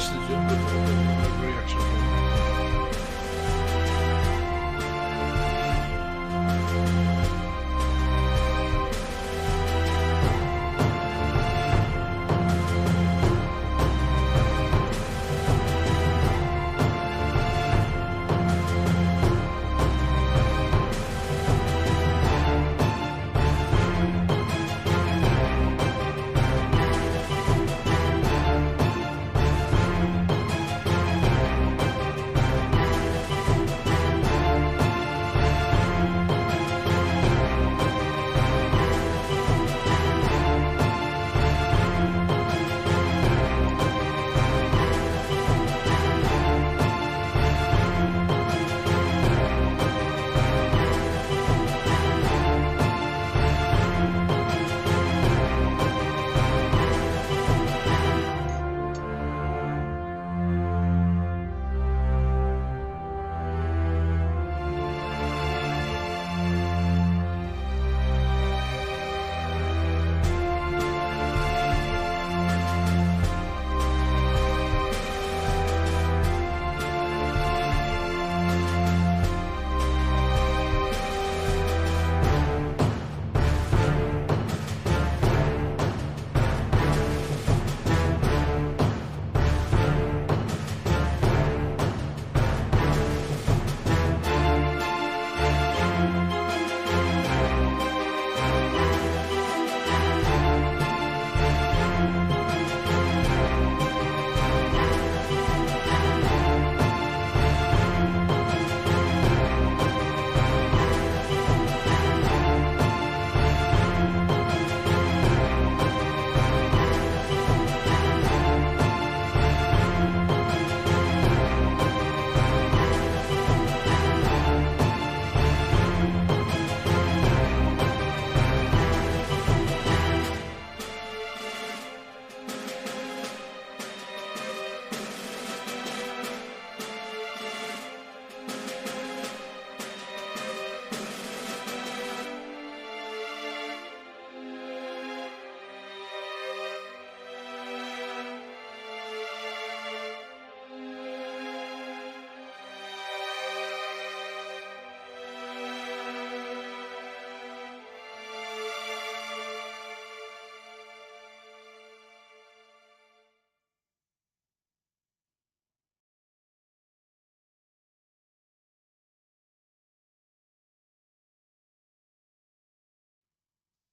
just a reaction from.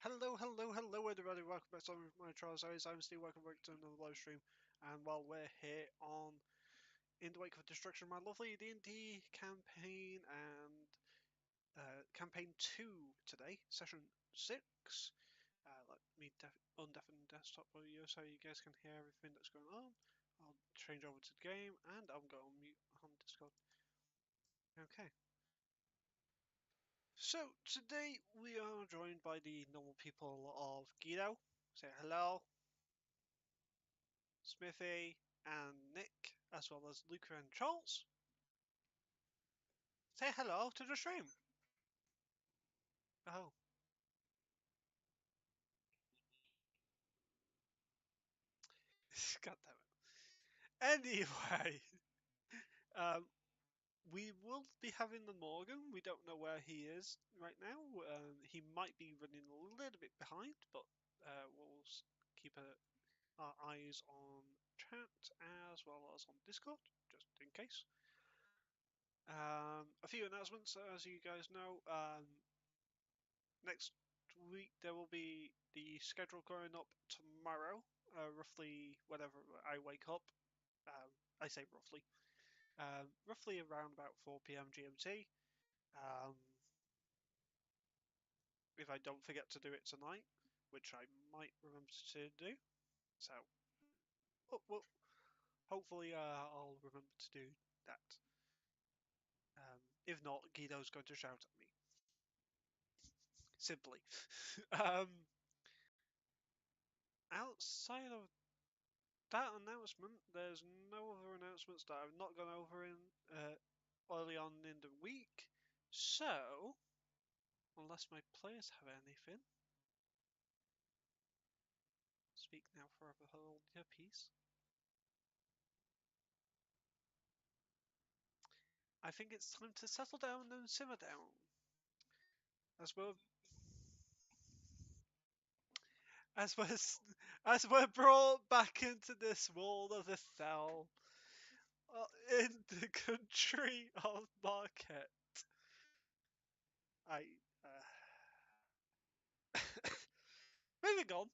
Hello, everybody. Welcome back to my trials. I'm Steve. Welcome back to another live stream. And while we're here on In the Wake of Destruction, my lovely D&D campaign and campaign 2 today, session 6. Let me undeafen desktop audio so you guys can hear everything that's going on. I'll change over to the game and I'm going to mute on Discord. Okay. So today we are joined by the normal people of Guido. Say hello. Smithy and Nick, as well as Luca and Charles. Say hello to the stream. Oh. God damn it. Anyway, um, we will be having the Morgan. We don't know where he is right now. He might be running a little bit behind, but we'll keep our eyes on chat as well as on Discord, just in case. A few announcements, as you guys know. Next week there will be the schedule going up tomorrow, roughly whenever I wake up. I say roughly. Roughly around about 4 p.m. GMT. If I don't forget to do it tonight, which I might remember to do. So, well, hopefully I'll remember to do that. If not, Guido's going to shout at me. Simply. Outside of that announcement, there's no other announcements that I've not gone over in early on in the week. So, unless my players have anything, speak now forever hold your peace. I think it's time to settle down and simmer down. As we're as we're as we're brought back into this world of Ithel, in the country of Marquette. I moving on.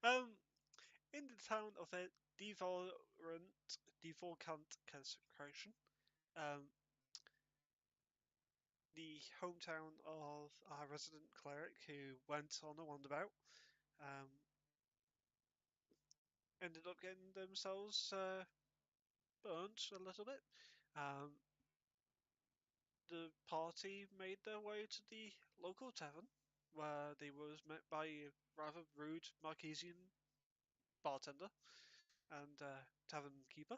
Um, in the town of a Devolcant Consecration, um, the hometown of our resident cleric who went on a wandabout, um, ended up getting themselves burnt a little bit. Um, the party made their way to the local tavern, where they was met by a rather rude Marquesian bartender and tavern keeper.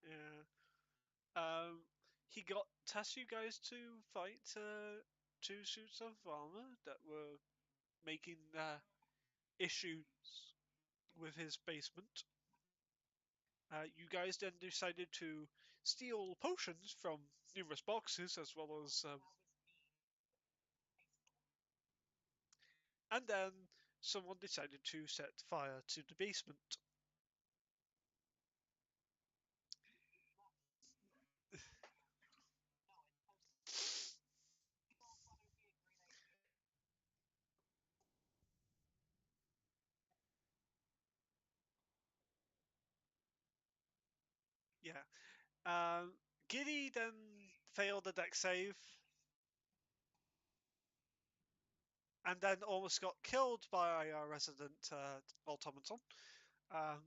Yeah. He got tasked you guys to fight two suits of armor that were making issues with his basement. You guys then decided to steal potions from numerous boxes, as well as, and then someone decided to set fire to the basement. Yeah. Um, Giddy then failed the deck save, and then almost got killed by our resident automaton. Um,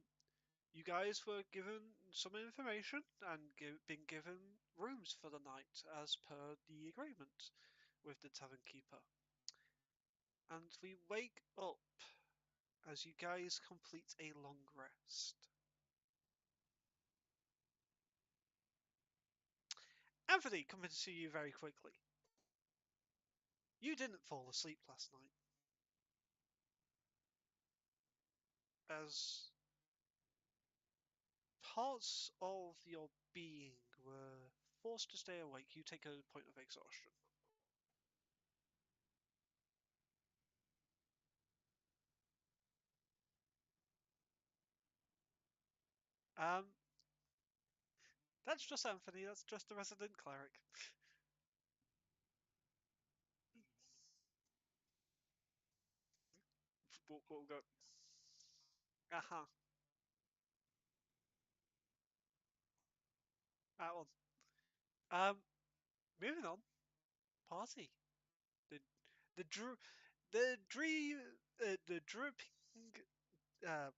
you guys were given some information and been given rooms for the night as per the agreement with the tavern keeper. And we wake up as you guys complete a long rest. Anthony, coming to see you very quickly. You didn't fall asleep last night, as parts of your being were forced to stay awake. You take a point of exhaustion. Um, that's just Anthony. That's just the resident cleric. We'll go. Uh-huh. That one. Um, moving on. Party. The the drew the dream the dripping.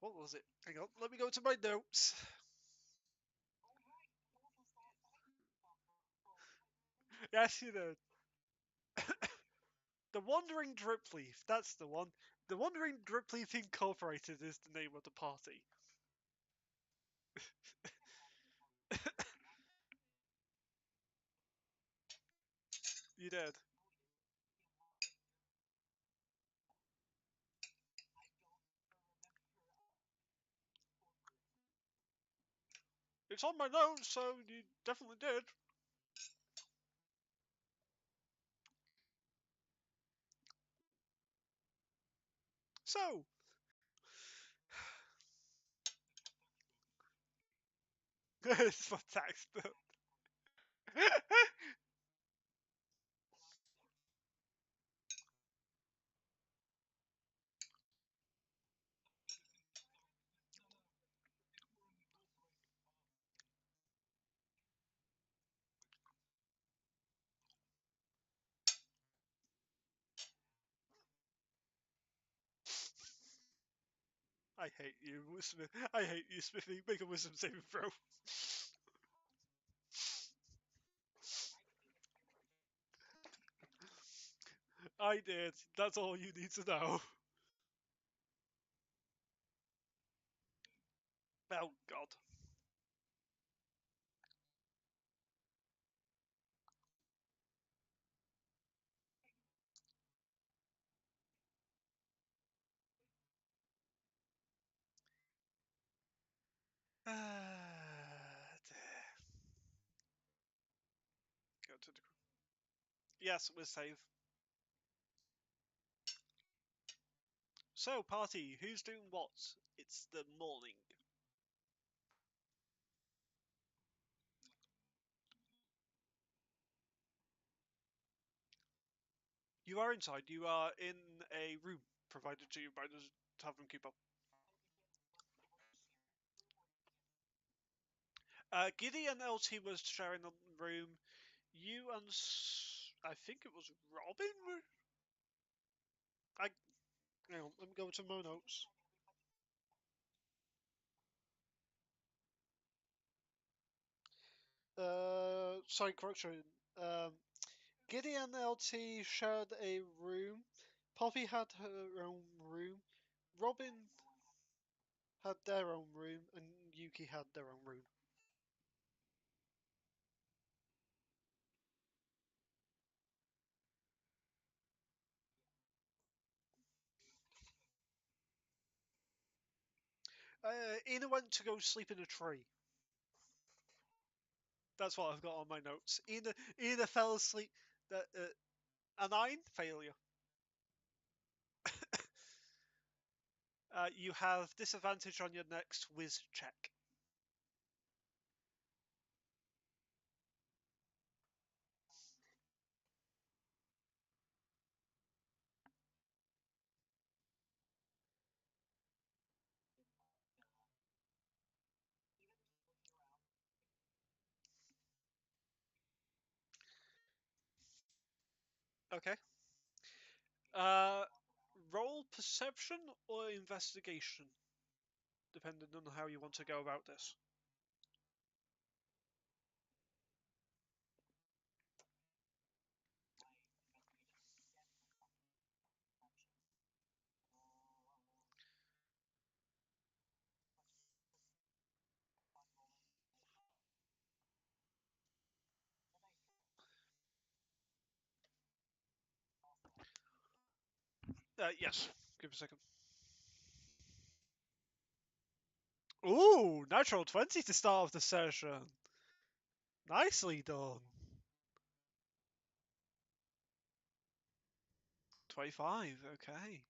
What was it? Hang on. Let me go to my notes. Yes, you know. The Wandering Dripleaf. That's the one. The Wandering Dripleaf Incorporated is the name of the party. You did. It's on my notes, so you definitely did. So, it's for tax. I hate you, Smith. I hate you, Smithy. Make a wisdom saving throw. I did. That's all you need to know. Oh God. get to the. Yes, we're safe. So, party, who's doing what? It's the morning. You are inside. You are in a room provided to you by the tavern keeper. Giddy and LT was sharing a room. You and I think it was Robin. I hang on, let me go to my notes. Sorry, correction. Um, Giddy and LT shared a room. Poppy had her own room. Robin had their own room, and Yuki had their own room. Ina went to go sleep in a tree. That's what I've got on my notes. Ina fell asleep. A 9 failure. You have disadvantage on your next whiz check. Okay. Uh, roll perception or investigation, depending on how you want to go about this. Yes. Give me a second. Ooh, natural 20 to start off the session. Nicely done. 25, okay.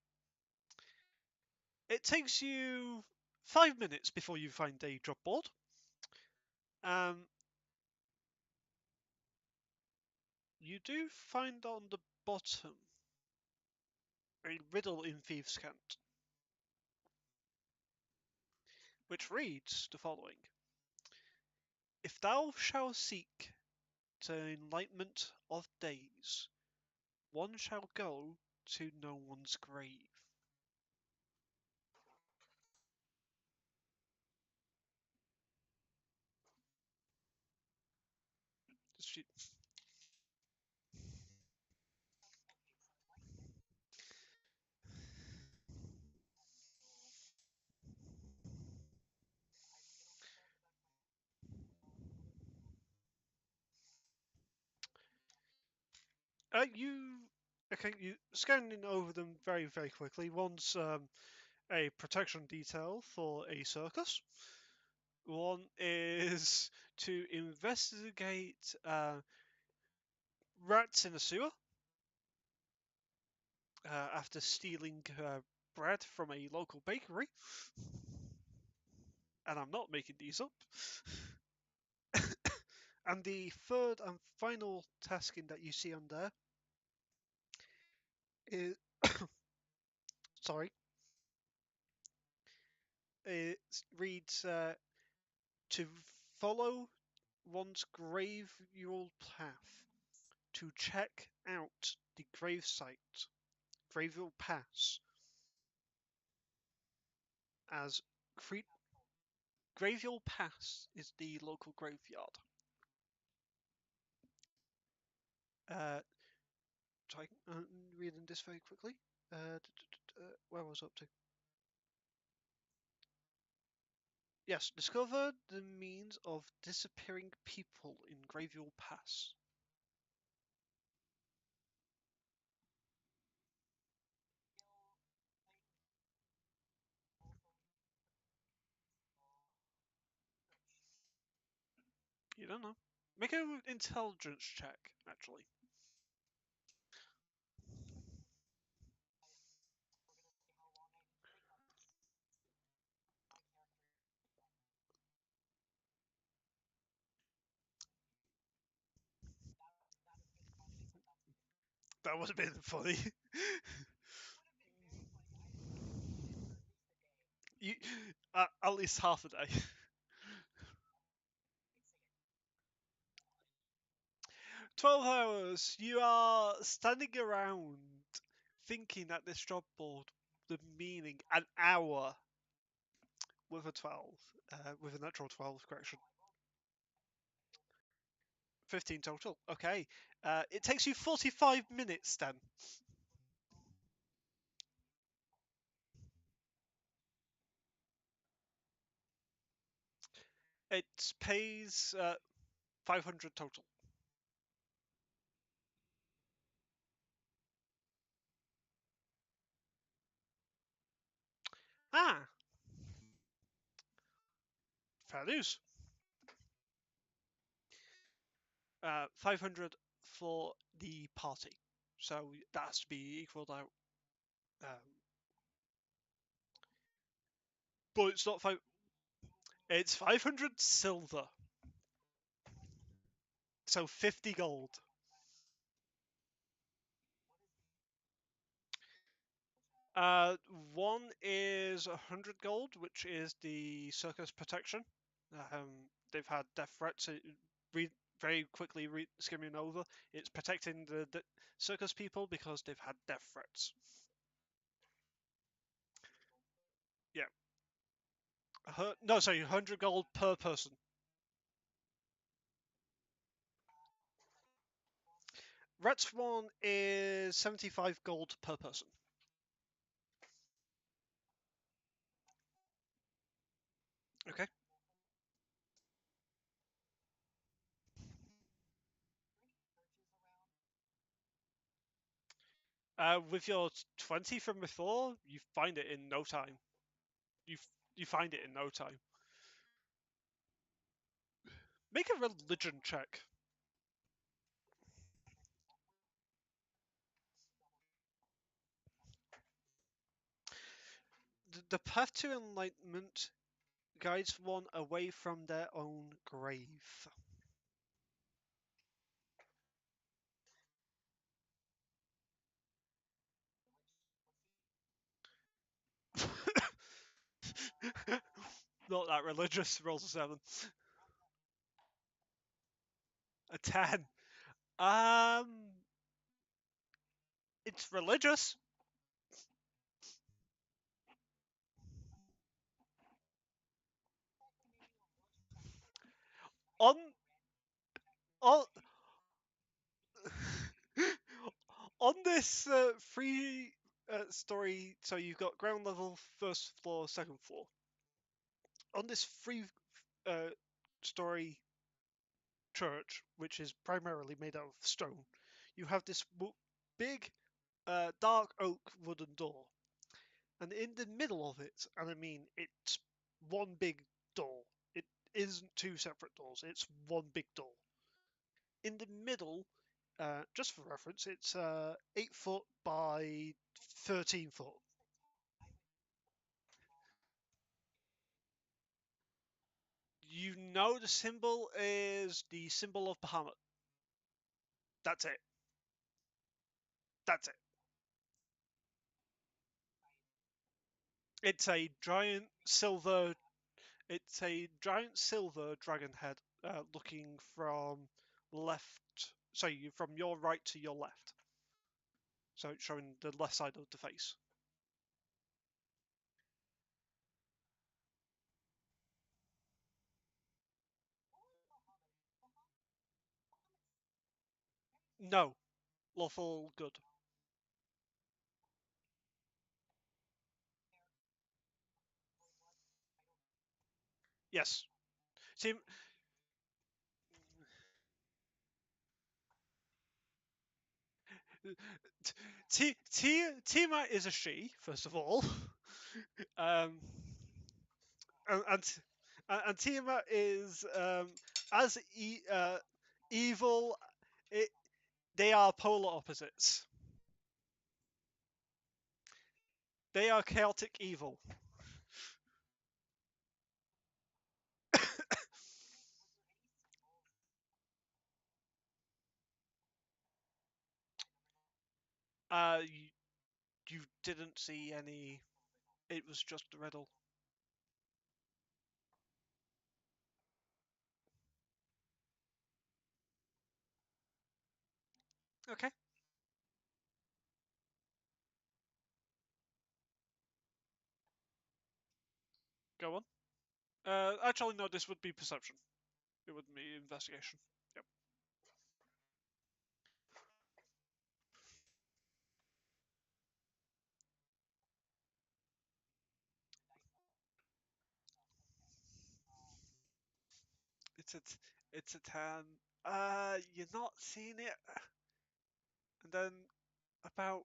It takes you 5 minutes before you find a job board. Um, you do find on the bottom a riddle in Thieves' Cant, which reads the following: If thou shalt seek the enlightenment of days, one shall go to no one's grave. You okay? You scanning over them very, very quickly. One's a protection detail for a circus. One is to investigate rats in a sewer after stealing bread from a local bakery. And I'm not making these up. And the third and final tasking that you see on there is sorry, it reads to follow one's graveyard path to check out the gravesite, graveyard pass, as graveyard pass is the local graveyard. Uh, sorry, reading this very quickly. Where was I up to? Yes, discover the means of disappearing people in Graveyard Pass. You don't know. Make an intelligence check, actually. That would have been funny. you, at least half a day. 12 hours. You are standing around thinking at this job board the meaning an hour with a 12, with a natural 12 correction. 15 total. Okay. It takes you 45 minutes then. It pays 500 total. Ah, fair news. 500 for the party. So that has to be equaled out. Um, but it's not five. It's 500 silver. So 50 gold. Uh, One is 100 gold, which is the circus protection. They've had death threats. Very quickly skimming over. It's protecting the circus people because they've had death threats. Yeah. No, sorry, 100 gold per person. Rats one is 75 gold per person. Okay. With your 20 from before, you find it in no time. You you find it in no time. Make a religion check. The path to enlightenment guides one away from their own grave. Not that religious. Rolls a 7. A 10. Um, it's religious. On on on this free story, so you've got ground level, first floor, second floor. On this free uh, story church, which is primarily made out of stone, you have this big dark oak wooden door, and in the middle of it, and I mean it's one big door. It isn't two separate doors. It's one big door. In the middle, just for reference, it's 8 foot by 13 foot. You know the symbol is the symbol of Bahamut. That's it. That's it. It's a giant silver. It's a giant silver dragon head, looking from left. Sorry, from your right to your left. So it's showing the left side of the face. No, lawful good. Yes. See, Tiamat is a she, first of all. Um, and, and, and Tiamat is as Evil. It. They are polar opposites. They are chaotic evil. You, you didn't see any. It was just a riddle. Okay, go on. Actually, no. This would be perception. It wouldn't be investigation. Yep. It's a. It's a 10. You're not seeing it, and then about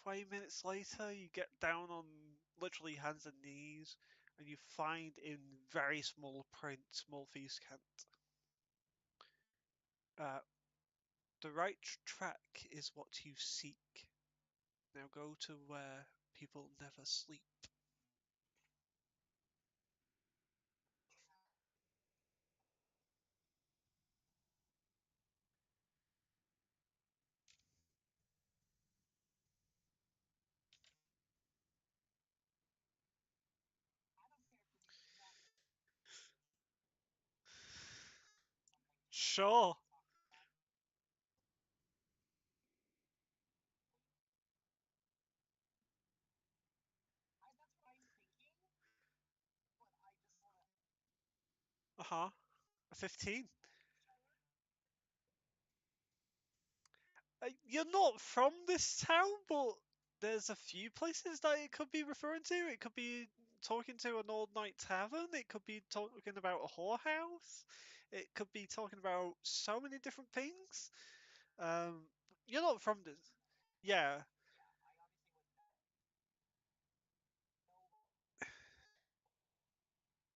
20 minutes later, you get down on literally hands and knees, and you find in very small print, small feast Kent. Uh, the right track is what you seek. Now go to where people never sleep. Sure. Uh huh. A 15. You're not from this town, but there's a few places that it could be referring to. It could be talking to an old night tavern. It could be talking about a whorehouse. It could be talking about so many different things. Um, you're not from this. Yeah,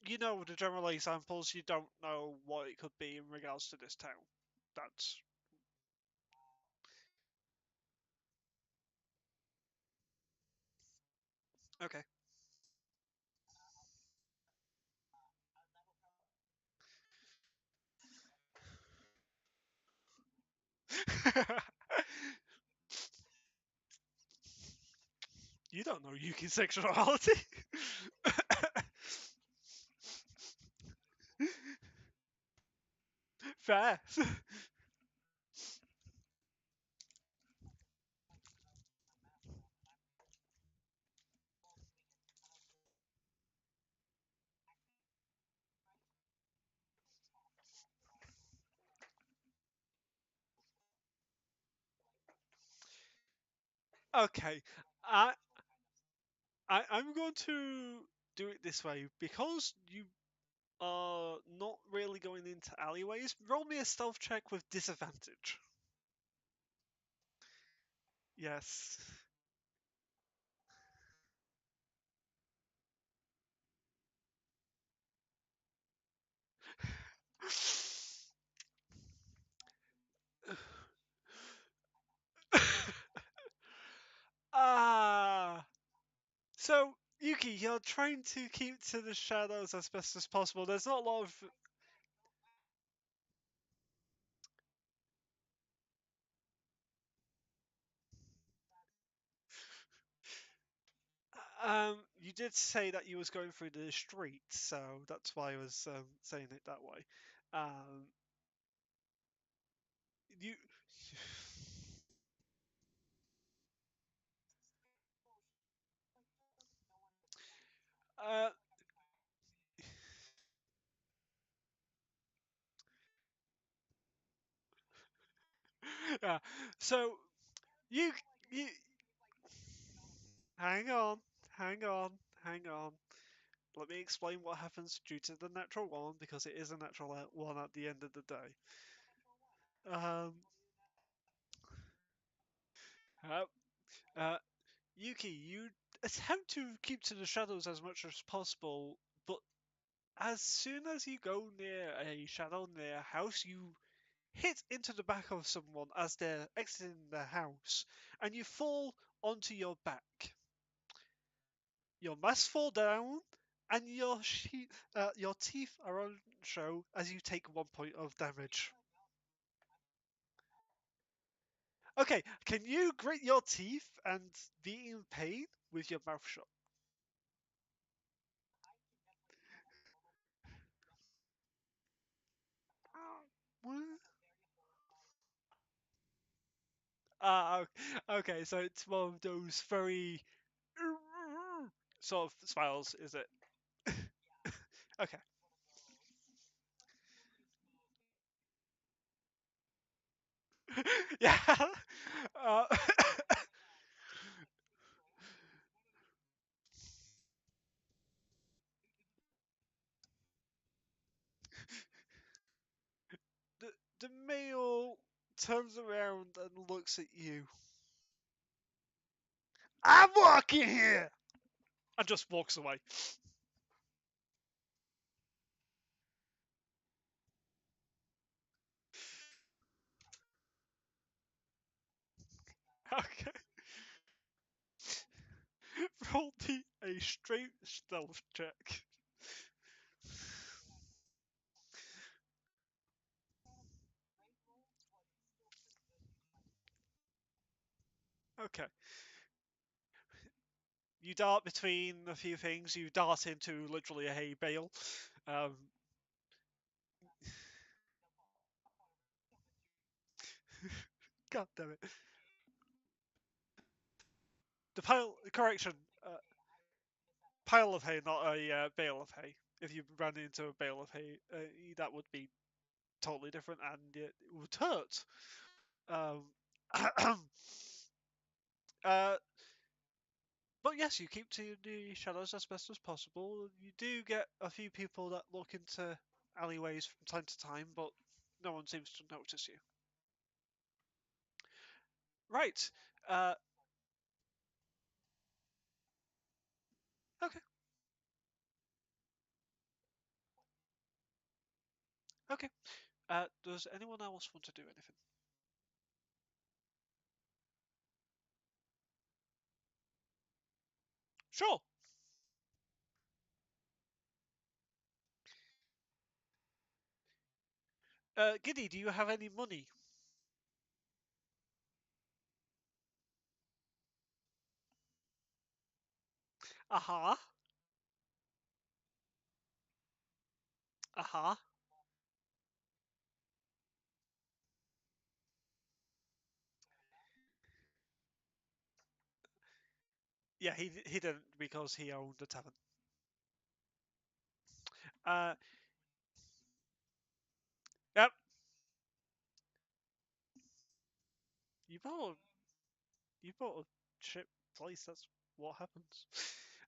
you know the general examples. You don't know what it could be in regards to this town. That's okay. You don't know Yuki's sexuality. Fair. Okay. I, I'm going to do it this way because you are not really going into alleyways. Roll me a stealth check with disadvantage. Yes. Ah. So Yuki, you're trying to keep to the shadows as best as possible. There's not a lot of you did say that you was going through the street, so that's why I was saying it that way. Um, you, uh, yeah. So you, you, hang on, hang on, hang on. Let me explain what happens due to the natural one because it is a natural one at the end of the day. Um, uh, uh, Yuki, you attempt to keep to the shadows as much as possible, but as soon as you go near a shadow near a house, you hit into the back of someone as they're exiting the house, and you fall onto your back. Your mask fall down, and your teeth are on show as you take 1 point of damage. Okay, can you grit your teeth and be in pain with your mouth shut? What? Okay, so it's one of those very sort of smiles, is it? Okay. Yeah. Uh, the, the male turns around and looks at you. I'm walking here! And just walks away. Okay. Roll me a straight stealth check. Okay. You dart between a few things. You dart into literally a hay bale. Um, God damn it. The pile, correction, pile of hay, not a bale of hay. If you ran into a bale of hay, that would be totally different and it would hurt. Um, uh, but yes, you keep to the shadows as best as possible. You do get a few people that look into alleyways from time to time, but no one seems to notice you. Right. Uh, okay. Okay. Does anyone else want to do anything? Sure. Giddy, do you have any money? Aha. Aha. Yeah, he didn't because he owned a tavern. Uh, yep. You bought a, you bought a ship place. That's what happens.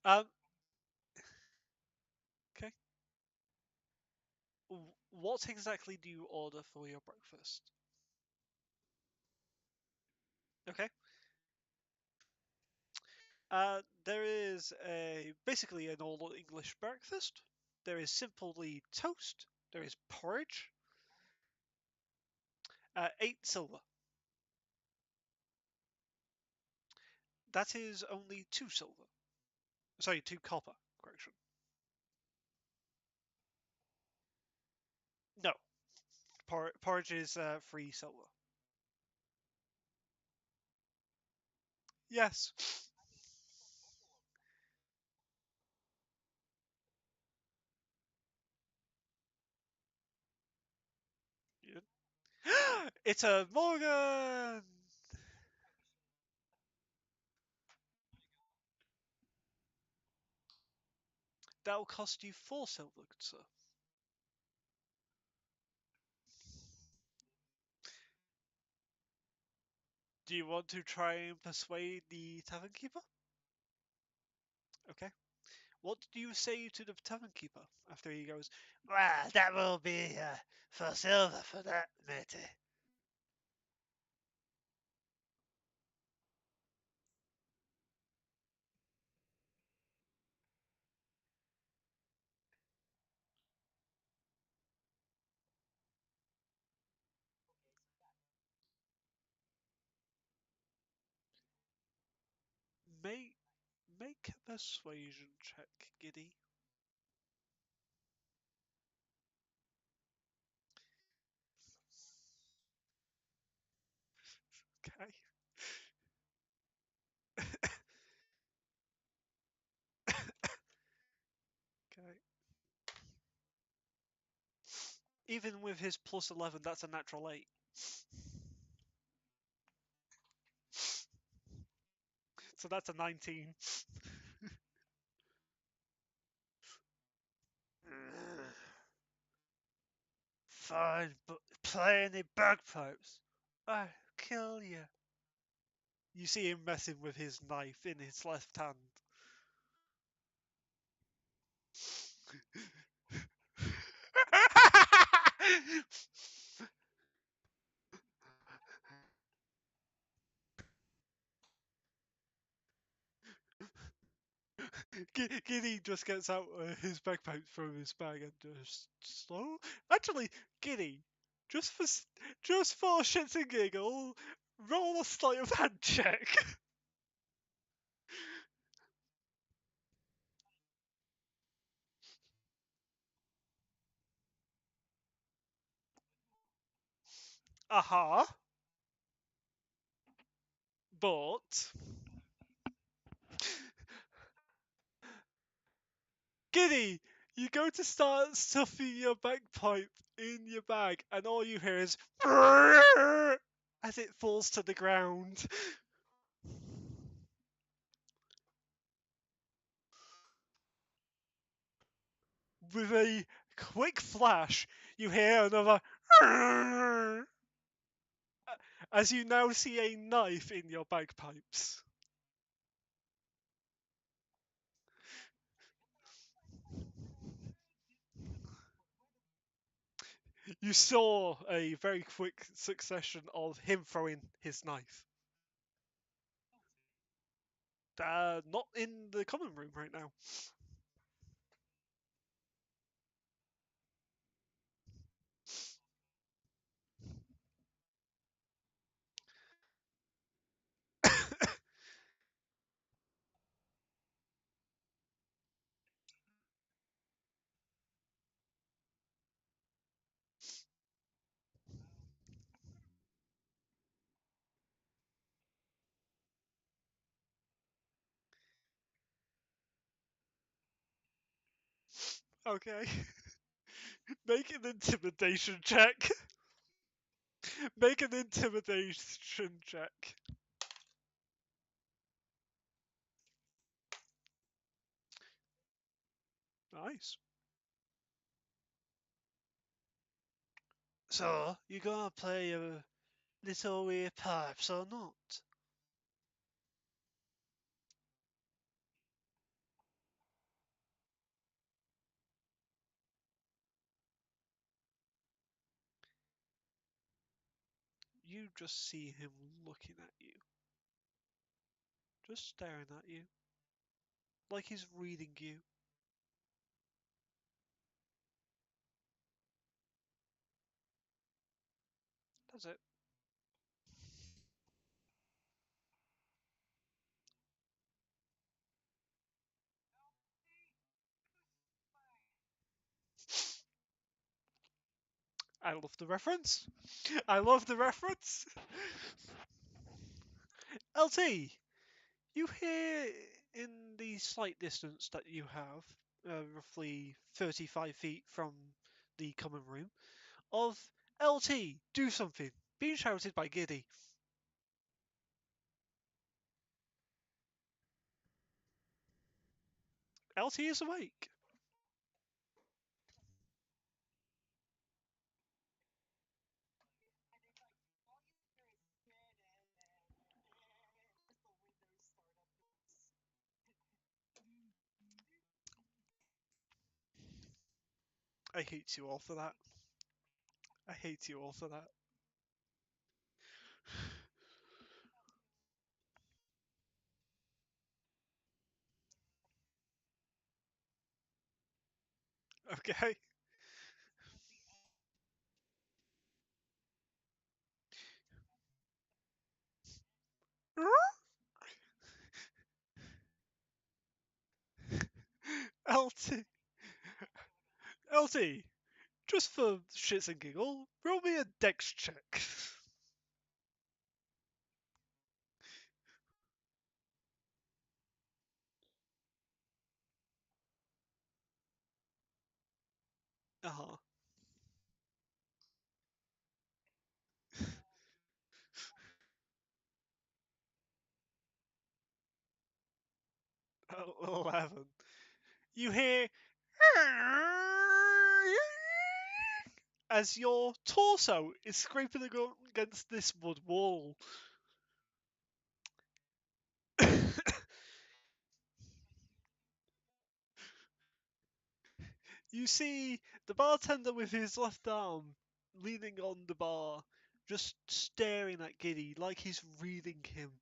Um. Okay. What exactly do you order for your breakfast? Okay. There is a basically an old English breakfast. There is simply toast. There is porridge. 8 silver. That is only 2 silver. Sorry, 2 copper. Correction. No, porridge is 3 silver. Yes. Yeah. It's a Morgan. That'll cost you 4 silver, good sir. Do you want to try and persuade the tavern keeper? Okay. What do you say to the tavern keeper after he goes, well, that will be 4 silver for that, matey. Make a persuasion check, Giddy. Okay. Okay. Even with his plus 11, that's a natural 8. So that's a 19. Fine, but play any bagpipes. I'll kill you. You see him messing with his knife in his left hand. Giddy just gets out his bagpipe from his bag and just slow. Actually, Giddy, just for just for shits and giggle, roll a sleight of hand check. Aha. But Giddy, you go to start stuffing your bagpipe in your bag, and all you hear is as it falls to the ground. With a quick flash, you hear another as you now see a knife in your bagpipes. You saw a very quick succession of him throwing his knife. Not in the common room right now. Okay. Make an intimidation check. Make an intimidation check. Nice. So, you gonna play a little weird pipes or not? You just see him looking at you. Just staring at you. Like he's reading you. That's it. I love the reference. I love the reference. LT, you hear in the slight distance that you have, roughly 35 feet from the common room, of LT, do something, being shouted by Giddy. LT is awake. I hate you all for that. I hate you all for that. Okay. LT, just for shits and giggle, roll me a dex check. Uh-huh. Oh, 11. You hear as your torso is scraping against this wood wall. You see the bartender with his left arm leaning on the bar, just staring at Giddy like he's reading him.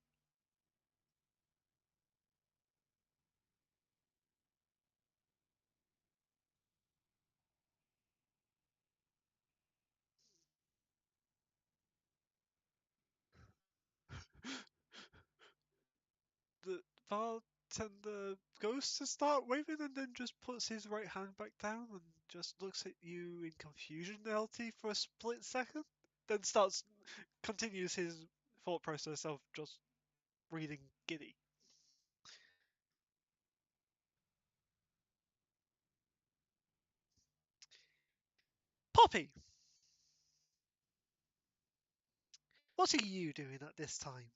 The bartender goes to start waving and then just puts his right hand back down and just looks at you in confusion, LT, for a split second. Then continues his thought process of just reading Giddy. Poppy, what are you doing at this time?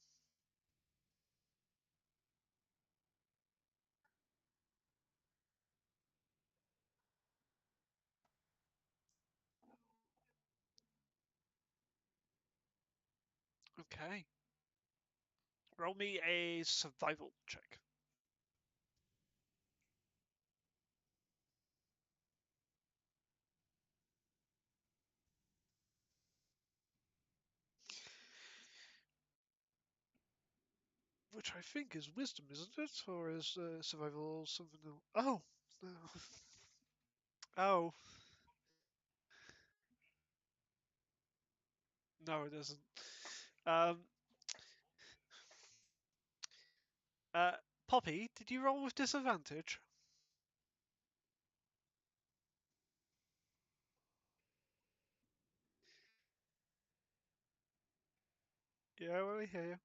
Okay. Roll me a survival check. Which I think is wisdom, isn't it? Or is survival something else? Oh! No. Oh. No, it isn't. Um, uh, Poppy, did you roll with disadvantage? Yeah, well, I hear you.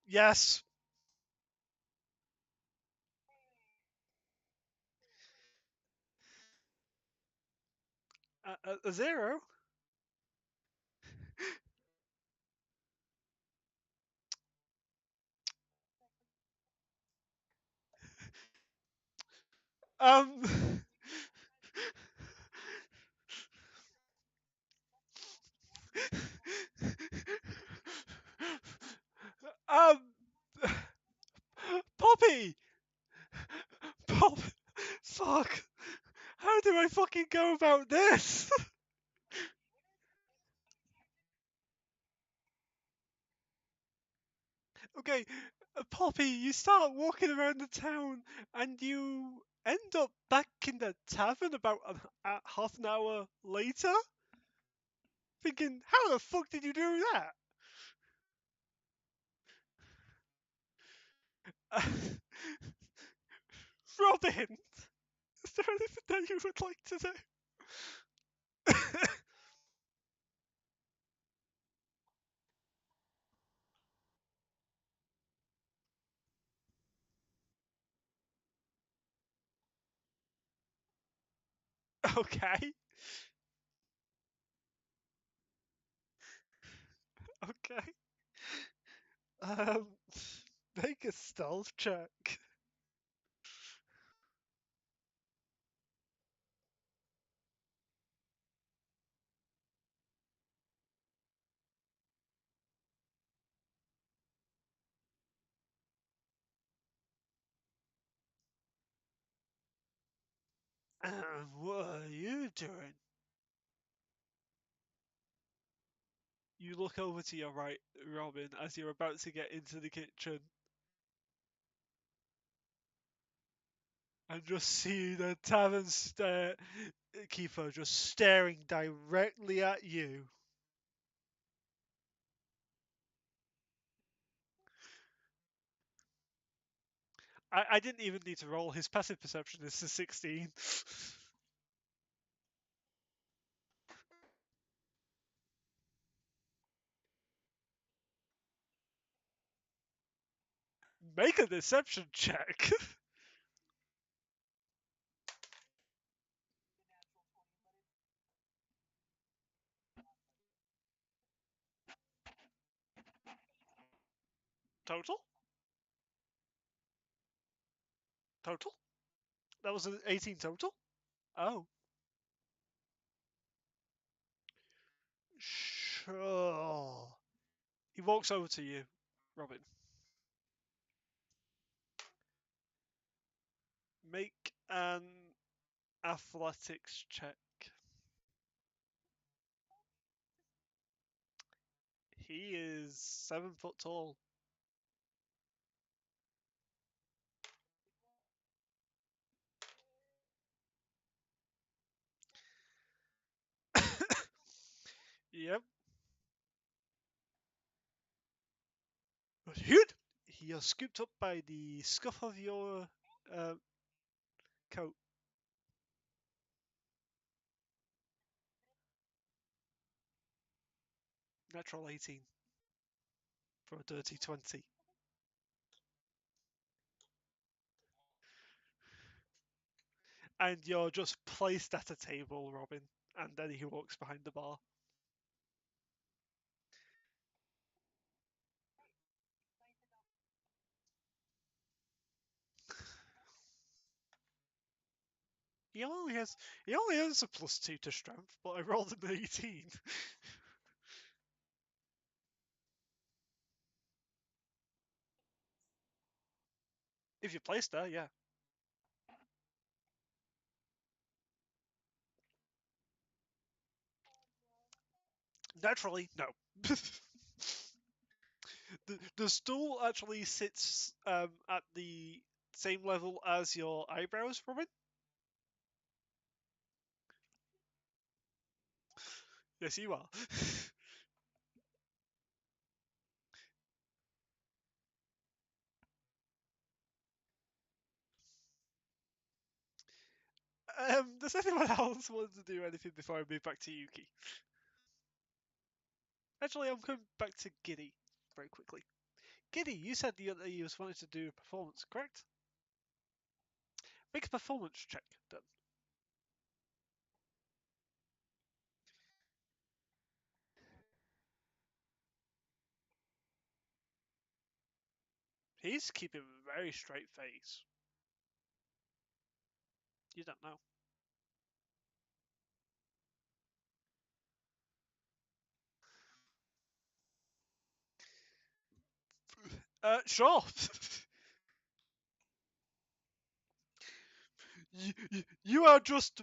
Yes! A 0? Um... um... Poppy! Pop... Fuck! How do I fucking go about this? Okay, Poppy, you start walking around the town and you end up back in the tavern about half an hour later, thinking, how the fuck did you do that? Robin, is there anything that you would like to do? Okay, okay. Um, make a stealth check. What are you doing? You look over to your right, Robin, as you're about to get into the kitchen, and just see the tavern keeper just staring directly at you. I didn't even need to roll. His passive perception is a 16. Make a deception check. Total? Total? That was an 18 total? Oh. Sure. He walks over to you, Robin. Make an athletics check. He is 7 foot tall. Yep. Shoot! You're scooped up by the scuff of your uh, coat. Natural 18 for a dirty 20. And you're just placed at a table, Robin. And then he walks behind the bar. He only has a +2 to strength, but I rolled an 18. If you're placed there, yeah. Naturally, no. The stool actually sits at the same level as your eyebrows, Robin. Yes, you are. Does anyone else want to do anything before I move back to Yuki? Actually, I'm coming back to Giddy very quickly. Giddy, you said that you was wanting to do a performance, correct? Make a performance check, then. He's keeping a very straight face. You don't know. Sure. You are just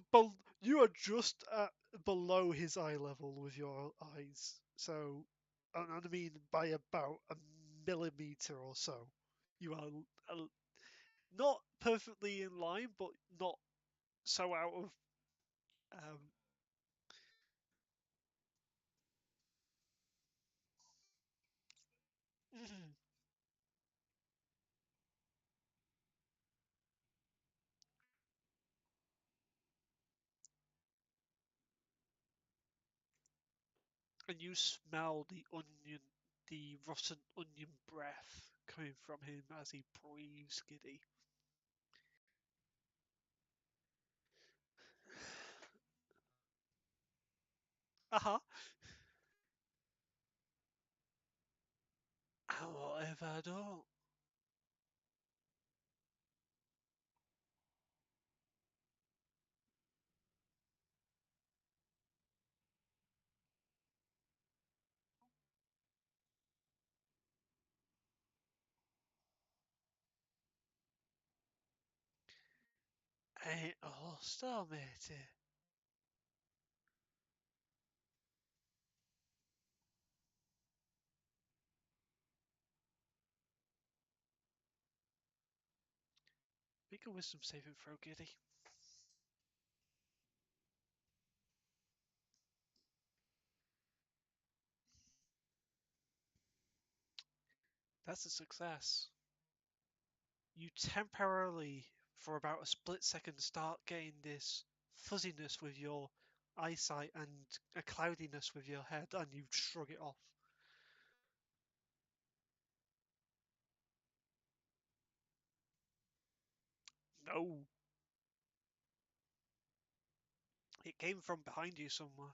below his eye level with your eyes. So, I mean by about a millimeter or so. You are not perfectly in line, but not so out of. Um, and you smell the rotten onion breath coming from him as he breathes, Giddy. Uh-huh. And what if I don't? Ain't all star, matey. Make a wisdom saving throw, Giddy. That's a success. you temporarily, for about a split second, start getting this fuzziness with your eyesight and a cloudiness with your head, and you shrug it off. No, it came from behind you somewhere.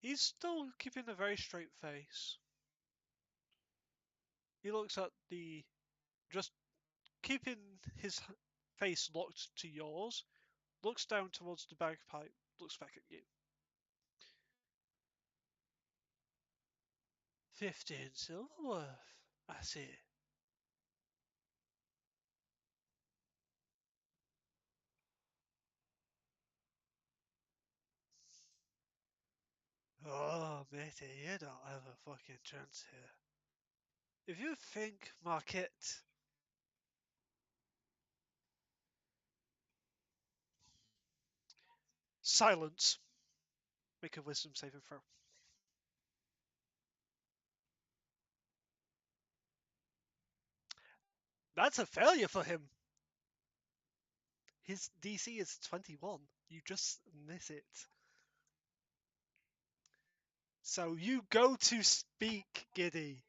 He's still keeping a very straight face. He looks at the, just keeping his face locked to yours, looks down towards the bagpipe, looks back at you. 15 silver worth, I see. Oh, matey, you don't have a fucking chance here. If you think market silence, make a wisdom saving throw. That's a failure for him. His DC is 21. You just miss it. So you go to speak, Giddy.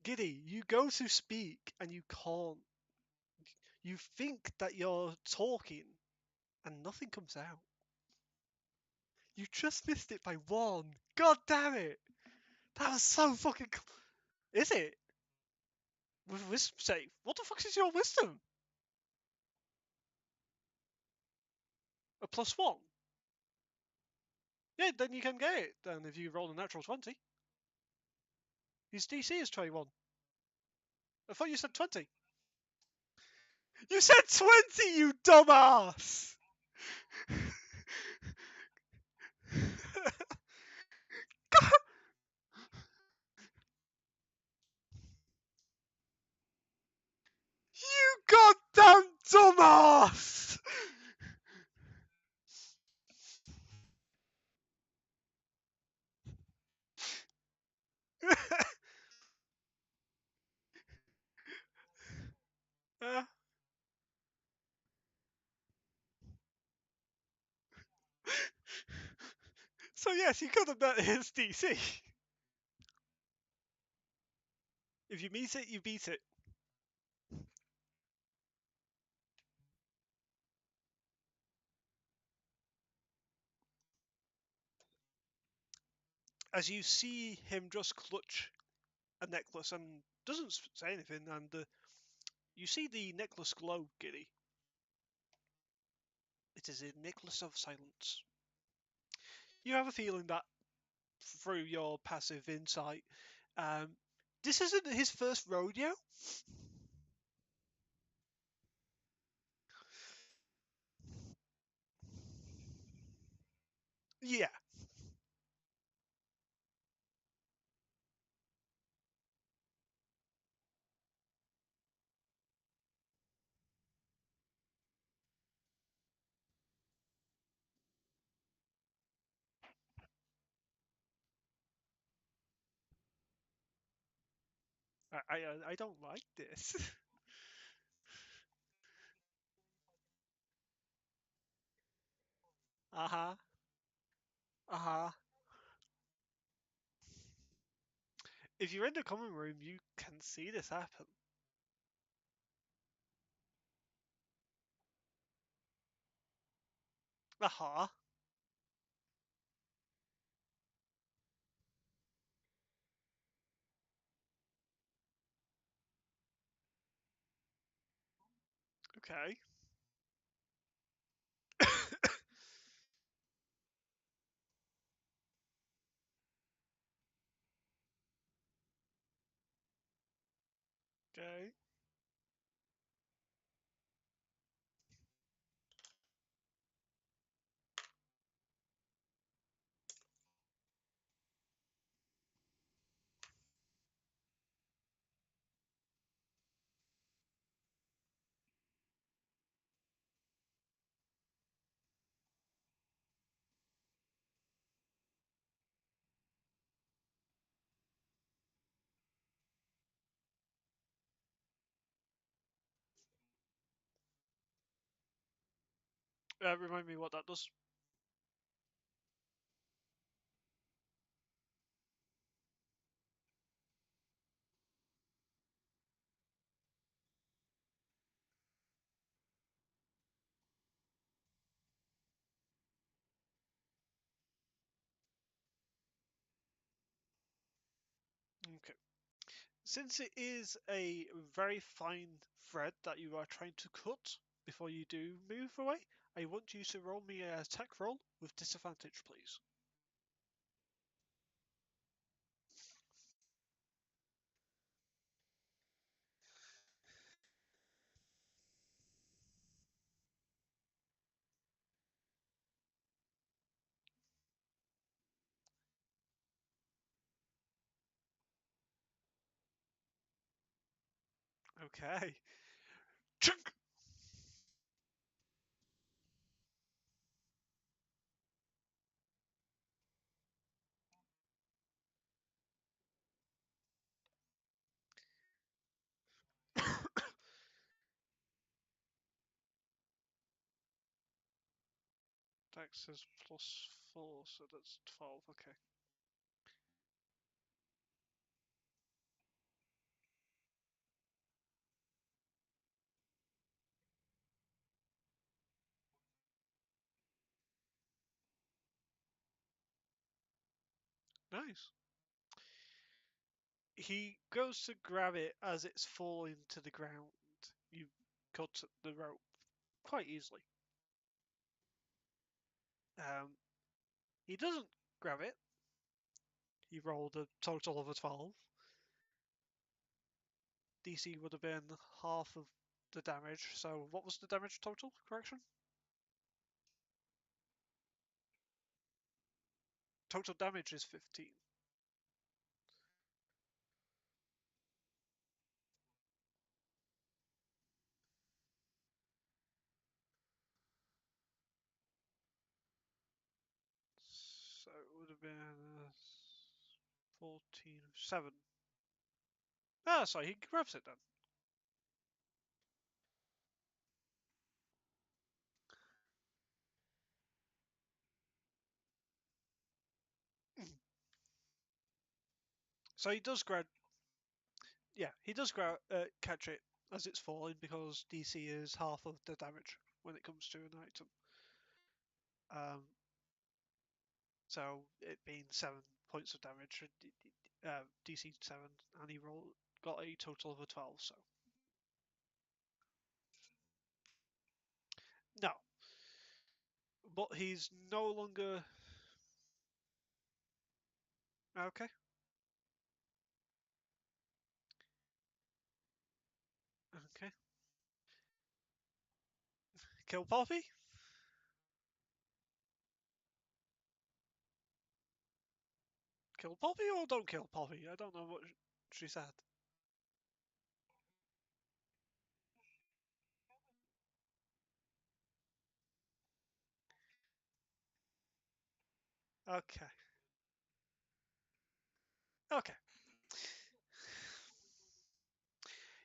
Giddy, you go to speak and you can't. You think that you're talking and nothing comes out. You just missed it by one. God damn it! That was so fucking. Is it? With wisdom save? What the fuck is your wisdom? A +1? Yeah, then you can get it. Then if you roll a natural 20. His DC is 21. I thought you said 20. You said 20, you dumbass! You goddamn dumbass! Uh, so yes, you could have met his DC. If you meet it, you beat it. As you see him just clutch a necklace and doesn't say anything, and you see the necklace glow, Giddy. It is a necklace of silence. You have a feeling that through your passive insight, um, this isn't his first rodeo. Yeah, I don't like this. Uh huh. Uh huh. If you're in the common room, you can see this happen. Uh huh. Okay. Okay. Remind me what that does. Okay. Since it is a very fine thread that you are trying to cut before you do move away, I want you to roll me a attack roll with disadvantage, please. Okay. Chunk! Dex is +4, so that's 12. Okay. Nice. He goes to grab it as it's falling to the ground. You cut the rope quite easily. Um, he doesn't grab it. He rolled a total of a 12. DC would have been half of the damage. So what was the damage total? Correction? Total damage is 15. So it would have been 14, 7. Ah, sorry, he grabs it then. So he does grab, yeah, he does grab, catch it as it's falling because DC is half of the damage when it comes to an item. Um, so it being 7 points of damage, DC 7, and he got a total of a 12. So no, but he's no longer okay. Okay, kill Poppy. Kill Poppy or don't kill Poppy. I don't know what she said. Okay, okay.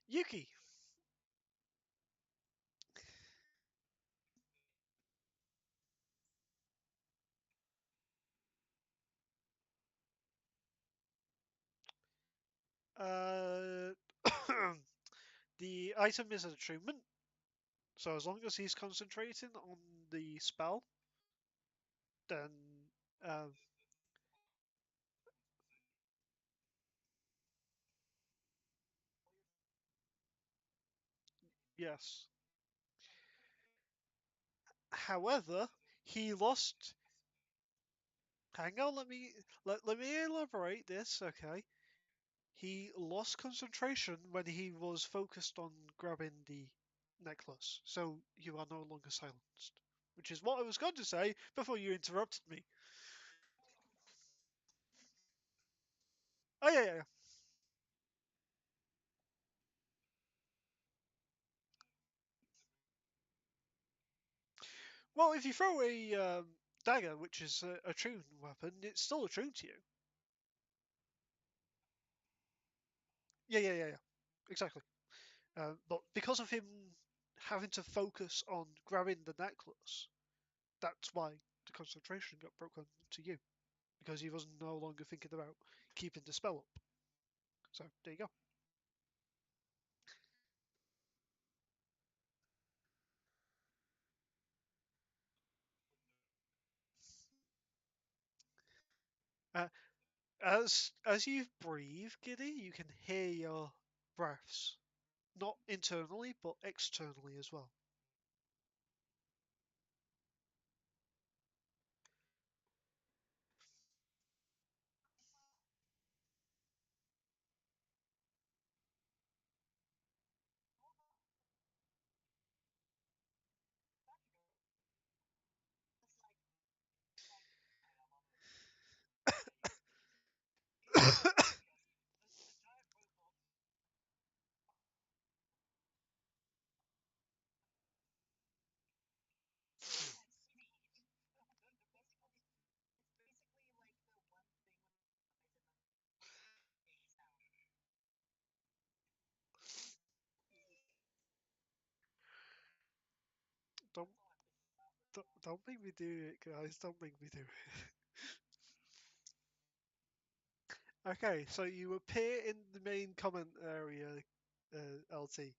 Yuki. Uh, the item is an attunement, so as long as he's concentrating on the spell, then um, yes. However, he lost. Hang on, let me elaborate this. Okay, he lost concentration when he was focused on grabbing the necklace, so you are no longer silenced. Which is what I was going to say before you interrupted me. Oh yeah. Well, if you throw a dagger, which is a true weapon, it's still a true to you. Yeah. Exactly. But because of him having to focus on grabbing the necklace, That's why the concentration got broken to you, because he was no longer thinking about keeping the spell up. So there you go. Uh, as you breathe, Giddy, you can hear your breaths, not internally but externally as well. Don't, don't make me do it, guys. Don't make me do it. Okay, so you appear in the main comment area, LT.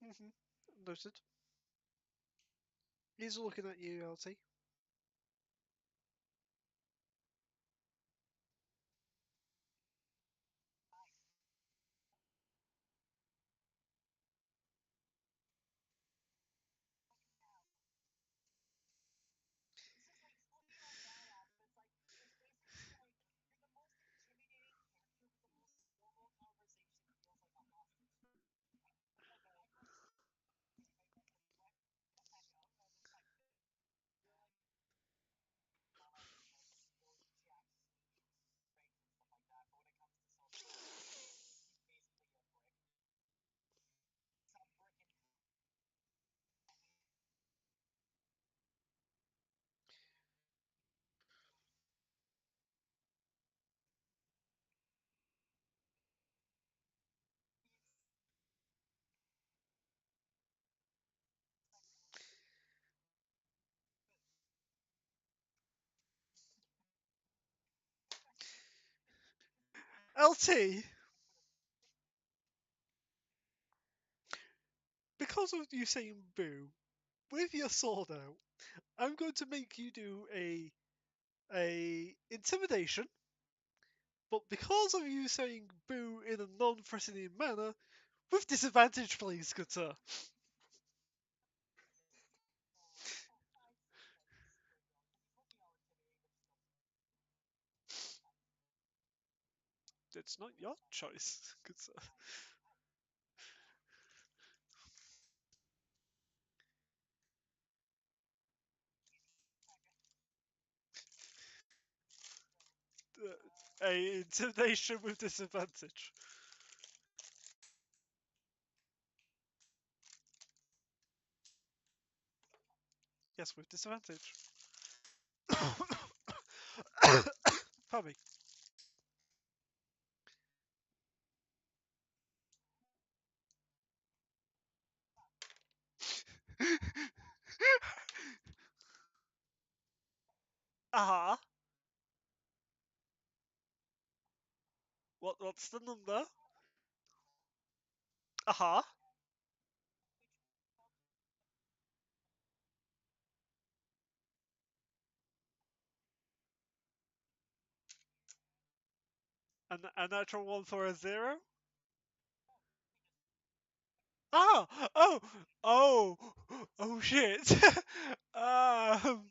Mm-hmm. Noted. He's looking at you, LT. LT, because of you saying boo, with your sword out, I'm going to make you do a intimidation. But because of you saying boo in a non-threatening manner, with disadvantage, please, good sir. It's not your choice, good sir. A intimidation with disadvantage. Yes, with disadvantage. Pardon me. Aha. What's the number? Aha. A natural one for a zero? Ah! Oh! Oh! Oh shit! um,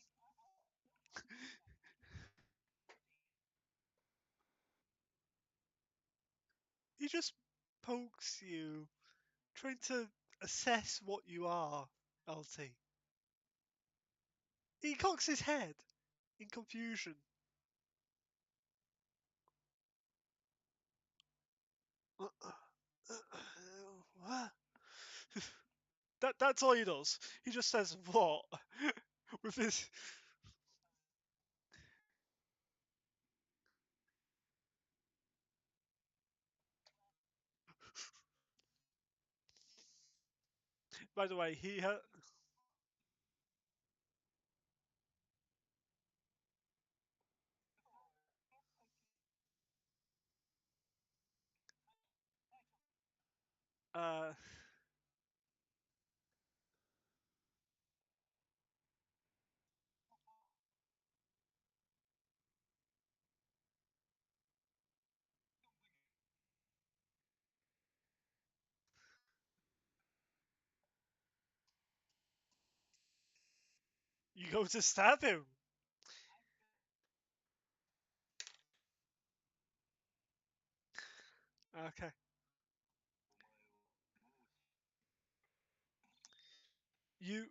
he just pokes you, trying to assess what you are, LT. He cocks his head in confusion. What? That's all he does. He just says what with his. By the way, he had. Uh, you go to stab him. Okay. You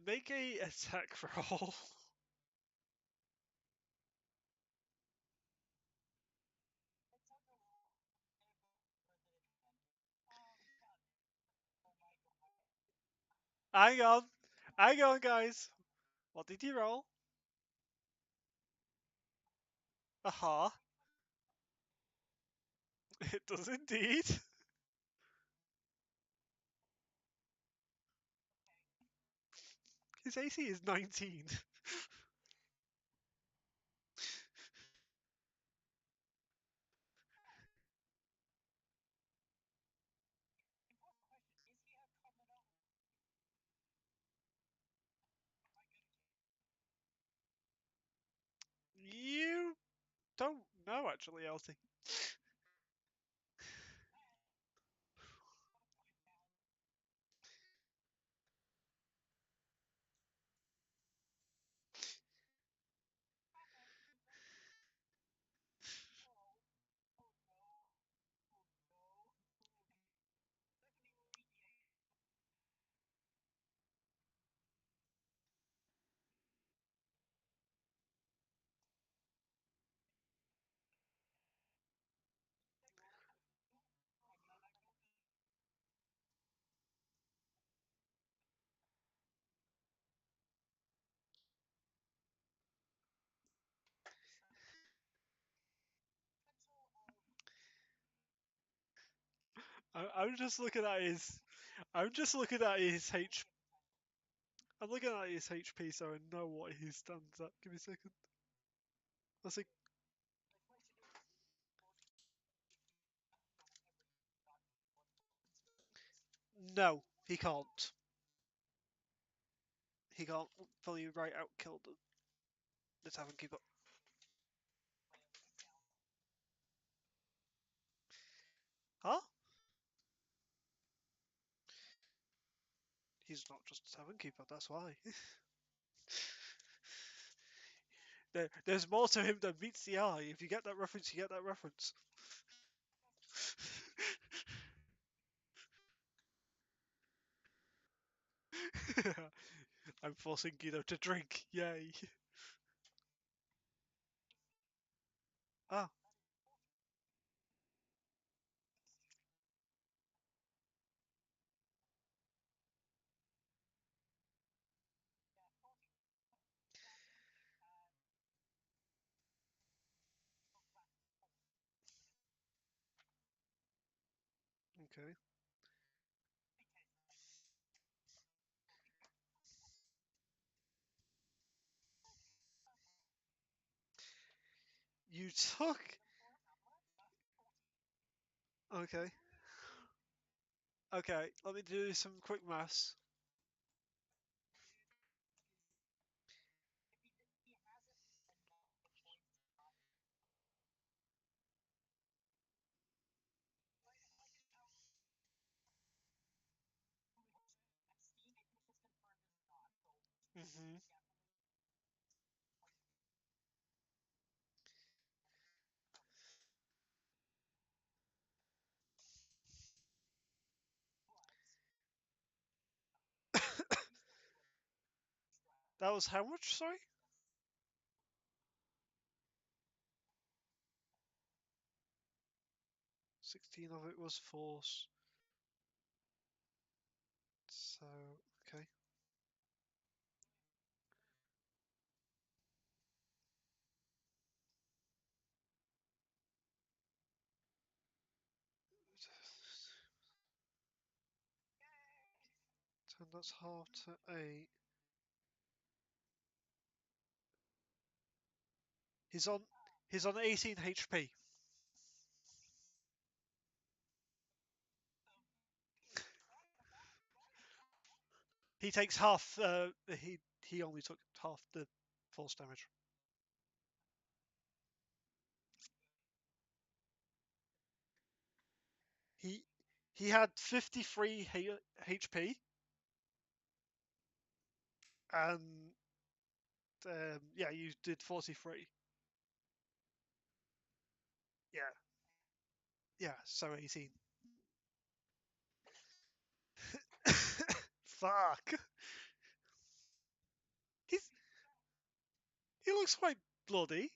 make a attack roll. Hang on, hang on, guys. What did you roll? Aha. It does indeed. His AC is 19. You don't know, actually, Elsie. I'm just looking at his. I'm just looking at his H. I'm looking at his HP, so I know what he stands at. Give me a second. I think no, he can't. He can't fully right out kill the tavern keeper. Huh? He's not just a tavern keeper. That's why. There's more to him than meets the eye. If you get that reference, you get that reference. I'm forcing Guido to drink. Yay. Ah, okay. You took. Okay. Okay, let me do some quick maths. Hmm. That was how much? Sorry. 16 of it was force. So okay. So that's half to 8. He's on. He's on 18 HP. He takes half. He only took half the force damage. He he had 53 HP, and yeah, you did 43. Yeah, yeah. So 18. Fuck. He's he looks quite bloody.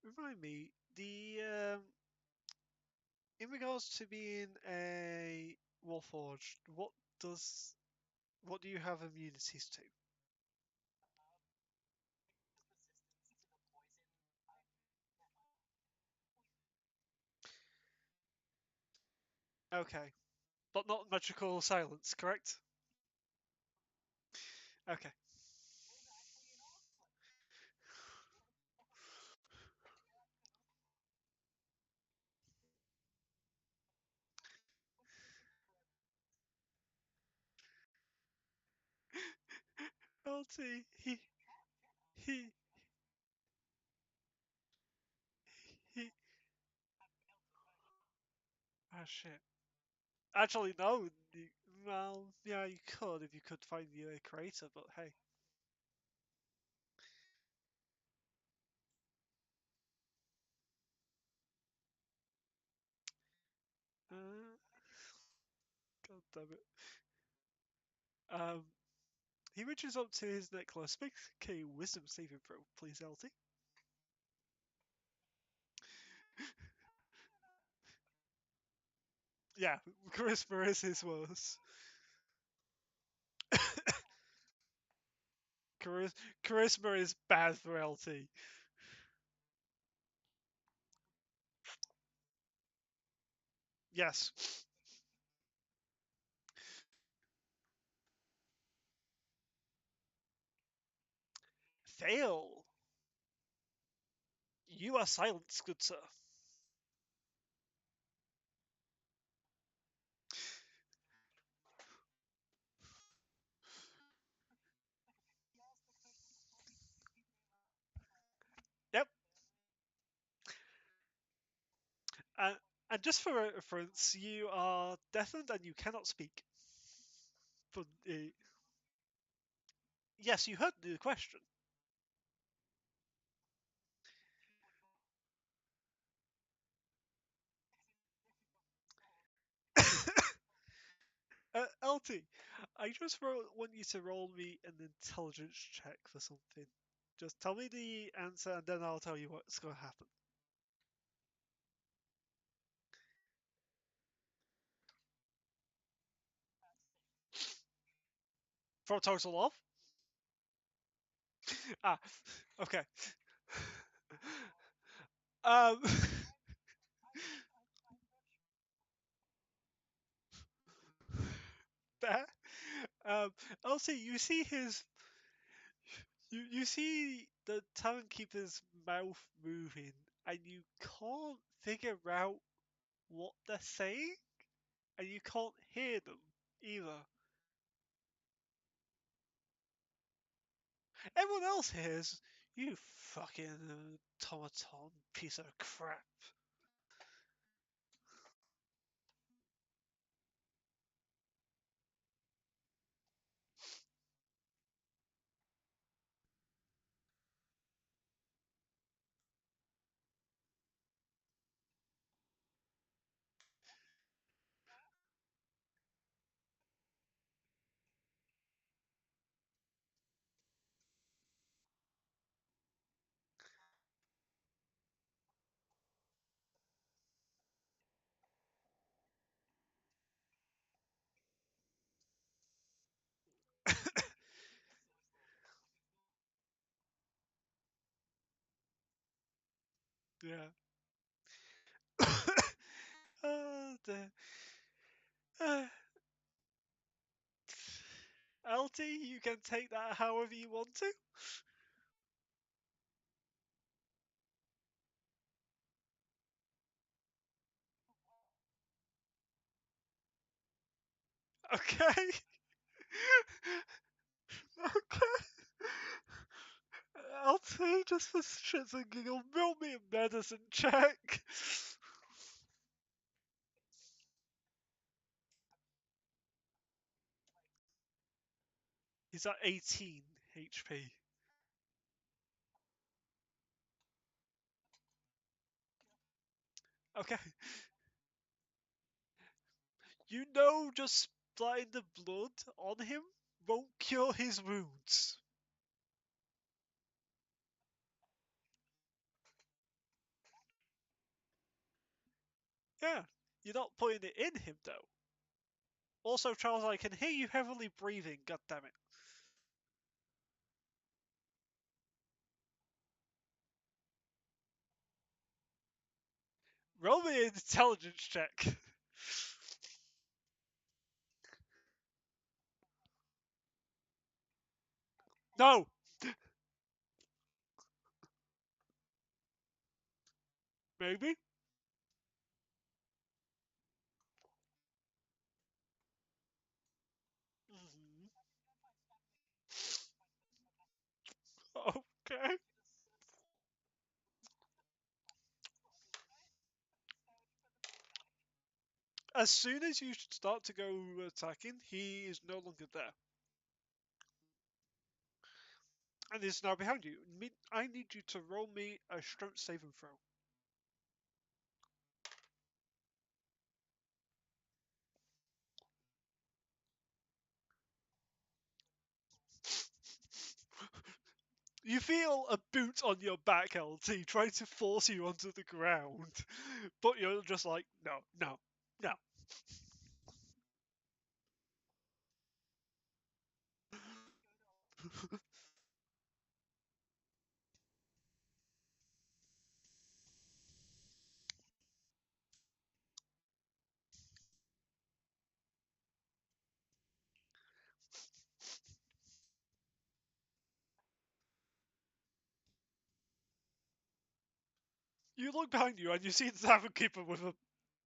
Remind me, the in regards to being a Warforged, does what do you have immunities to? Okay, but not magical silence, correct? Okay. LT, he, he. Ah, shit. Actually, no. Well, yeah, you could if you could find the creator, but hey. Uh, God damn it. Um, he reaches up to his necklace. Make a wisdom saving throw, please, LT. Yeah, charisma is his worst. Charisma is bad for LT. Yes. Fail. You are silenced, good sir. Yep. And, and just for reference, you are deafened and you cannot speak. But yes, you heard the question. LT, I just want you to roll me an intelligence check for something. Just tell me the answer and then I'll tell you what's going to happen. For a total of? Ah, okay. Um, there. LT, you see you see the tavern keeper's mouth moving, and you can't figure out what they're saying, and you can't hear them either. Everyone else hears, you fucking automaton piece of crap. Yeah. Dear. Uh, LT, you can take that however you want to. Okay. Okay. LT, just for shits and giggles, roll me a medicine check. He's at 18 HP. Okay. You know just splatting the blood on him won't cure his wounds. Yeah. You're not putting it in him though. Also, Charles, I can hear you heavily breathing, god damn it. Roll me an intelligence check. No! Maybe? Mhm. Okay. As soon as you start to go attacking, he is no longer there. And is now behind you. I need you to roll me a strength saving throw. You feel a boot on your back, LT, trying to force you onto the ground. But you're just like, no, no, no. You look behind you and you see the tavern keeper with a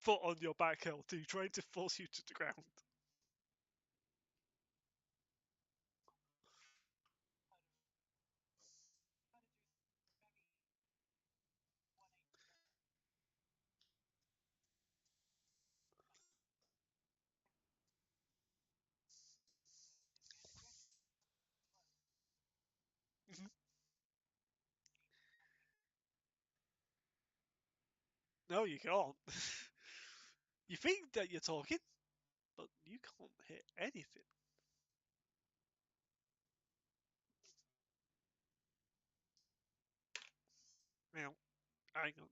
foot on your back, LT, trying to force you to the ground. Mhm. No, you can't. You think that you're talking, but you can't hit anything. Now, hang on.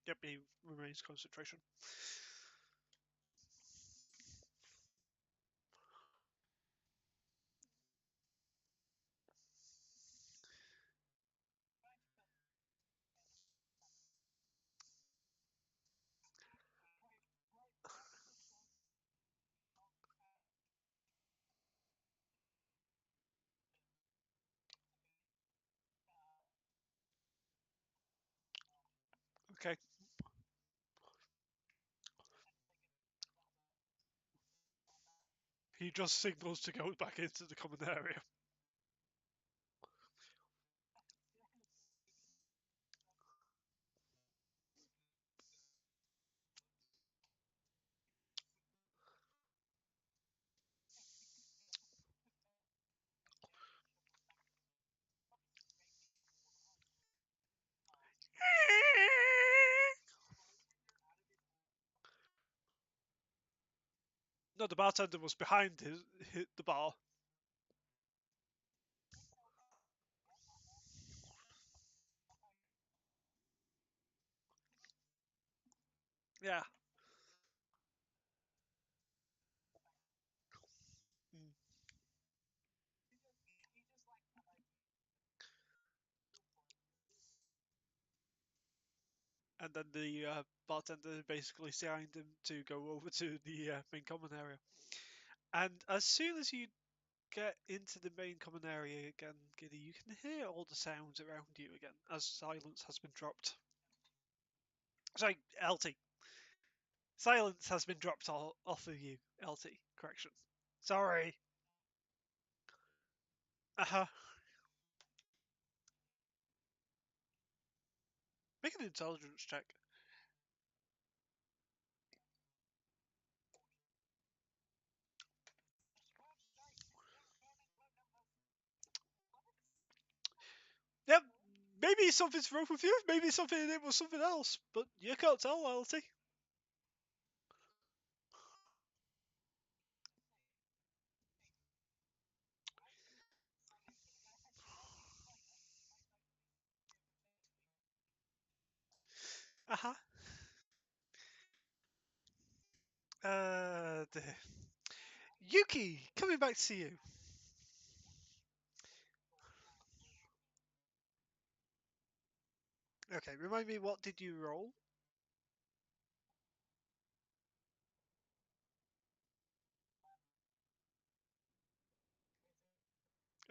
Yep, he remains concentration. Okay. He just signals to go back into the common area. No, the bartender was behind the bar. Yeah. Mm. and then the bartender basically signed him to go over to the main common area. And as soon as you get into the main common area again, Giddy, you can hear all the sounds around you again as silence has been dropped. Sorry, LT. Silence has been dropped off of you, LT. Correction. Sorry. Uh-huh. Make an intelligence check. Yep. Maybe something's wrong with you. Maybe something it was something else, but you can't tell, LT. Uh-huh. The Yuki, coming back to you. Okay, remind me, what did you roll?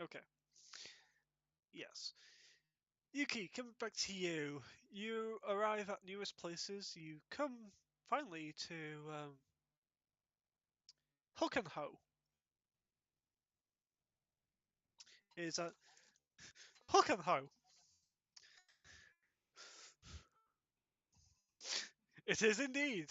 Okay. Yes. Yuki, coming back to you. You arrive at newest places. You come finally to Hook and Ho. Is that Hook and Ho? It is indeed.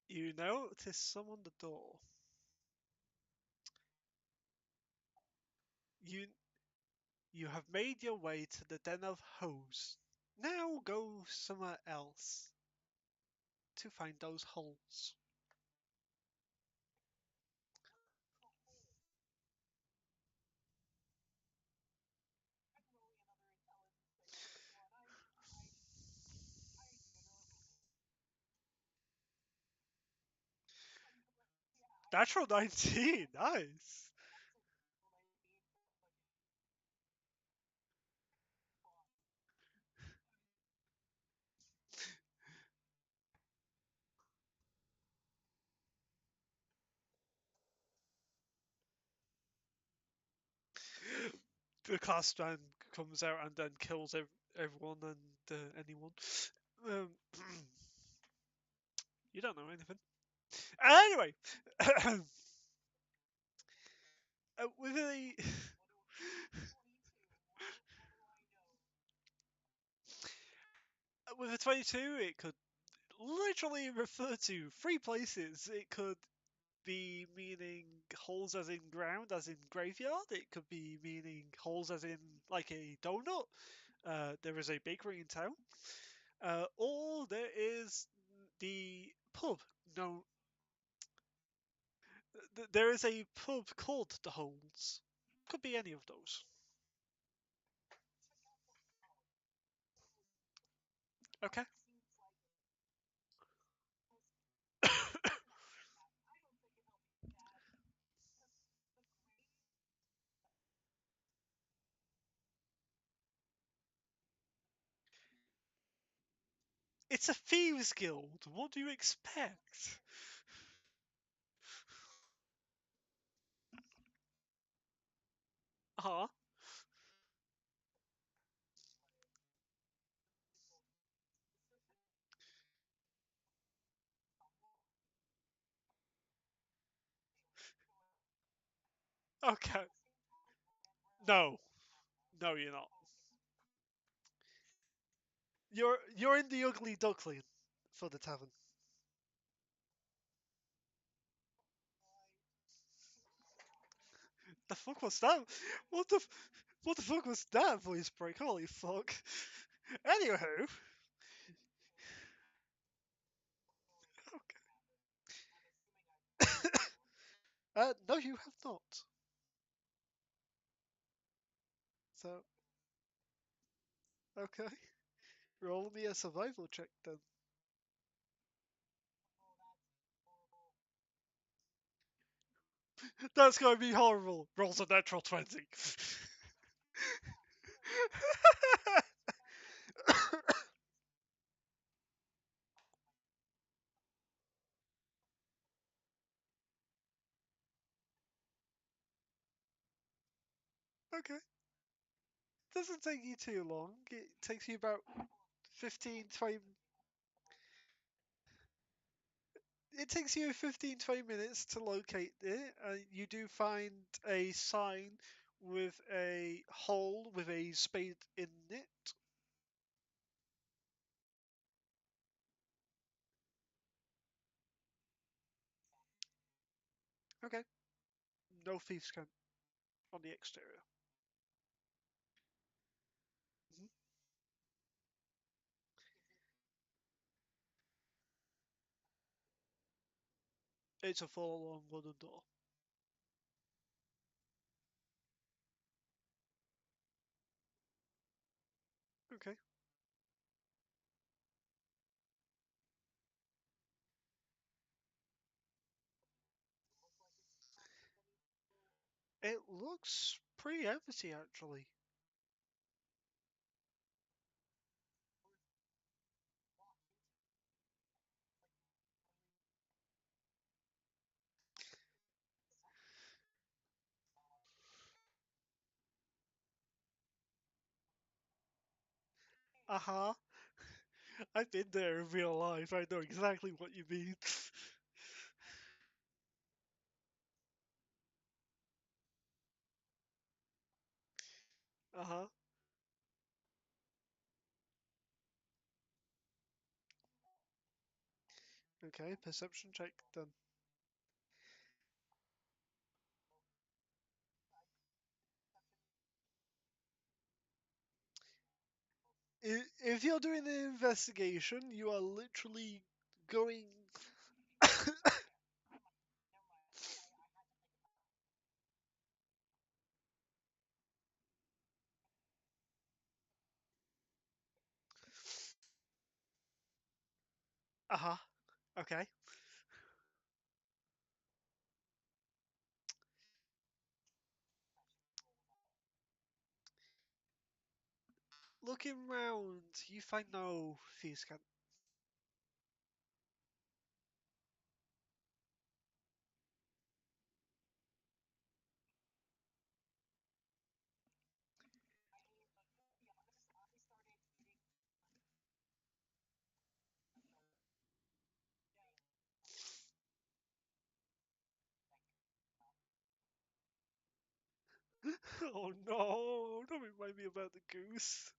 You notice some on the door. You you have made your way to the den of hoes. Now go somewhere else to find those holes. Natural 19, nice. The class strand comes out and then kills everyone and anyone. Um, you don't know anything. Anyway, with a with a 22, it could literally refer to three places. It could be meaning holes as in ground, as in graveyard. It could be meaning holes as in like a donut. There is a bakery in town. Or there is the pub. No, there is a pub called the Holes. Could be any of those. Okay. It's a thieves guild. What do you expect? Huh? Okay. No. No, you're not. You're in the ugly duckling for the tavern. The fuck was that? What the what the fuck was that voice break? Holy fuck. Anywho, no, you have not. So Okay. Roll me a survival check then. That's going to be horrible. Rolls a natural 20. Okay. Doesn't take you too long. It takes you about 15, 20. It takes you 15, 20 minutes to locate it. You do find a sign with a hole with a spade in it. Okay. No thieves can on the exterior. Mhm. It's a full-on wooden door. Okay. It looks pretty empty actually. Uh-huh. I've been there in real life. I know exactly what you mean. Uh-huh. Okay, perception check done. If you're doing an investigation, you are literally going. Uh-huh. Okay. Looking round, you find no thieves' can. Oh no! Don't remind me about the goose.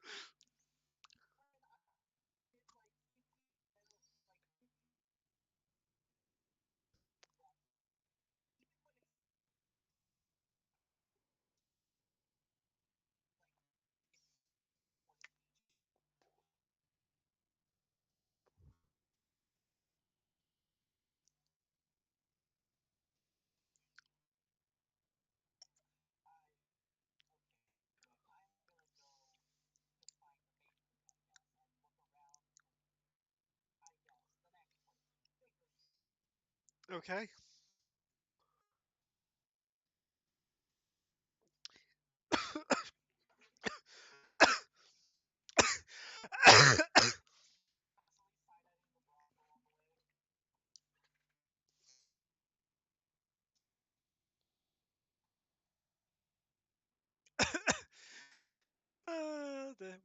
Okay.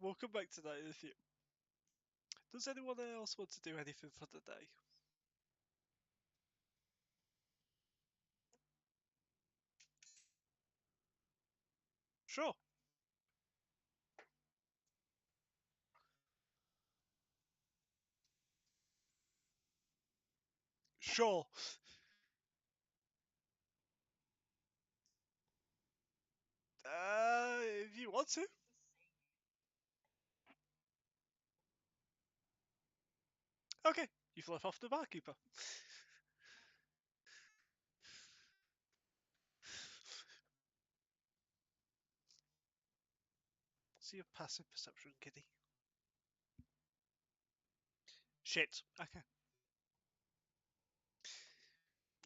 We'll come back to that in a few. Does anyone else want to do anything for the day? Sure. Sure. If you want to. Okay. You flip off the barkeeper. See your passive perception, kitty. Shit. Okay.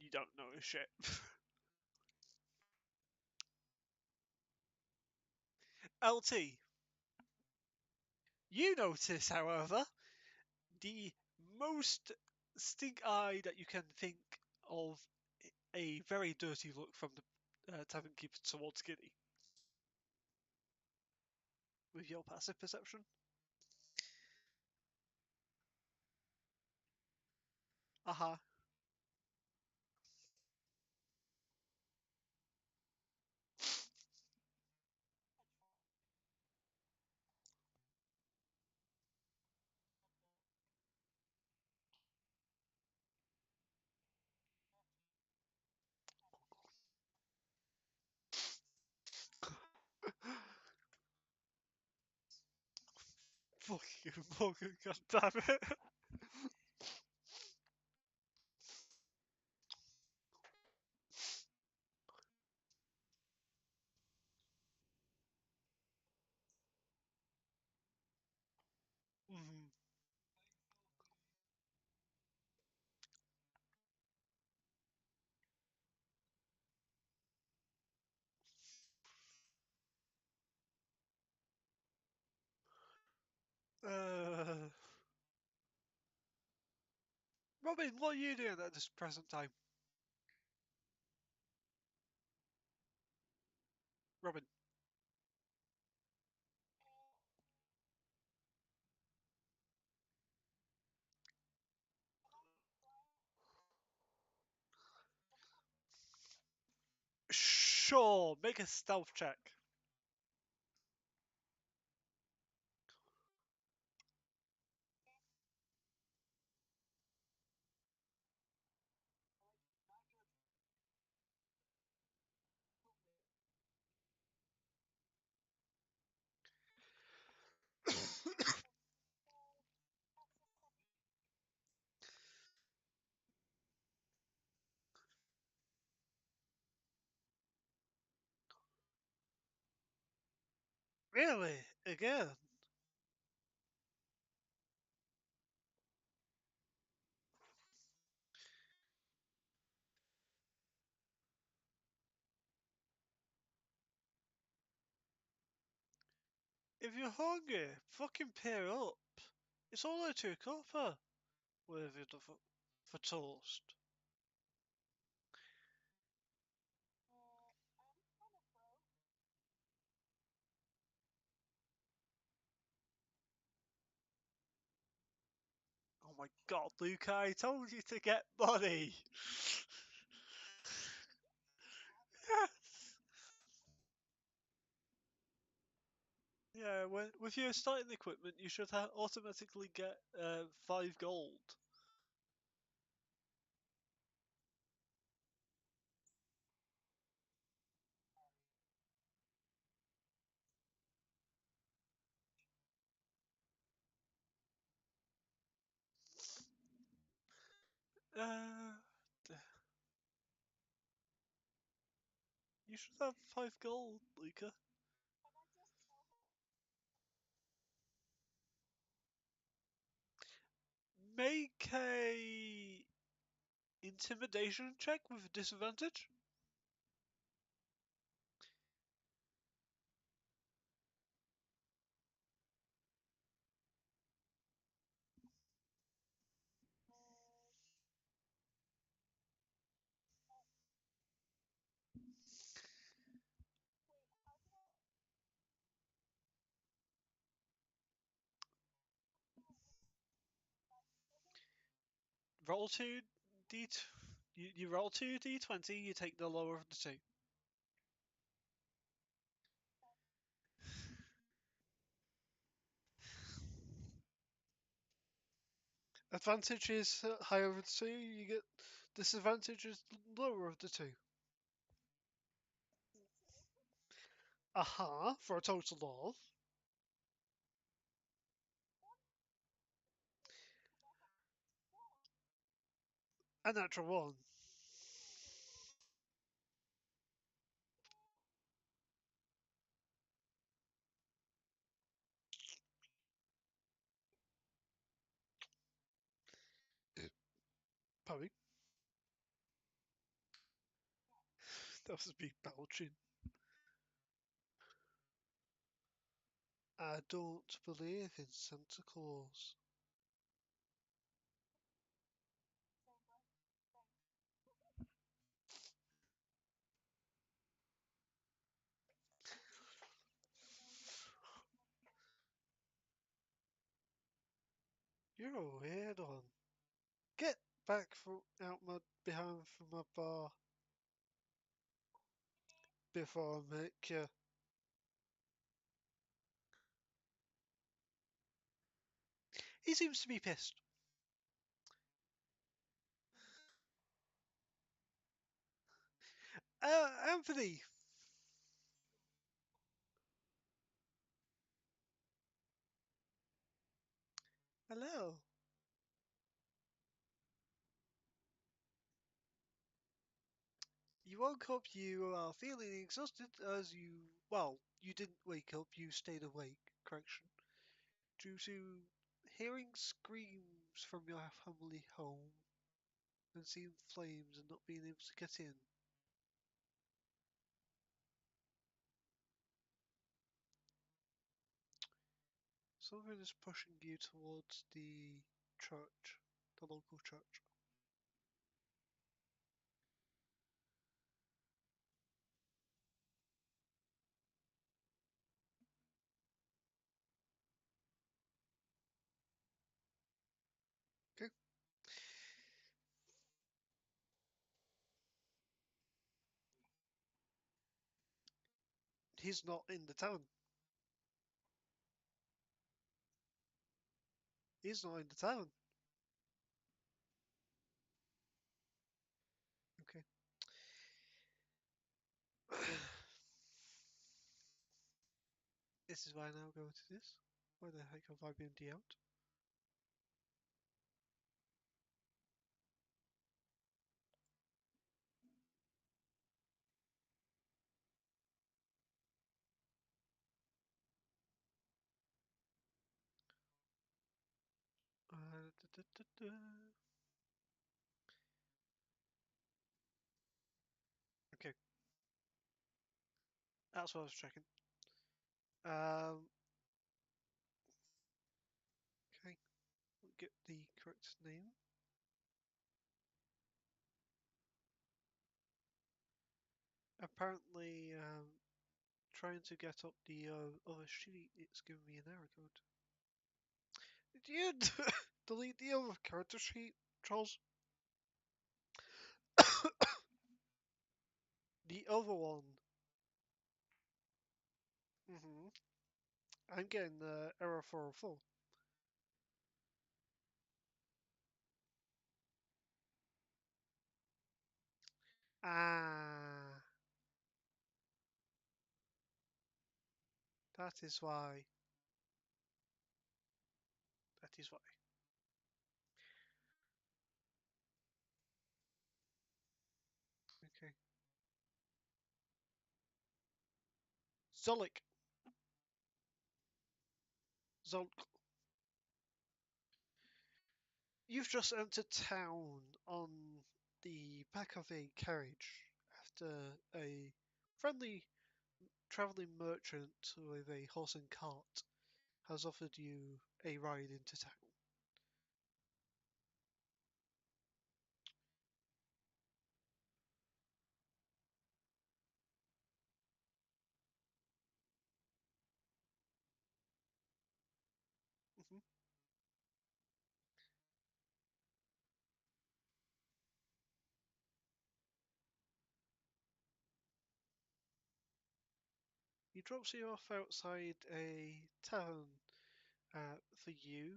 You don't know shit. LT. You notice, however, the most stink eye that you can think of a very dirty look from the tavern keeper towards Giddy. With your passive perception. Aha. Fuck you, Morgan, god damn it. Mhm. Uh, Robin, what are you doing at this present time? Robin. Sure, make a stealth check. Really? Again? If you're hungry, fucking pair up. It's only 2 copper. What have you done for toast? Oh my god, Luca, I told you to get money! Yes! Yeah, with your starting equipment, you should automatically get 5 gold. Uh, you should have 5 gold, Luca. Make a intimidation check with disadvantage. Roll 2 d. You roll 2 d20. You take the lower of the two. Advantage is higher of the two. You get disadvantage is lower of the two. Aha, for a total of a natural one. Pardon? That was me belching. I don't believe in Santa Claus. You're a weird one. Get back from out my behind from my bar before I make you. He seems to be pissed. Anthony, hello. You woke up, you are feeling exhausted as you, well, you didn't wake up, you stayed awake, correction, due to hearing screams from your family home and seeing flames and not being able to get in. Something is pushing you towards the church, the local church. Okay. He's not in the town. He's not in the town. Okay. This is why I now go to this. Why the heck have I been DM'd? Da, da, da, da. Okay, that's what I was checking. Um, okay, we'll get the correct name. Apparently, trying to get up the other sheet, it's giving me an error code. Did you delete the other character sheet, Charles? The other one. I'm getting error 404. Ah, that is why. That is why. Okay. Zolik. Zolk. You've just entered town on the back of a carriage after a friendly travelling merchant with a horse and cart has offered you a ride into town. Mhm. He drops you off outside a tavern for you,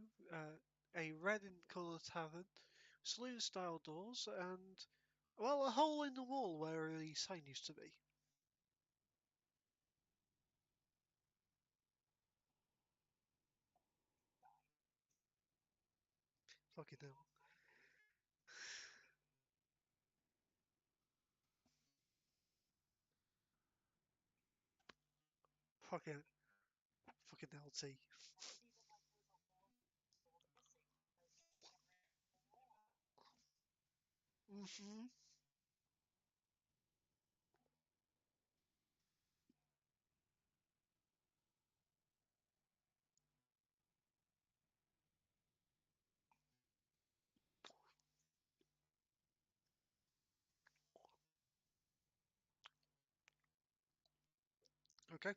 a red in colour tavern, saloon style doors, and, well, a hole in the wall where the sign used to be. Fucking hell. Fucking, fucking LT. Mm-hmm. Okay.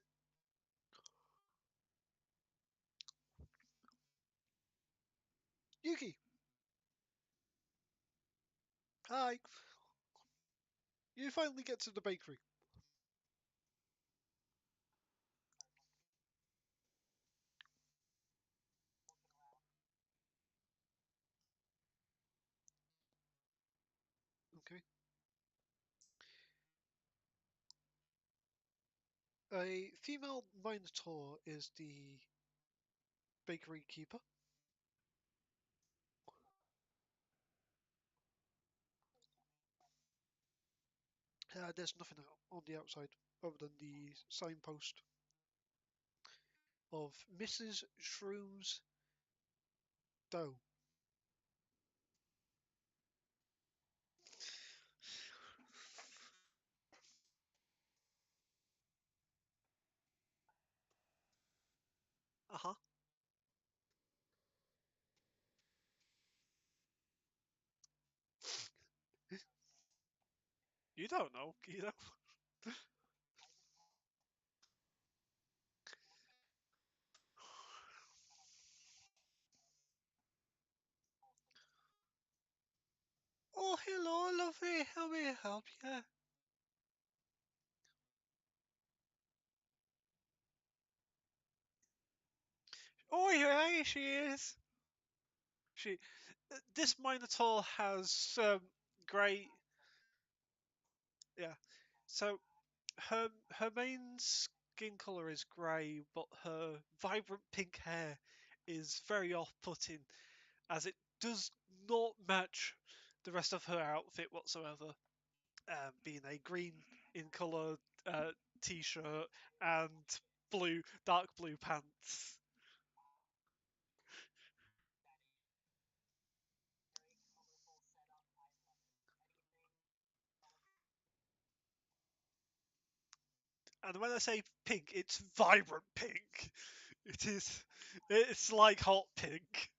Yuki, hi. You finally get to the bakery. Okay. A female minotaur is the bakery keeper. There's nothing on the outside other than the signpost of Mrs. Shroom's dough. Uh huh. You don't know, you know. Oh, hello, lovely. How may I help you? Oh, yeah, here she is. She. This minotaur has grey. Yeah. So her main skin color is grey, but her vibrant pink hair is very off-putting, as it does not match the rest of her outfit whatsoever. Being a green in color uh, t-shirt and dark blue pants. And when I say pink, it's vibrant pink. It is. It's like hot pink.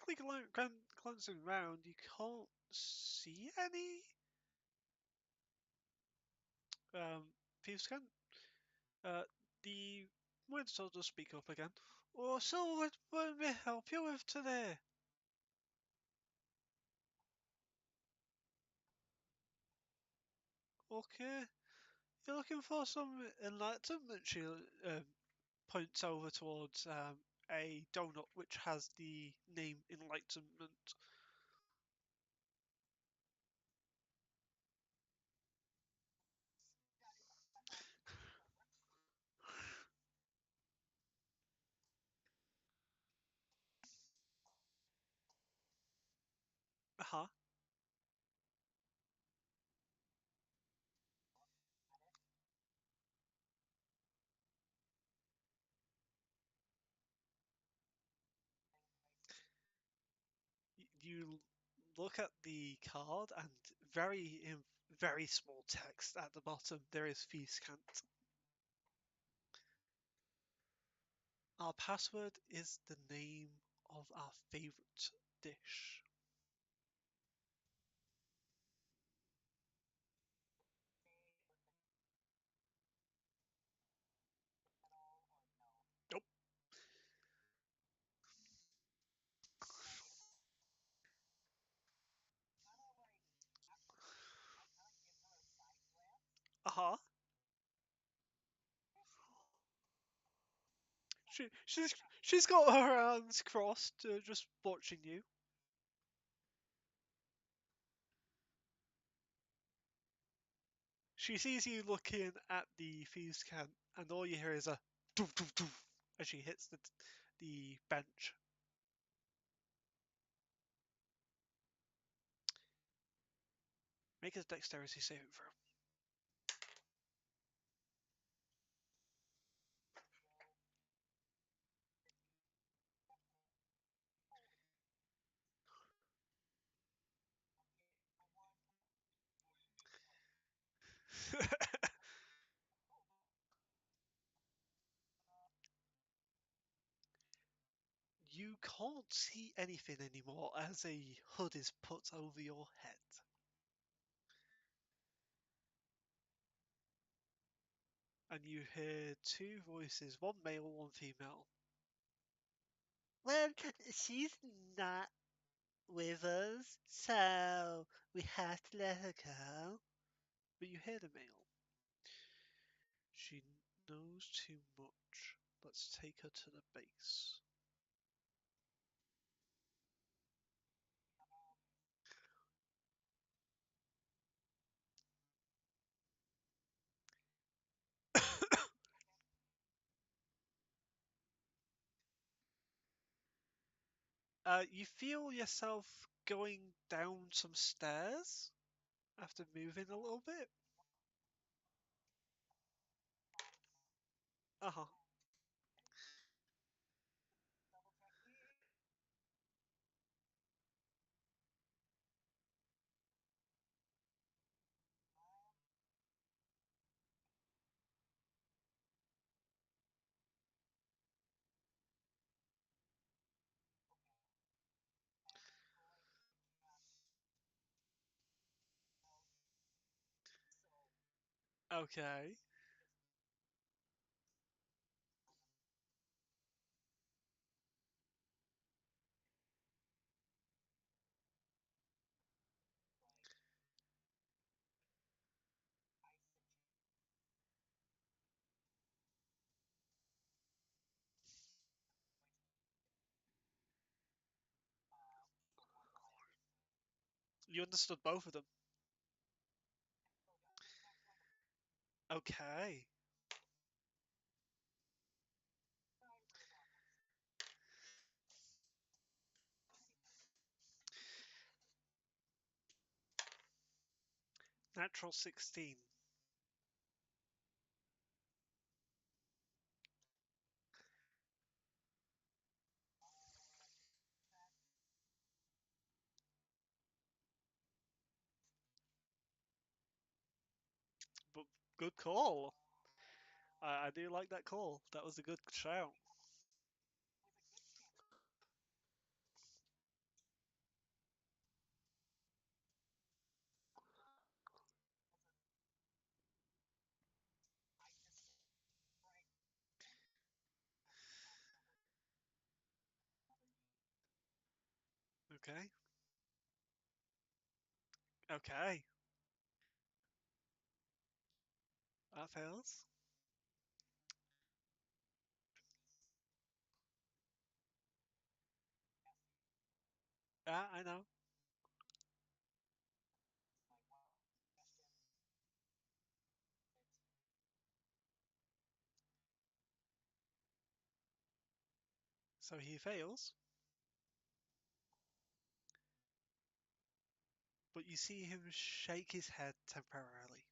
Quickly glancing around, you can't see any thieves can. Uh, the Minotaur does speak up again. Oh, so what may I help you with today? Okay, you're looking for some enlightenment. She points over towards a donut which has the name Enlightenment. Uh-huh. You look at the card and in very small text at the bottom there is Feascant. Our password is the name of our favorite dish. Nope. Uh-huh. She's got her hands crossed, just watching you. She sees you looking at the fuse can, and all you hear is a doof doof doof as she hits the bench. Make a dexterity saving throw. You can't see anything anymore as a hood is put over your head. And you hear two voices, one male, one female. Well, she's not with us, so we have to let her go. But you hear the male. She knows too much. Let's take her to the base. You feel yourself going down some stairs after moving a little bit. Uh-huh. Okay. You understood both of them. Okay. Natural 16. But good call. I do like that call. That was a good shout. Okay. Okay. That fails. Ah, I know. So he fails, but you see him shake his head temporarily.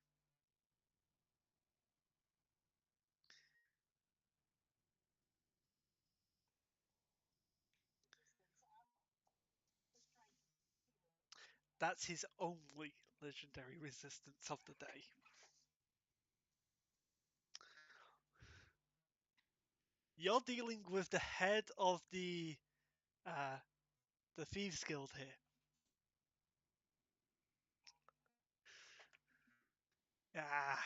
That's his only legendary resistance of the day. You're dealing with the head of uh the Thieves Guild here. Ah,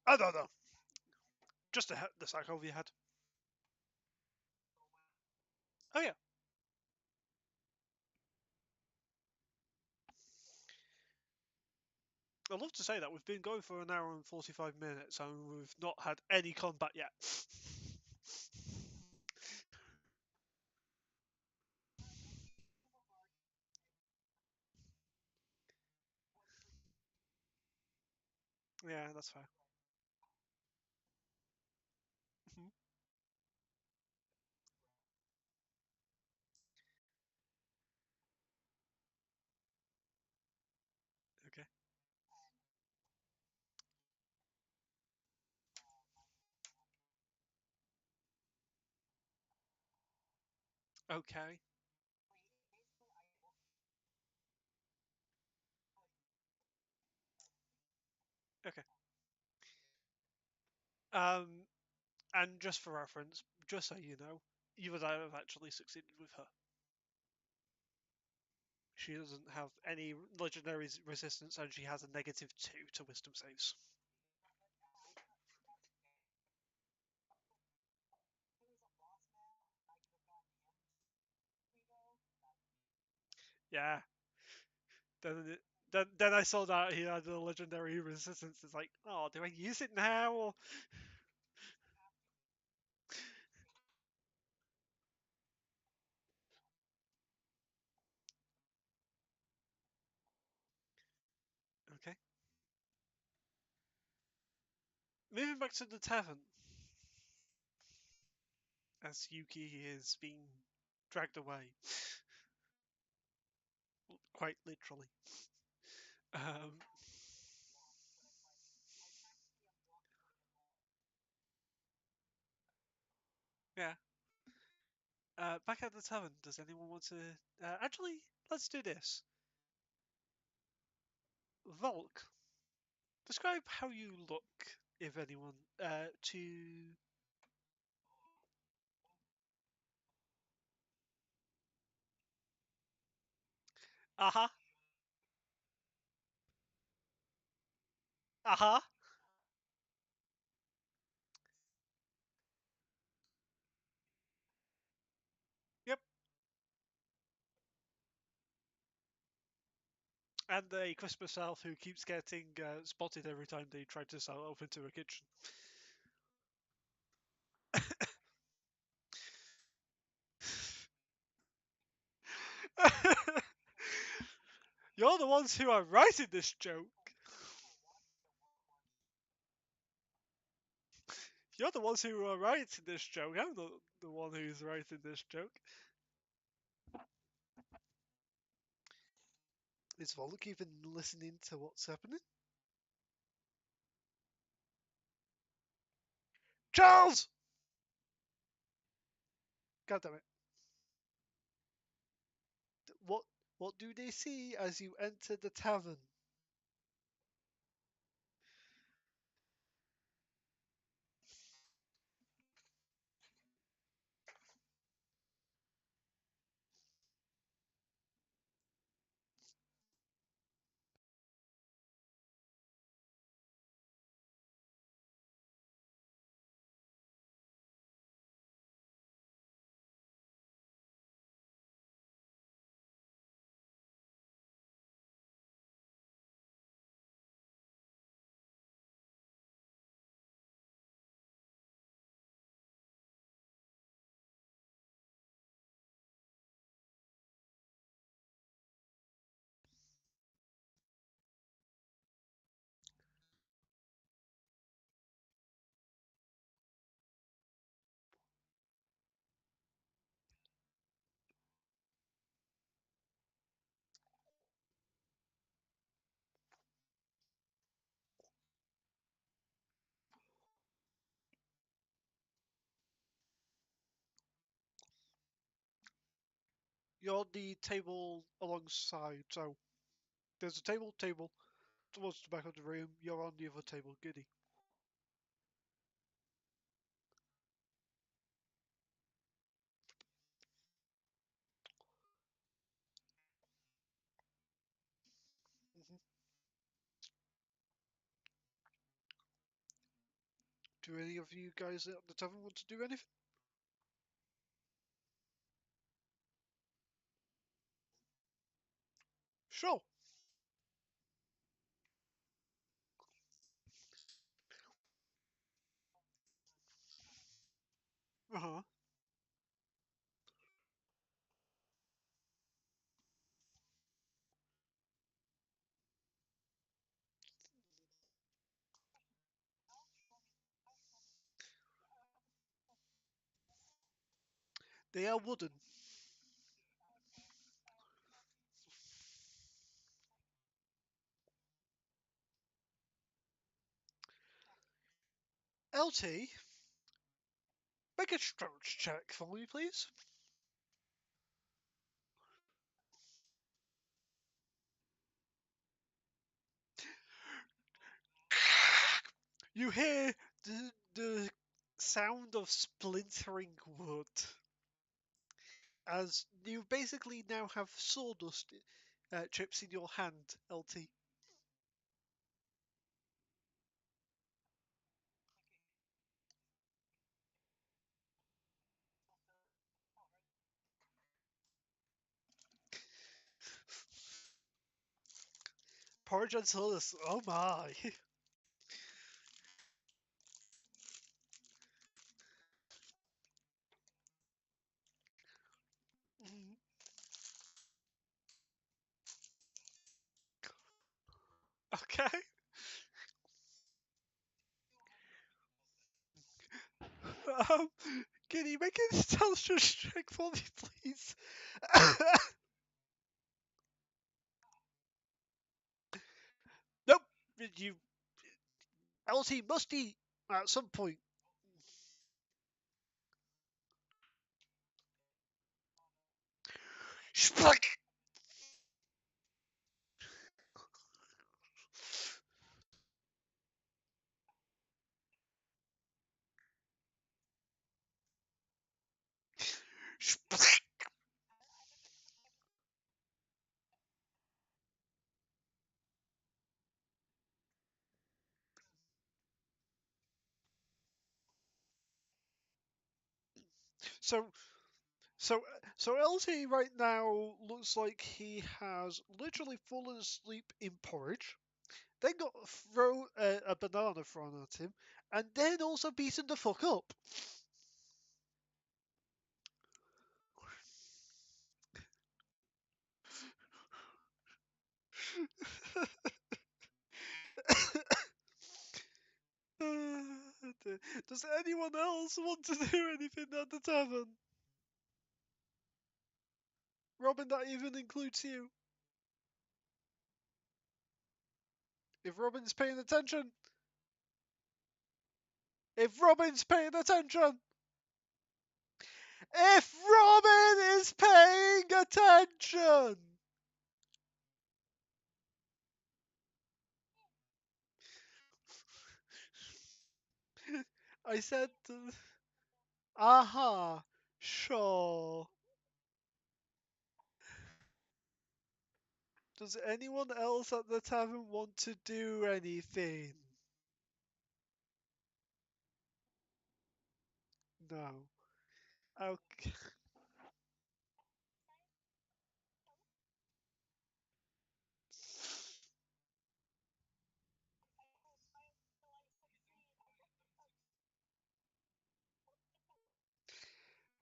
I don't know. Just the sack over your head. Oh yeah. I'd love to say that we've been going for an hour and 45 minutes and we've not had any combat yet. Yeah, that's fair. Mhm. Okay. Okay. Okay. Um, and just for reference, just so you know, you would have actually succeeded with her. She doesn't have any legendary resistance, and she has a -2 to wisdom saves. Yeah. Then then I saw that he had a legendary resistance. It's like, oh, do I use it now? Or... Okay. Moving back to the tavern, as Yuki is being dragged away, quite literally. Um, yeah. Back at the tavern, does anyone want to? Actually, let's do this. Volk, describe how you look, if anyone, to. Uh-huh. Uh-huh. Yep. And a Christmas elf who keeps getting spotted every time they try to sell off into a kitchen. You're the ones who are writing this joke. You're the ones who are writing this joke. I'm the one who's writing this joke. Is Volk even listening to what's happening? Charles! God damn it. What what do they see as you enter the tavern? You're on the table alongside, so there's a table towards the back of the room. You're on the other table, goody. Mhm. Do any of you guys at the tavern want to do anything? Sure. Uh huh. They are wooden. LT, make a strength check for me, please. You hear the sound of splintering wood as you basically now have sawdust chips in your hand, LT. Porridge and sawdust. Oh my. Okay. Um, can you make an intelligence check for me, please? Nope. You LT must eat at some point. Splunk! Splunk! So, so LT right now looks like he has literally fallen asleep in porridge, then got a banana thrown at him, and then also beaten the fuck up. Does anyone else want to do anything at the tavern? Robin, that even includes you. If Robin's paying attention, if Robin's paying attention, if Robin is paying attention. I said, aha, sure. Does anyone else at the tavern want to do anything? No. Okay.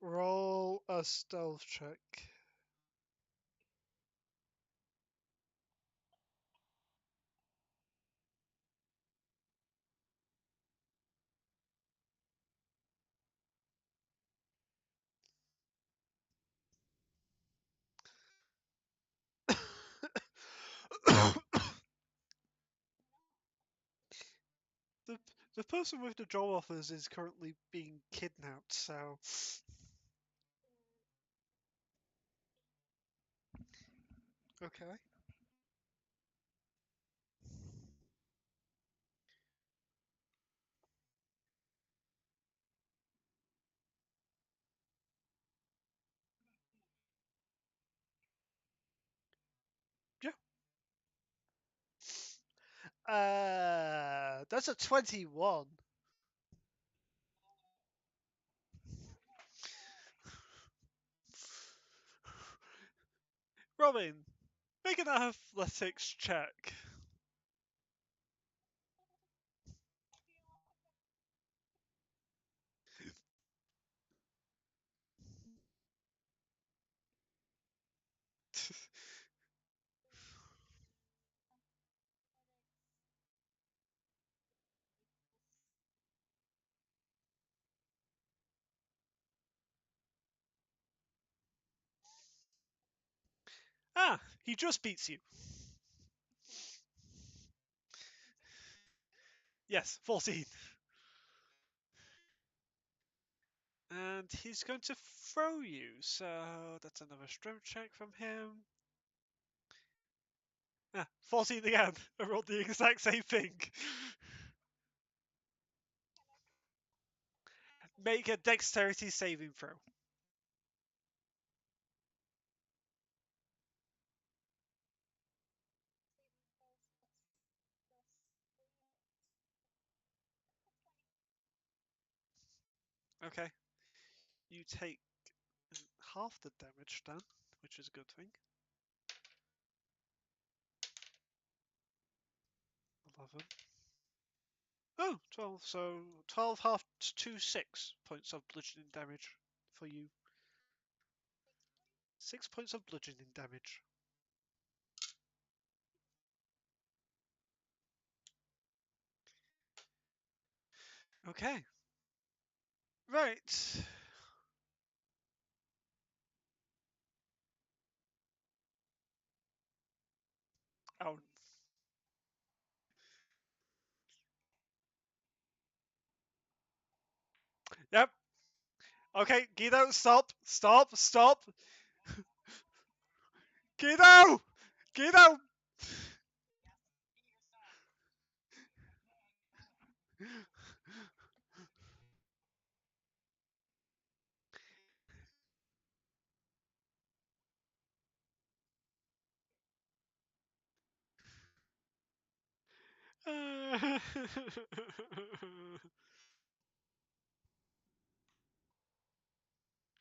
Roll a stealth check. the the person with the job offers is currently being kidnapped, so okay. Yeah. That's a 21. Robin, make an athletics check. Ah, he just beats you. Yes, 14. And he's going to throw you, so that's another strength check from him. 14 again. I rolled the exact same thing. Make a dexterity saving throw. Okay. You take half the damage then, which is a good thing. 11. Oh, 12. So 12 half to 6 points of bludgeoning damage for you. 6 points of bludgeoning damage. Okay. Right. Oh. Yep. Okay, Guido, stop. Stop. Stop. Guido! Guido!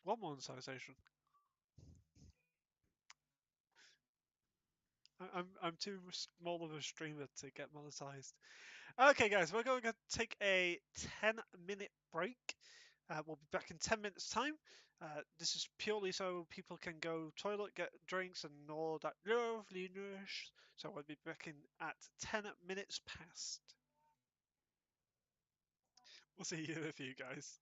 One monetization. I'm too small of a streamer to get monetized. Okay, guys, we're going to take a 10-minute break. We'll be back in 10 minutes' time. This is purely so people can go toilet, get drinks, and all that loveliness. So we'll be back in at 10 minutes past. We'll see you in a few, guys.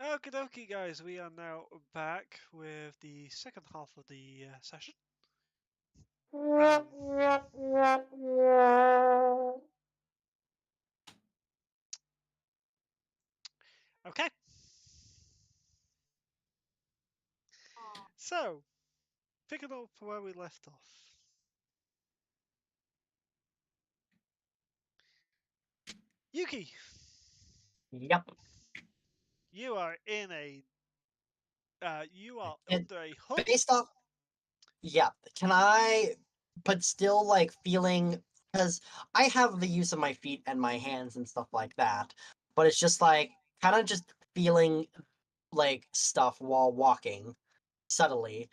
Okie dokie, guys. We are now back with the second half of the session. Um, okay. So, picking up where we left off. Yuki, Yep. you are in a. You are And under a hood. based off, yeah. Can I, but still like feeling, because I have the use of my feet and my hands and stuff like that, but it's just like kind of just feeling like stuff while walking subtly.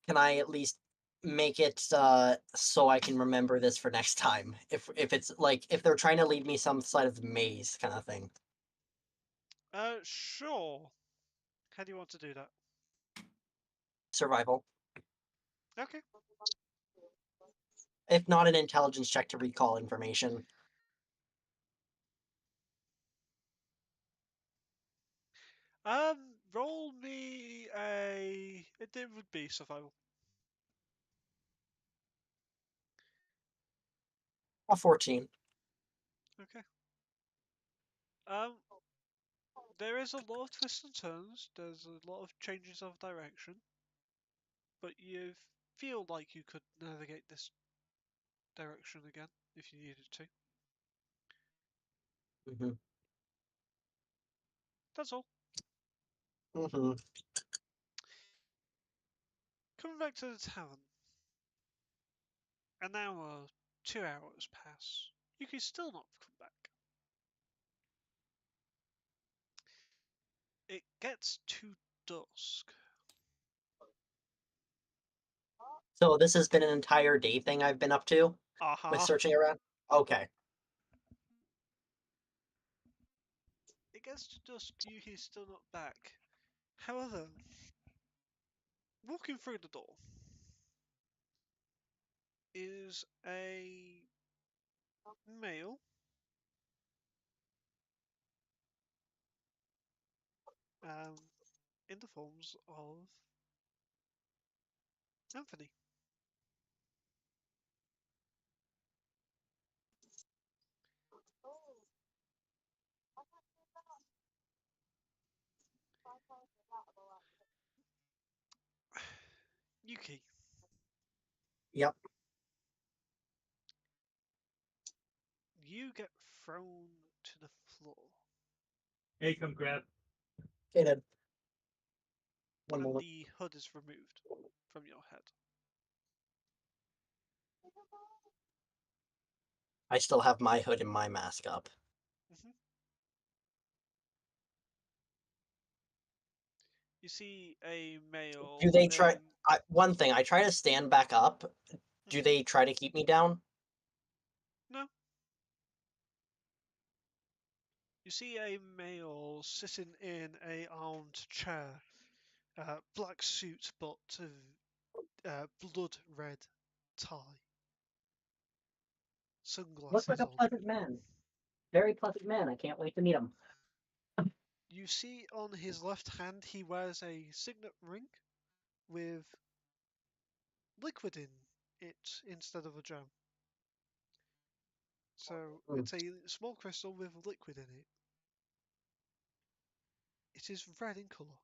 Can I at least make it so I can remember this for next time? If it's like if they're trying to lead me some side of the maze kind of thing. Sure. How do you want to do that? Survival. Okay. If not an intelligence check to recall information. Roll me a. It would be survival. A 14. Okay. Um, there is a lot of twists and turns. There's a lot of changes of direction, but you feel like you could navigate this direction again if you needed to. Mm-hmm. That's all. Mm-hmm. Coming back to the tavern. An hour, 2 hours pass. You can still not come back. It gets to dusk. So this has been an entire day thing I've been up to with Aha. searching around. Okay. It gets to dusk. Yuki's still not back. However, walking through the door is a male um, in the forms of Anthony. Yuki, Yep. you get thrown to the floor, Hey, come grab. Okay then. One and moment. the hood is removed from your head. I still have my hood and my mask up. hmm You see a Do male they try? in. One thing, I try to stand back up. Do Mhm. they try to keep me down? No. You see a male sitting in a armed chair, black suit but blood red tie, Looks like sunglasses a on. pleasant man. Very pleasant man. I can't wait to meet him. You see on his left hand he wears a signet ring with liquid in it instead of a gem. So Hmm. it's a small crystal with liquid in it. It is red in colour.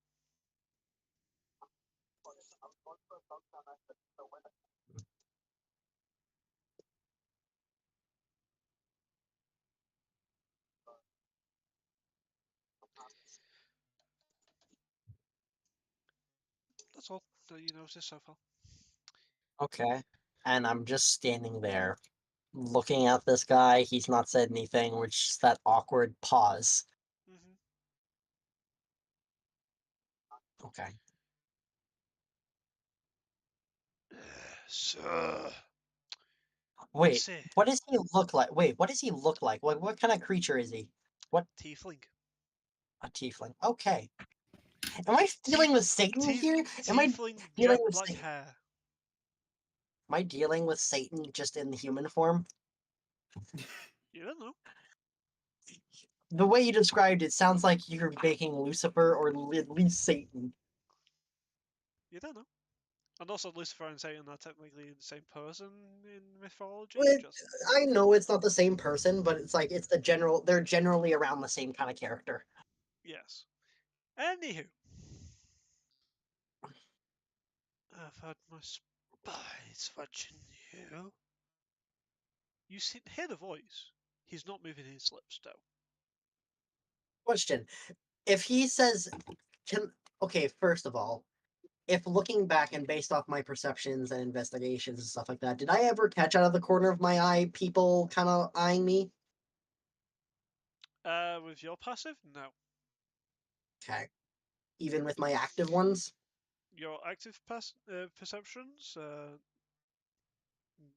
That's all that you notice so far. Okay. And I'm just standing there, looking at this guy. He's not said anything, which is that awkward pause. hmm Okay. Sir, I Wait, say, what does he look like? Wait, what does he look like? What kind of creature is he? What tiefling. a tiefling? Okay. Am I dealing with Satan here? Am I Tiefling, dealing jet with black Satan? hair. Am I dealing with Satan just in the human form? You don't know. the way you described it sounds like you're making Lucifer or at least Satan. You don't know. And also, Lucifer and Satan are technically the same person in mythology. Well, Just I know it's not the same person, but it's like it's the general. They're generally around the same kind of character. yes. Anywho, I've had my spies watching you. You hear the voice. He's not moving his lips, though. Question: if he says, "Can," okay, first of all, if looking back and based off my perceptions and investigations and stuff like that, did I ever catch out of the corner of my eye people kind of eyeing me? With your passive, no. Okay, even with my active ones. Your active perceptions,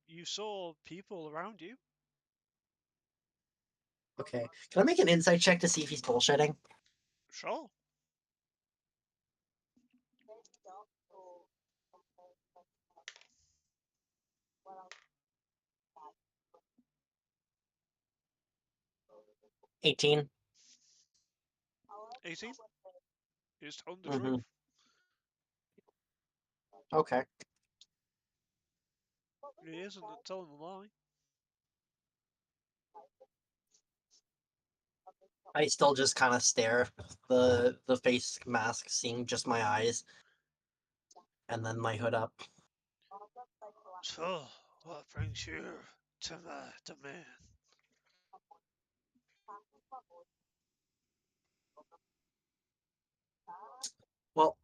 you saw people around you. Okay, can I make an insight check to see if he's bullshitting? Sure. $18. 18. He's telling the Mm-hmm. truth. Okay. He isn't telling a lie. I still just kind of stare at the face mask, seeing just my eyes, and then my hood up. So, what brings you to my domain? Well,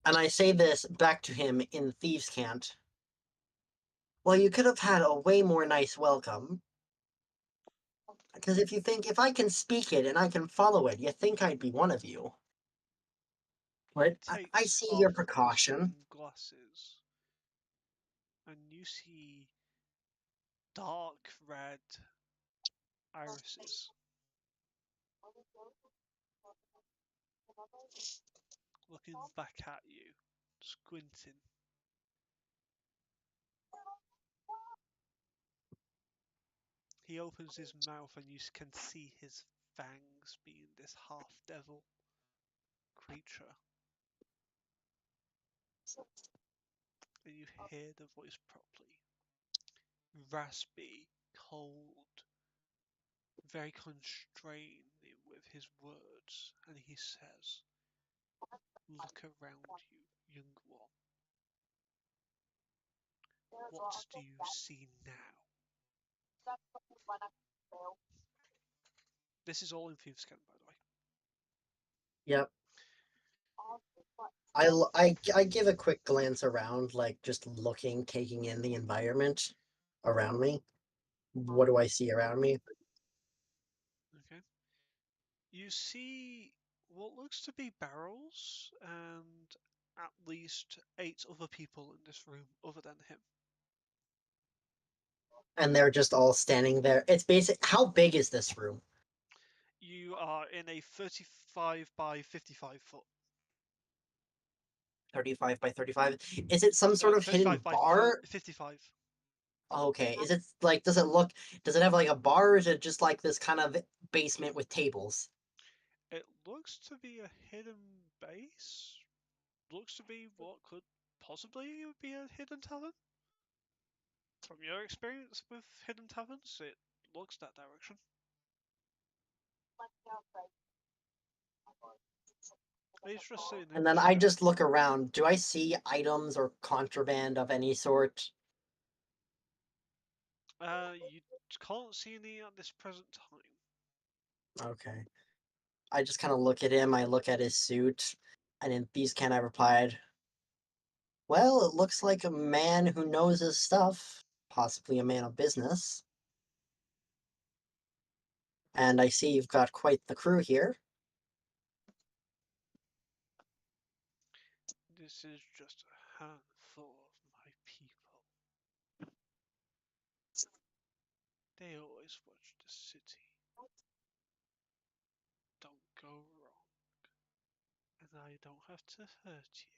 and I say this back to him in Thieves' Cant. Well, you could have had a way more nice welcome. Because if I can speak it and I can follow it, you think I'd be one of you. But I Takes see off your his precaution. glasses, and you see dark red irises looking back at you, squinting. He opens his mouth, and you can see his fangs being this half devil creature. And you hear the voice properly. Raspy, cold, very constrained with his words, and he says, "Look around you, young one. What do you see now?" This is all in Thieves' Cant, by the way. Yep. I give a quick glance around, like just looking, taking in the environment around me. What do I see around me? Okay. You see what looks to be barrels and at least 8 other people in this room other than him. And they're just all standing there. It's basic. How big is this room? You are in a 35 by 55 foot. 35 by 35. Is it some sort of hidden 35 by bar? 55. Okay. Is it like, does it have like a bar, or is it just like this kind of basement with tables? It looks to be a hidden base. Looks to be what could possibly be a hidden tavern. From your experience with hidden taverns, it looks that direction. He's just sitting in And his then I chair. just look around. Do I see items or contraband of any sort? You can't see any at this present time. Okay. I just kind of look at him. I look at his suit. And in Thieves' Cant, I replied, well, it looks like a man who knows his stuff. Possibly a man of business. And I see you've got quite the crew here. This is just a handful of my people. They always watch the city. Don't go wrong. And I don't have to hurt you.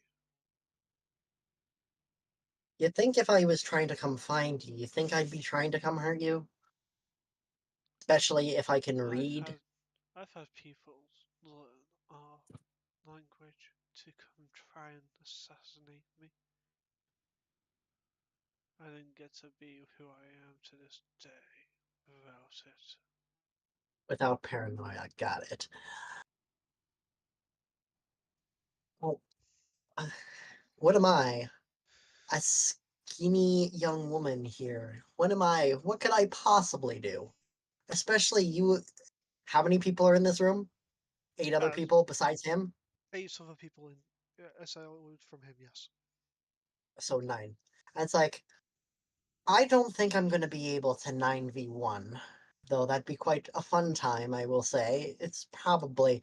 You'd think if I was trying to come find you, you think I'd be trying to come hurt you? Especially if I can I've read. had I've had people learn our language to come try and assassinate me. I didn't get to be who I am to this day without it. Without paranoia, got it. Oh, what am I? A skinny young woman here. What am I? What could I possibly do? Especially you. How many people are in this room? 8 other As people besides him? 8 other people in SL from him, yes. So 9. And it's like, I don't think I'm going to be able to 9v1. Though that'd be quite a fun time, I will say. It's probably.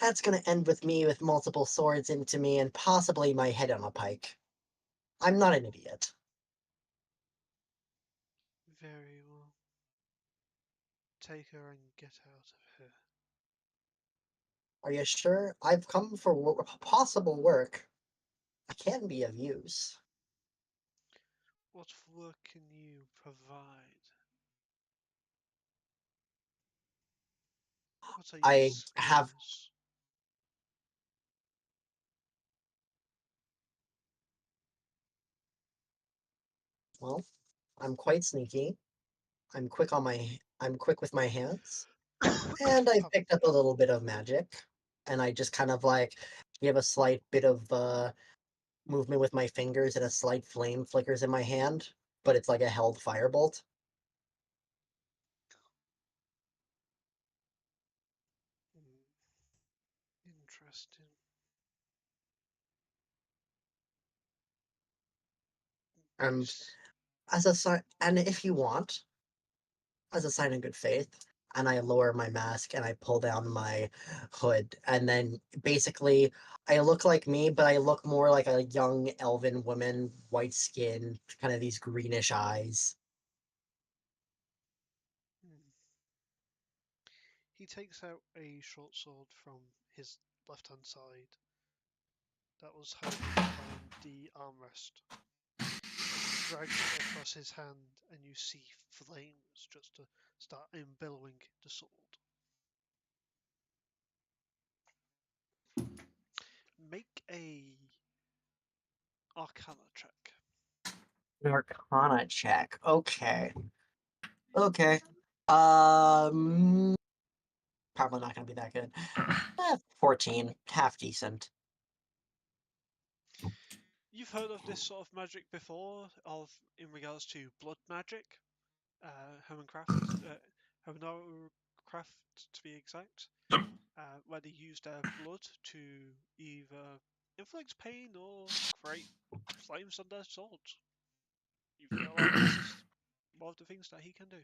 That's going to end with me with multiple swords into me and possibly my head on a pike. I'm not an idiot. Very well. Take her and get out of here. Are you sure? I've come for possible work. I can be of use. What work can you provide? What are your I have. skills? Well, I'm quite sneaky. I'm quick with my hands. And I Pardon. picked up a little bit of magic. And I just kind of like give a slight bit of movement with my fingers and a slight flame flickers in my hand, but it's like a held firebolt. Interesting. And as a sign, and if you want, as a sign of good faith, and I lower my mask and I pull down my hood, and then basically I look like me, but I look more like a young elven woman, white skin, kind of these greenish eyes. Hmm. He takes out a short sword from his left hand side that was hiding behind the armrest. Drags it across his hand, and you see flames just to start billowing the sword. Make a Arcana check. An Arcana check. Okay. Okay. Probably not gonna be that good. 14, half decent. You've heard of this sort of magic before, of in regards to blood magic, Hermancraft to be exact, where they use their blood to either inflict pain or create flames on their swords. You feel like this is one of the things that he can do.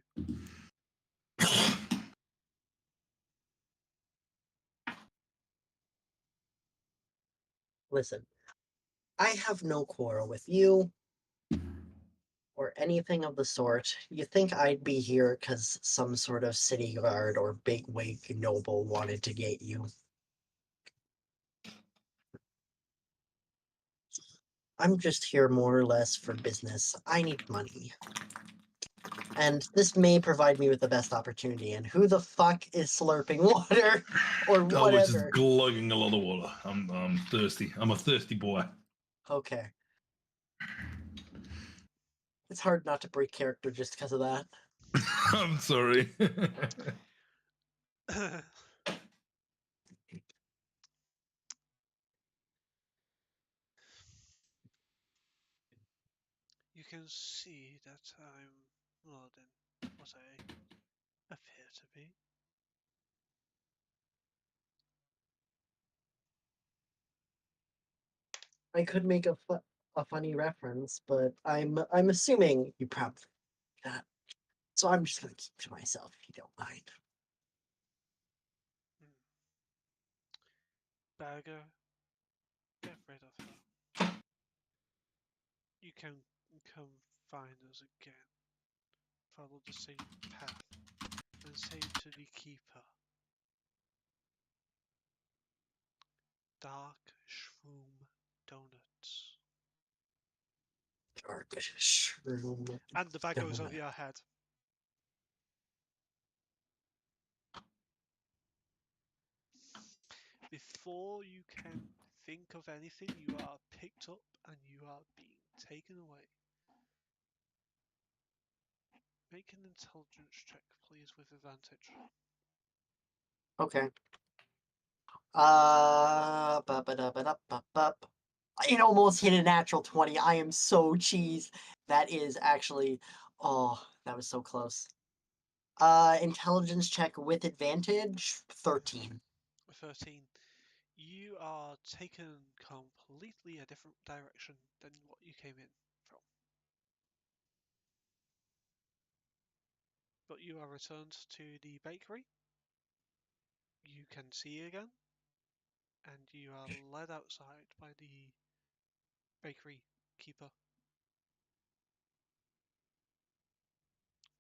Listen, I have no quarrel with you or anything of the sort. You think I'd be here because some sort of city guard or bigwig noble wanted to get you? I'm just here more or less for business. I need money. And this may provide me with the best opportunity. And who the fuck is slurping water or I was just whatever? glugging a lot of water. I'm thirsty. I'm a thirsty boy. Okay. It's hard not to break character just because of that. I'm sorry. You can see that I'm more than what I appear to be. I could make a funny reference, but I'm assuming you probably not. So I'm just gonna keep to myself if you don't mind. Bagger, get rid of her. You can come find us again. Follow the same path and say to the keeper, Dark Shroom Donuts. Dark shroom. And the bag goes over donut. your head. Before you can think of anything, you are picked up and you are being taken away. Make an intelligence check, please, with advantage. Okay. Ba-ba-da-ba-da-ba-ba. It almost hit a natural 20. I am so cheese. That is actually, oh, that was so close. Intelligence check with advantage, 13. 13. You are taken completely a different direction than what you came in from. But you are returned to the bakery. You can see again. And you are led outside by the bakery keeper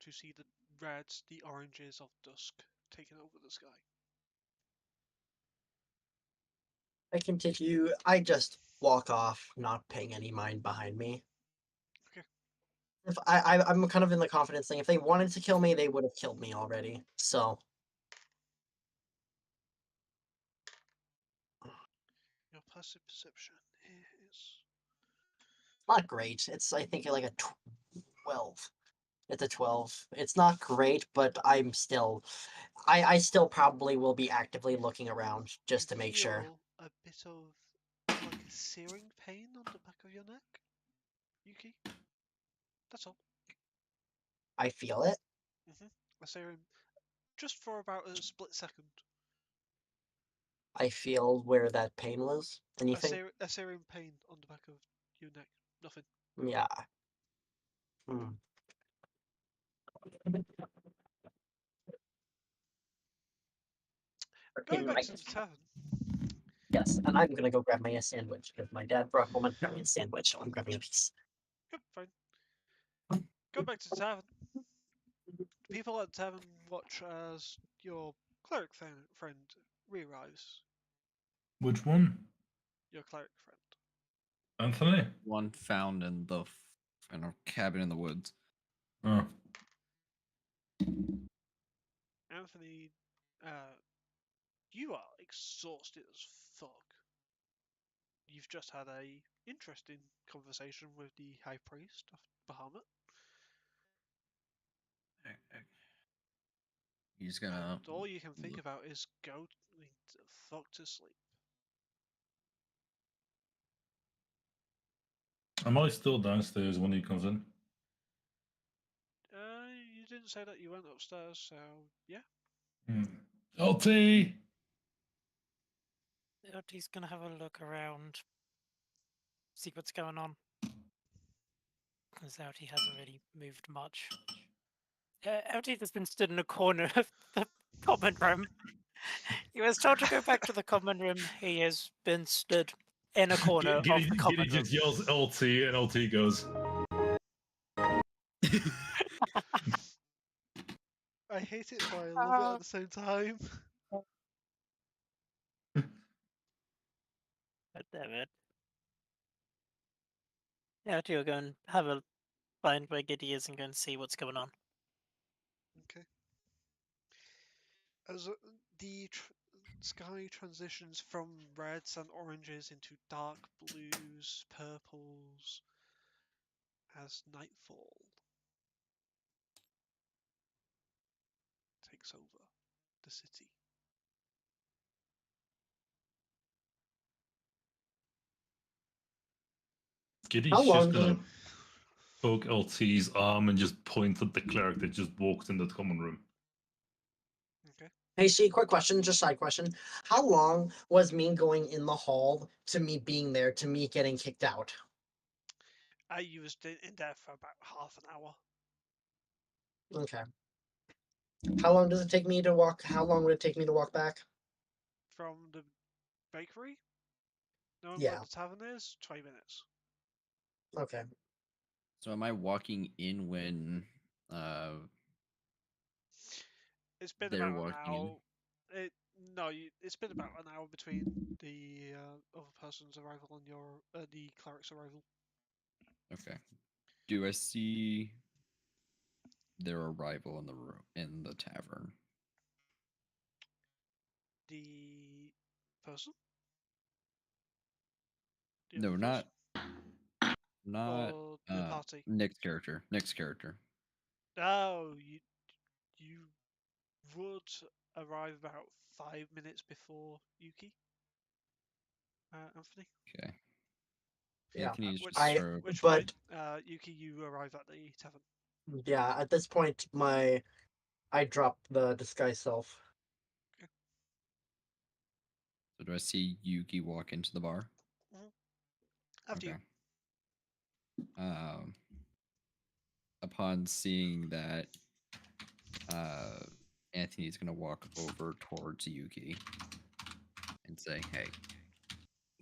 to see the reds, the oranges of dusk taking over the sky. I continue. I just walk off, not paying any mind behind me. Okay. If I'm kind of in the confidence thing. If they wanted to kill me, they would have killed me already. So Your passive perception is not great. It's I think like a 12. It's a 12. It's not great, but I'm still I still probably will be actively looking around just to make sure. feel a bit of like a searing pain on the back of your neck, Yuki. That's all. I feel it. A searing, just for about a split second. I feel where that pain was. Anything? A searing pain on the back of your neck. Nothing. Yeah. Hmm. Going back to the tavern. Yes, and I'm gonna go grab my sandwich because my dad brought home an Italian sandwich, so I'm grabbing a piece. Yep, fine. Go back to the tavern. The people at the tavern watch as your cleric friend re-arrives. Which one? Your cleric friend. Anthony? One found in the in a cabin in the woods. Oh. Anthony, you are exhausted as fuck. You've just had a interesting conversation with the High Priest of Bahamut. He's gonna. And all you can think about is going the fuck to sleep. Am I still downstairs when he comes in? You didn't say that you went upstairs, so yeah. LT! LT's gonna have a look around, see what's going on. Because LT hasn't really moved much. LT has been stood in a corner of the common room. He was told to go back to the common room. He has been stood in a corner of the common Giddy room. just yells LT, and LT goes. I hate it, but I love it at the same time. God damn it. LT will go and have a find where Giddy is and go and see what's going on. Okay. As the sky transitions from reds and oranges into dark blues, purples, as nightfall takes over the city. Giddy's How long just do gonna you- poke LT's arm and just point at the cleric that just walked in the common room. Okay. Hey, see, quick question, just side question. How long was me going in the hall to me being there to me getting kicked out? You was in there for about half an hour. Okay. How long does it take me to walk? How long would it take me to walk back? From the bakery, knowing where Yeah. the tavern is, 20 minutes. Okay. So am I walking in when It's been they're about an walking hour. It's been about an hour between the other person's arrival and your the cleric's arrival. in? Okay. Do I see their arrival in the room in the tavern? The person? The No, other not person? not Or the party? next character. Next character. Oh, you would arrive about 5 minutes before Yuki, Anthony. Okay. Yeah, Anthony's which- just sort of Which But- point, Yuki, you arrive at the tavern. Yeah, at this point, I drop the disguise self. So do I see Yuki walk into the bar? After you. Um, upon seeing that, Anthony's gonna walk over towards Yuki and say, "Hey,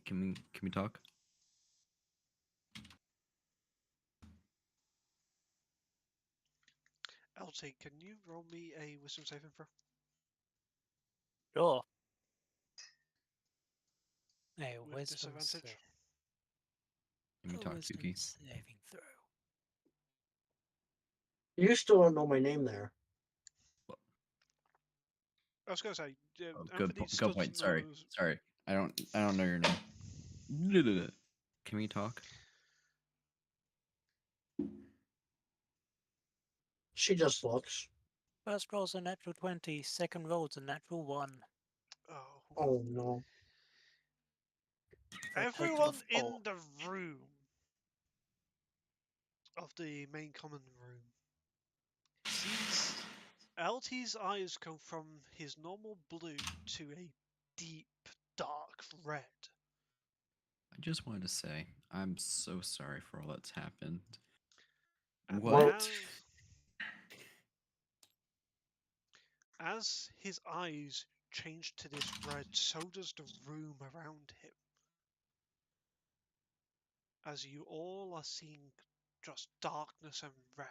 can we talk?" LT, can you roll me a wisdom saving throw? Sure. A With wisdom disadvantage. Can we talk, Yuki? saving throw. You still don't know my name there. I was going to say, Oh, Anthony good still point. doesn't know. Sorry. I don't know your name. Can we talk? She just looks. First roll's a natural 20, second roll's a natural 1. Oh. Oh no. For a total Everyone of in 4. the room of the main common room sees LT's eyes go from his normal blue to a deep dark red. I just wanted to say I'm so sorry for all that's happened. And What? as his eyes change to this red, so does the room around him. As you all are seeing just darkness and red.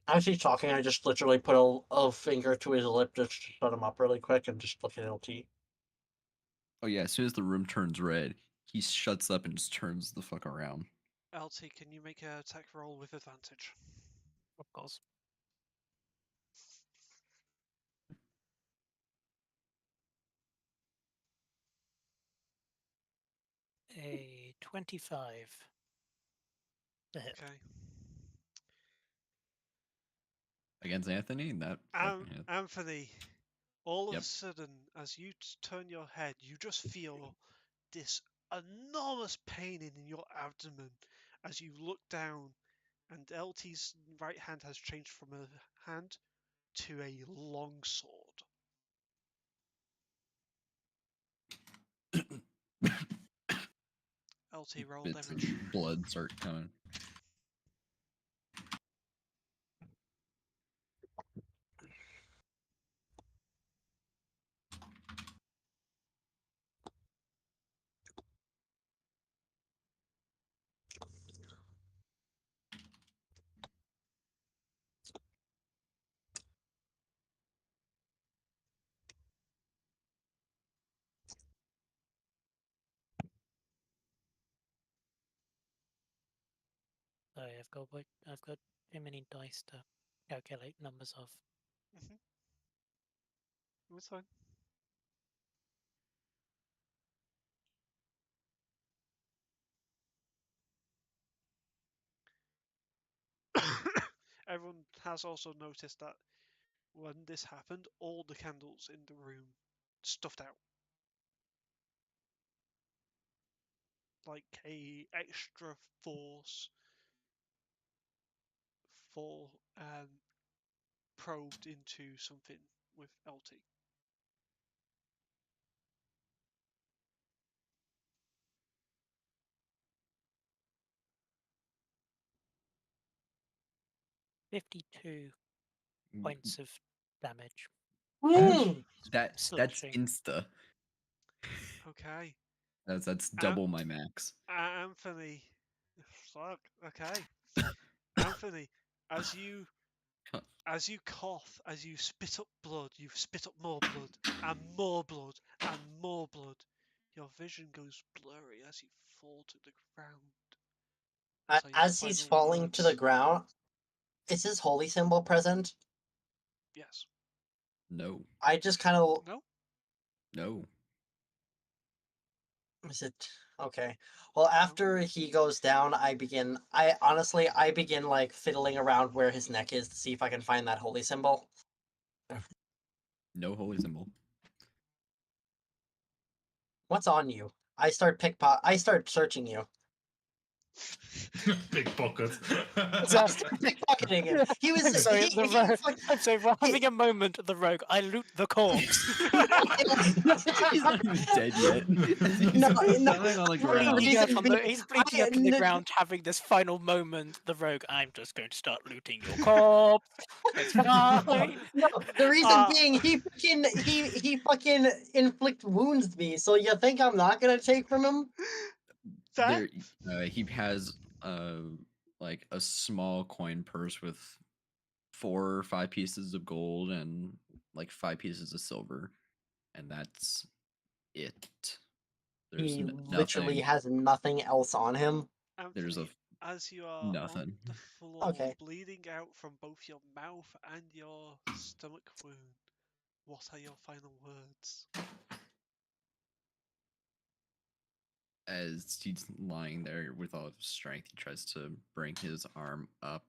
As he's talking, I just literally put a finger to his lip just to shut him up really quick and just look at LT. Oh yeah, as soon as the room turns red, he shuts up and just turns the fuck around. LT, can you make a attack roll with advantage? Of course. A 25. To hit. Okay. Against Anthony? That fucking hit. Anthony, all of Yep. a sudden, as you turn your head, you just feel this enormous pain in your abdomen as you look down, and LT's right hand has changed from a hand to a long sword. LT roll Bits damage. of blood start coming. Sorry, I've got too many dice to calculate numbers of. It's fine. Everyone has also noticed that when this happened, all the candles in the room stuffed out. Like a extra force for probed into something with LT. $52 points of damage. That's Slashing. insta. Okay. That's double my max. Anthony. Fuck. Okay. Anthony, as you cough, as you spit up blood, you spit up more blood and more blood and more blood. Your vision goes blurry as you fall to the ground. So your As he's final falling to the words- ground, is his holy symbol present? Yes. No. I just kind of No? No. is it okay. Well, after he goes down, I begin like fiddling around where his neck is to see if I can find that holy symbol. No holy symbol. What's on you? I start searching you. Pickpocket. I start pickpocketing him. He was I'm sorry, he, the he rogue. fuck- I'm sorry, we're having a moment. The rogue. I loot the corpse. He's not even dead yet. He's No, he's no, lying on the for the ground. reason being- He's bleeding up I- on the n- ground, having this final moment. The rogue. I'm just going to start looting your corpse. It's fine. No, the reason Uh, being he fucking inflict wounds me. So you think I'm not gonna take from him? There, he has like a small coin purse with 4 or 5 pieces of gold and like 5 pieces of silver, and that's it. There's He literally nothing. has nothing else on him. There's a Anthony, as you are nothing. on the floor, Okay. bleeding out from both your mouth and your stomach wound, what are your final words? As he's lying there with all of his strength, he tries to bring his arm up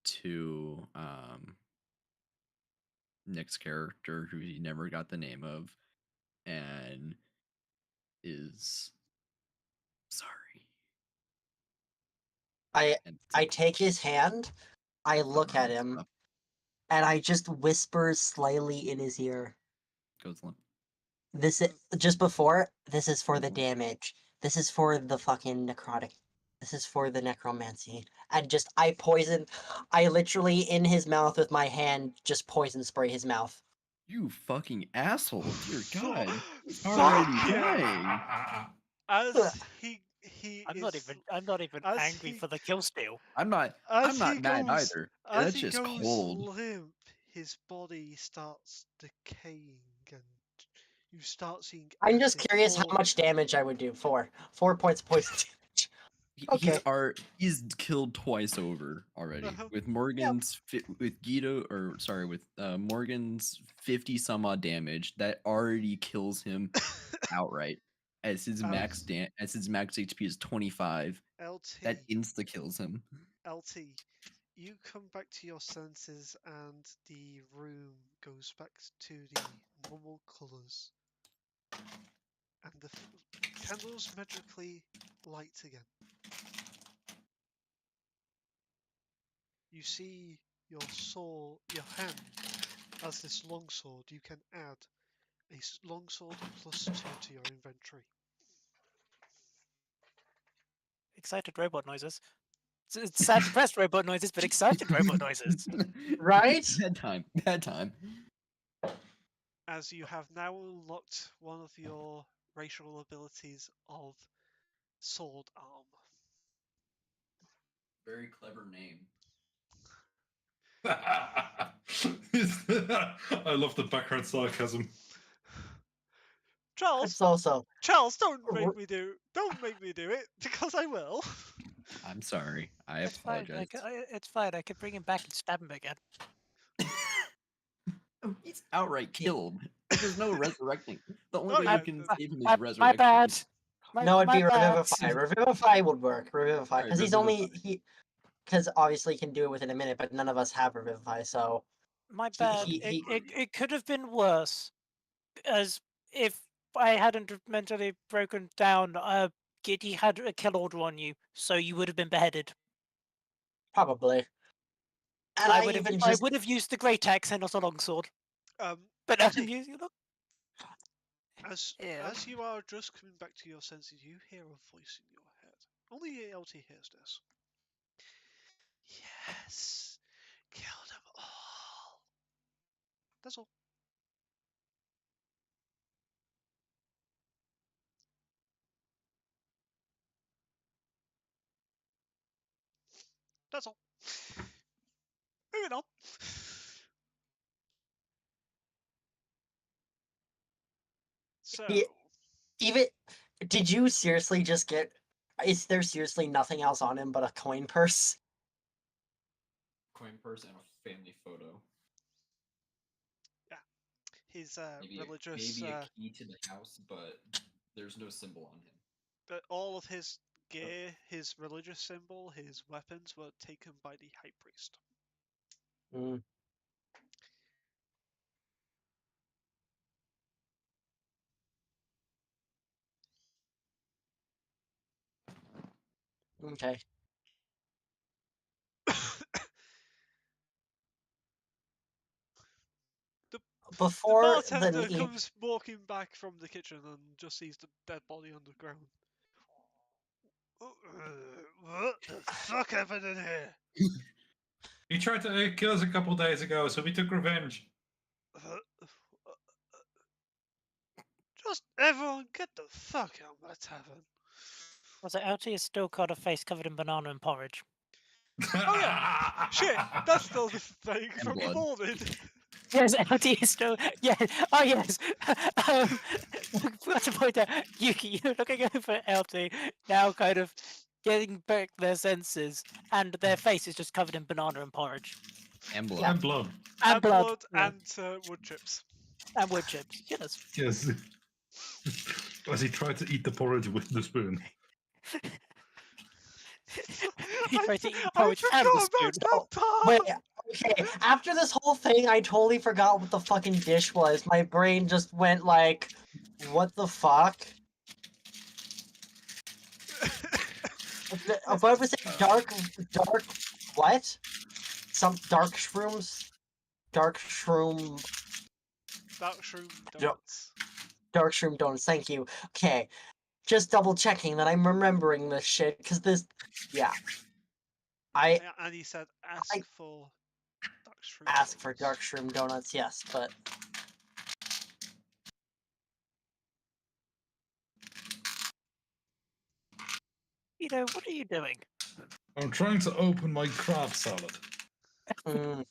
to Nick's character, who he never got the name of, and is sorry. And I take his hand, I look at arms him, up, and I just whisper slyly in his ear. goes limp. This is just before. This is for the Mhm. damage. This is for the fucking necrotic. This is for the necromancy. And just I literally in his mouth with my hand just poison spray his mouth. You fucking asshole! Dear God, he's Fuck already yeah. dying. As he I'm is not even as angry he- for the kill steal. I'm not he mad goes either. as That's he just goes cold. limp, his body starts decaying and you start seeing I'm just acid curious how fall. much damage I would do. 4 points of poison damage. Okay. He's killed twice over already with with Guido or sorry with Morgan's 50 some odd damage that already kills him outright as his max HP is 25. That LT, insta kills him. LT, you come back to your senses and the room goes back to the normal colours. And the candles magically light again. You see your hand as this longsword. You can add a longsword +2 to your inventory. Excited robot noises. It's sad, depressed robot noises, but excited robot noises. Right? Bad time. As you have now unlocked one of your racial abilities of sword arm. Very clever name. I love the background sarcasm. Charles, It's also don't make me do it because I will. I'm sorry. I It's fine. apologize. It's fine. I could bring him back and stab him again. Oh, he's outright killed. There's no resurrecting. The only Oh, way yeah, you can the- save him is My resurrection. bad. no, it'd be my bad. revivify. Revivify would work. Revivify Alright, because Revivify. because obviously he can do it within a minute, but none of us have revivify. So My he- bad. he- It could have been worse, as if I hadn't mentally broken down. Giddy had a kill order on you, so you would have been beheaded. probably. And I I would have. even I just would have used the great axe and not a longsword. Um, But LT, I'm using look. Yeah. as you are just coming back to your senses, you hear a voice in your head. Only LT hears this. Yes, kill them all. That's all. That's all. Moving on. So, he, even did you seriously just get? Is there seriously nothing else on him but a coin purse? Coin purse and a family photo. yeah, his Maybe religious, maybe a key to the house, but there's no symbol on him. but all of his gear, his religious symbol, his weapons were taken by the high priest. Mm. Okay. The Before the bartender need, comes walking back from the kitchen and just sees the dead body on the ground. What the fuck happened in here? He tried to kill us a couple days ago, so we took revenge. Just everyone get the fuck out of my tavern. Was it LT has still got a face covered in banana and porridge? Oh yeah, shit, that's still the thing And from the blood. morning. Yes, LT is still. Yeah. Oh yes. Forgot to point out, Yuki, you're looking over at LT now, kind of getting back their senses, and their face is just covered in banana and porridge And blood. Yeah. And blood. and blood, yeah, and wood chips. and wood chips. Yes. Yes. As he tried to eat the porridge with the spoon. He tried to eat I porridge and the forgot spoon. about that part. wait, okay, after this whole thing, I totally forgot what the fucking dish was. My brain just went like, what the fuck? What was it? Dark, what? Some dark shrooms? Dark shroom donuts. Dark shroom donuts, thank you. Okay, just double checking that I'm remembering this shit, because this, yeah. I And he said, ask for dark shroom ask donuts. for dark shroom donuts, yes, but What are you doing? I'm trying to open my crab salad. mm,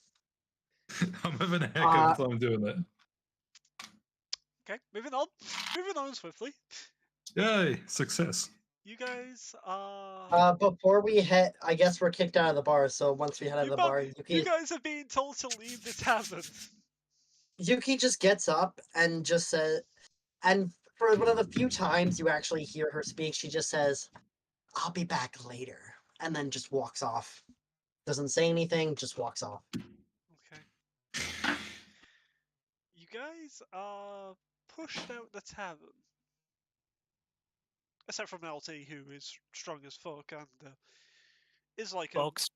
I'm having a heck of a time doing it. Okay, moving on swiftly. Yay, success. You guys are. before we head, I guess we're kicked out of the bar, so once we head out of the bar, You guys are being told to leave the tavern. Yuki just gets up and just says, and for one of the few times you actually hear her speak, she just says, "I'll be back later," and then just walks off. Doesn't say anything, just walks off. Okay. You guys are pushed out the tavern. Except from LT, who is strong as fuck and is like a Box.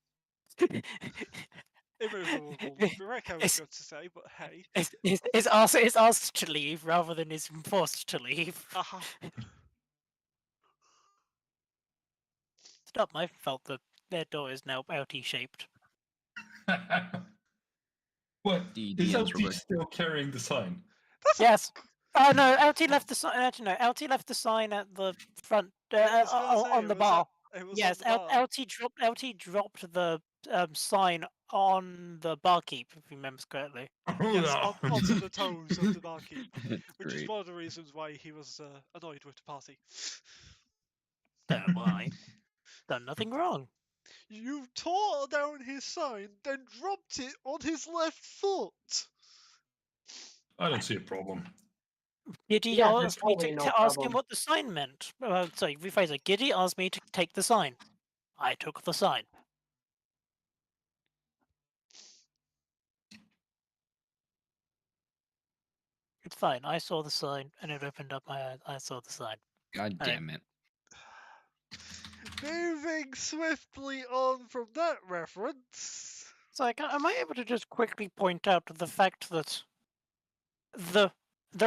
immovable brick, I was going to say, but hey. It's asked to leave rather than is forced to leave. Uh-huh. It's not my fault that their door is now LT shaped. What? The Is DM's LT Robert. still carrying the sign? That's Yes. Oh no, LT left the sign. Actually, no, LT left the sign at the front I was gonna say, on it the was bar. it was Yes, on the bar. LT dropped the sign on the barkeep, if he remembers correctly. Yes, Oh, onto the toes of the barkeep, That's which is great. one of the reasons why he was annoyed with the party. Don't lie. Done nothing wrong. You tore down his sign, then dropped it on his left foot. I don't see a problem. Giddy Yeah, there's asked me totally to no ask him problem. what the sign meant. Sorry, rephrase it. Giddy asked me to take the sign. I took the sign. It's fine. I saw the sign, and it opened up my eyes. I saw the sign. God I- damn it. Moving swiftly on from that reference. So, am I able to just quickly point out the fact that the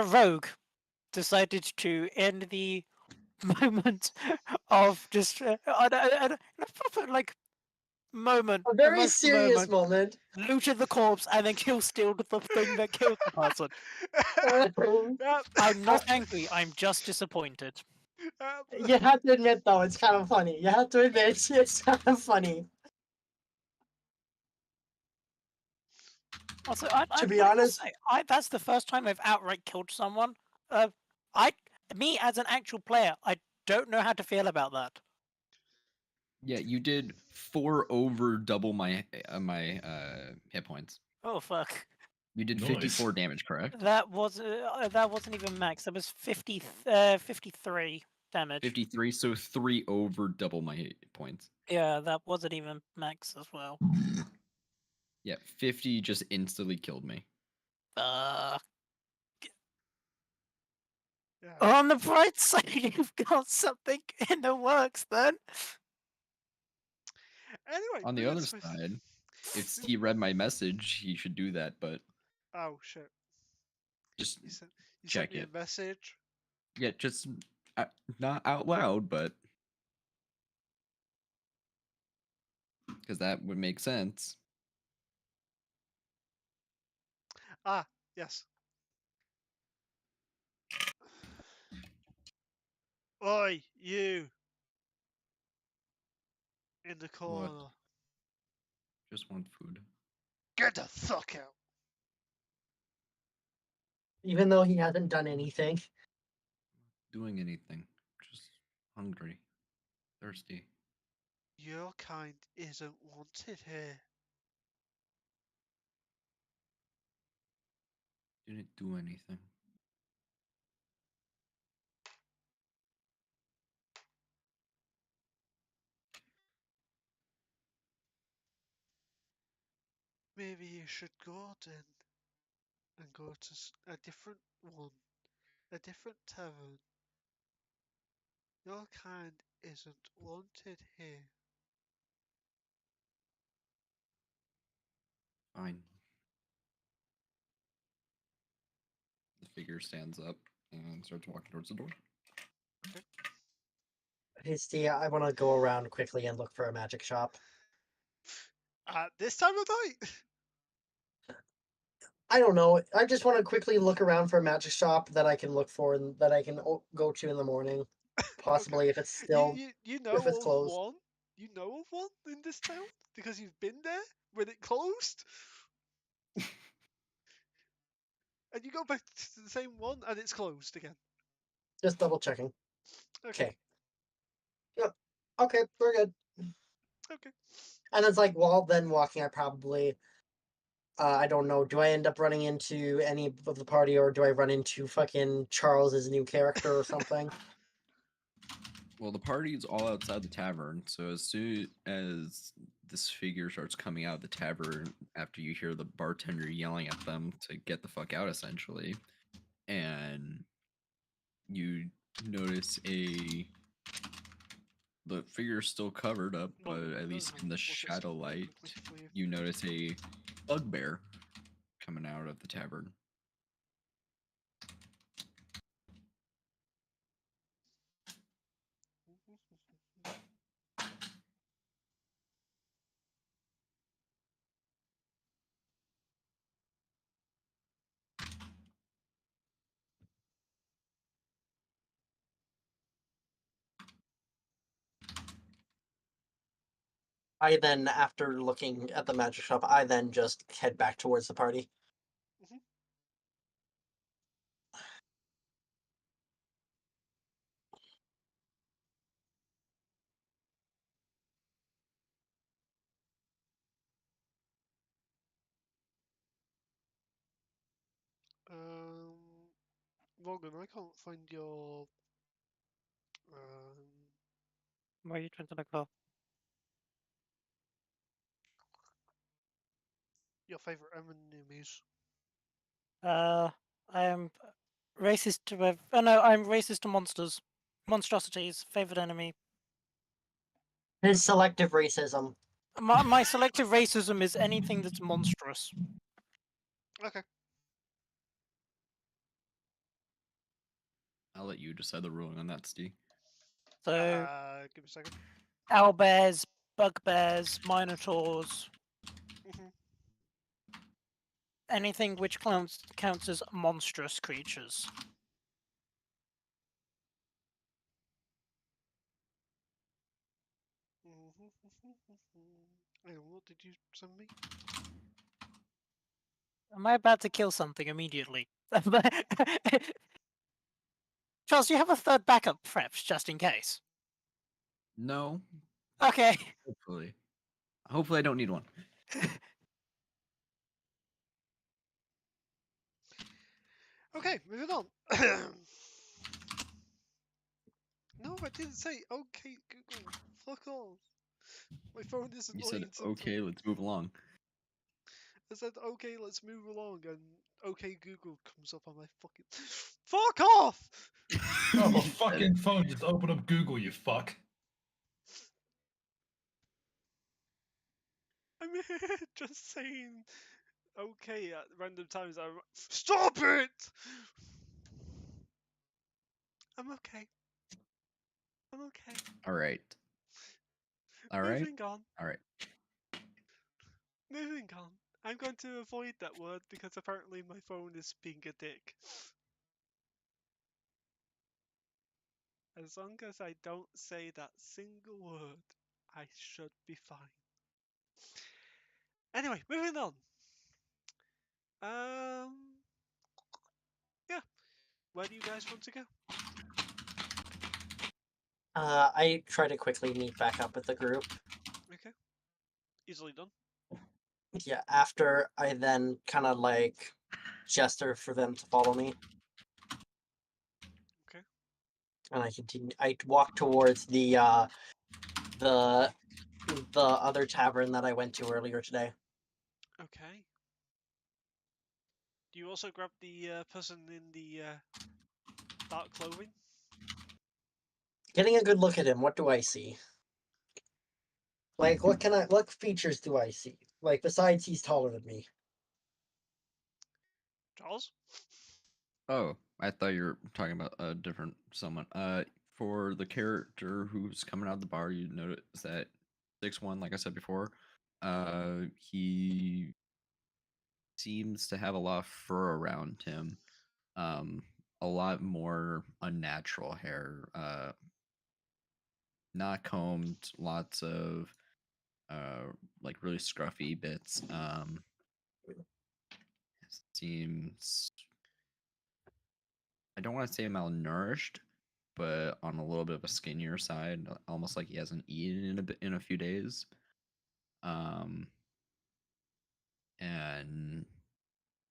rogue decided to end the moment of just a proper moment, A very emotional serious moment. looted the corpse and then stealed the thing that killed the person. Yep. I'm not angry. I'm just disappointed. Yep. You have to admit, though, it's kind of funny. You have to admit, it's kind of funny. Also, To be I will honest- say, that's the first time I've outright killed someone. Me as an actual player, I don't know how to feel about that. Yeah, you did 4 over double my hit points. Oh fuck! You did Nice. 54 damage, correct? That wasn't even max. That was 53 damage. 53, so 3 over double my hit points. Yeah, that wasn't even max as well. Yeah, 50 just instantly killed me. Yeah. On the bright side, you've got something in the works then. Anyway, On the moving other to- side, if Steve read my message, he should do that, but Oh shit! just You sent check me it. a message. Yeah, just not out loud, but because that would make sense. Ah, yes. Oi, you in the corner. Just want food. Get the fuck out. Even though he hasn't done anything. Doing anything. Just hungry. Thirsty. Your kind isn't wanted here. Didn't do anything. Maybe you should go then and go to a different one, a different tavern. Your kind isn't wanted here. Fine. The figure stands up and starts walking towards the door. Hey, Steve, I want to go around quickly and look for a magic shop. At this time of night? I don't know. I just want to quickly look around for a magic shop that I can look for and that I can go to in the morning. Possibly if it's still You know if it's of closed. one? You know of one in this town? Because you've been there when it closed? And you go back to the same one and it's closed again. Just double checking. Okay. Okay. Yep. Okay, we're good. Okay. And it's like while then walking, I probably I don't know. Do I end up running into any of the party, or do I run into fucking Charles's new character or something? Well, the party's all outside the tavern, so as soon as this figure starts coming out of the tavern after you hear the bartender yelling at them to get the fuck out, essentially, and you notice the figure's still covered up, but at least in the shadow light, you notice a bugbear coming out of the tavern. I then, after looking at the magic shop, I then just head back towards the party. Mhm. Morgan, I can't find What are you trying to look for? your favorite enemies. I am racist to. Oh no, I'm racist to monsters. Monstrosities, favorite enemy. His selective racism. My selective racism is anything that's monstrous. Okay. I'll let you decide the ruling on that, Steve. So Give me a second. owlbears, bugbears, minotaurs, Mhm. anything which counts as monstrous creatures. Hang on, what did you send me? Am I about to kill something immediately? Charles, do you have a third backup prepped just in case? No, Okay. hopefully. Hopefully I don't need one. Okay, moving on. No, I didn't say okay, Google. Fuck off. My phone is You said annoying sometimes. okay, let's move along. I said okay, let's move along, and okay, Google comes up on my fucking. Fuck off! Oh, You a said fucking it. phone. Just open up Google, you fuck. I'm just saying okay at random times. I'm. Stop it! I'm okay. I'm okay. All right. All right. Moving on. All right. Moving on. I'm going to avoid that word because apparently my phone is being a dick. As long as I don't say that single word, I should be fine. Anyway, moving on. Yeah. Where do you guys want to go? I try to quickly meet back up with the group. Okay. Easily done. Yeah, after I then kind of like gesture for them to follow me. Okay. And I continue. I walk towards the other tavern that I went to earlier today. Okay. Do you also grab the person in the dark clothing? Getting a good look at him, what do I see? Like, what features do I see? Like, besides he's taller than me. Charles? Oh, I thought you were talking about a different someone. For the character who's coming out of the bar, you notice that 6'1", like I said before, he seems to have a lot of fur around him. A lot more unnatural hair. Not combed, lots of like really scruffy bits. Seems, I don't want to say malnourished, but on a little bit of a skinnier side, almost like he hasn't eaten in a few days. And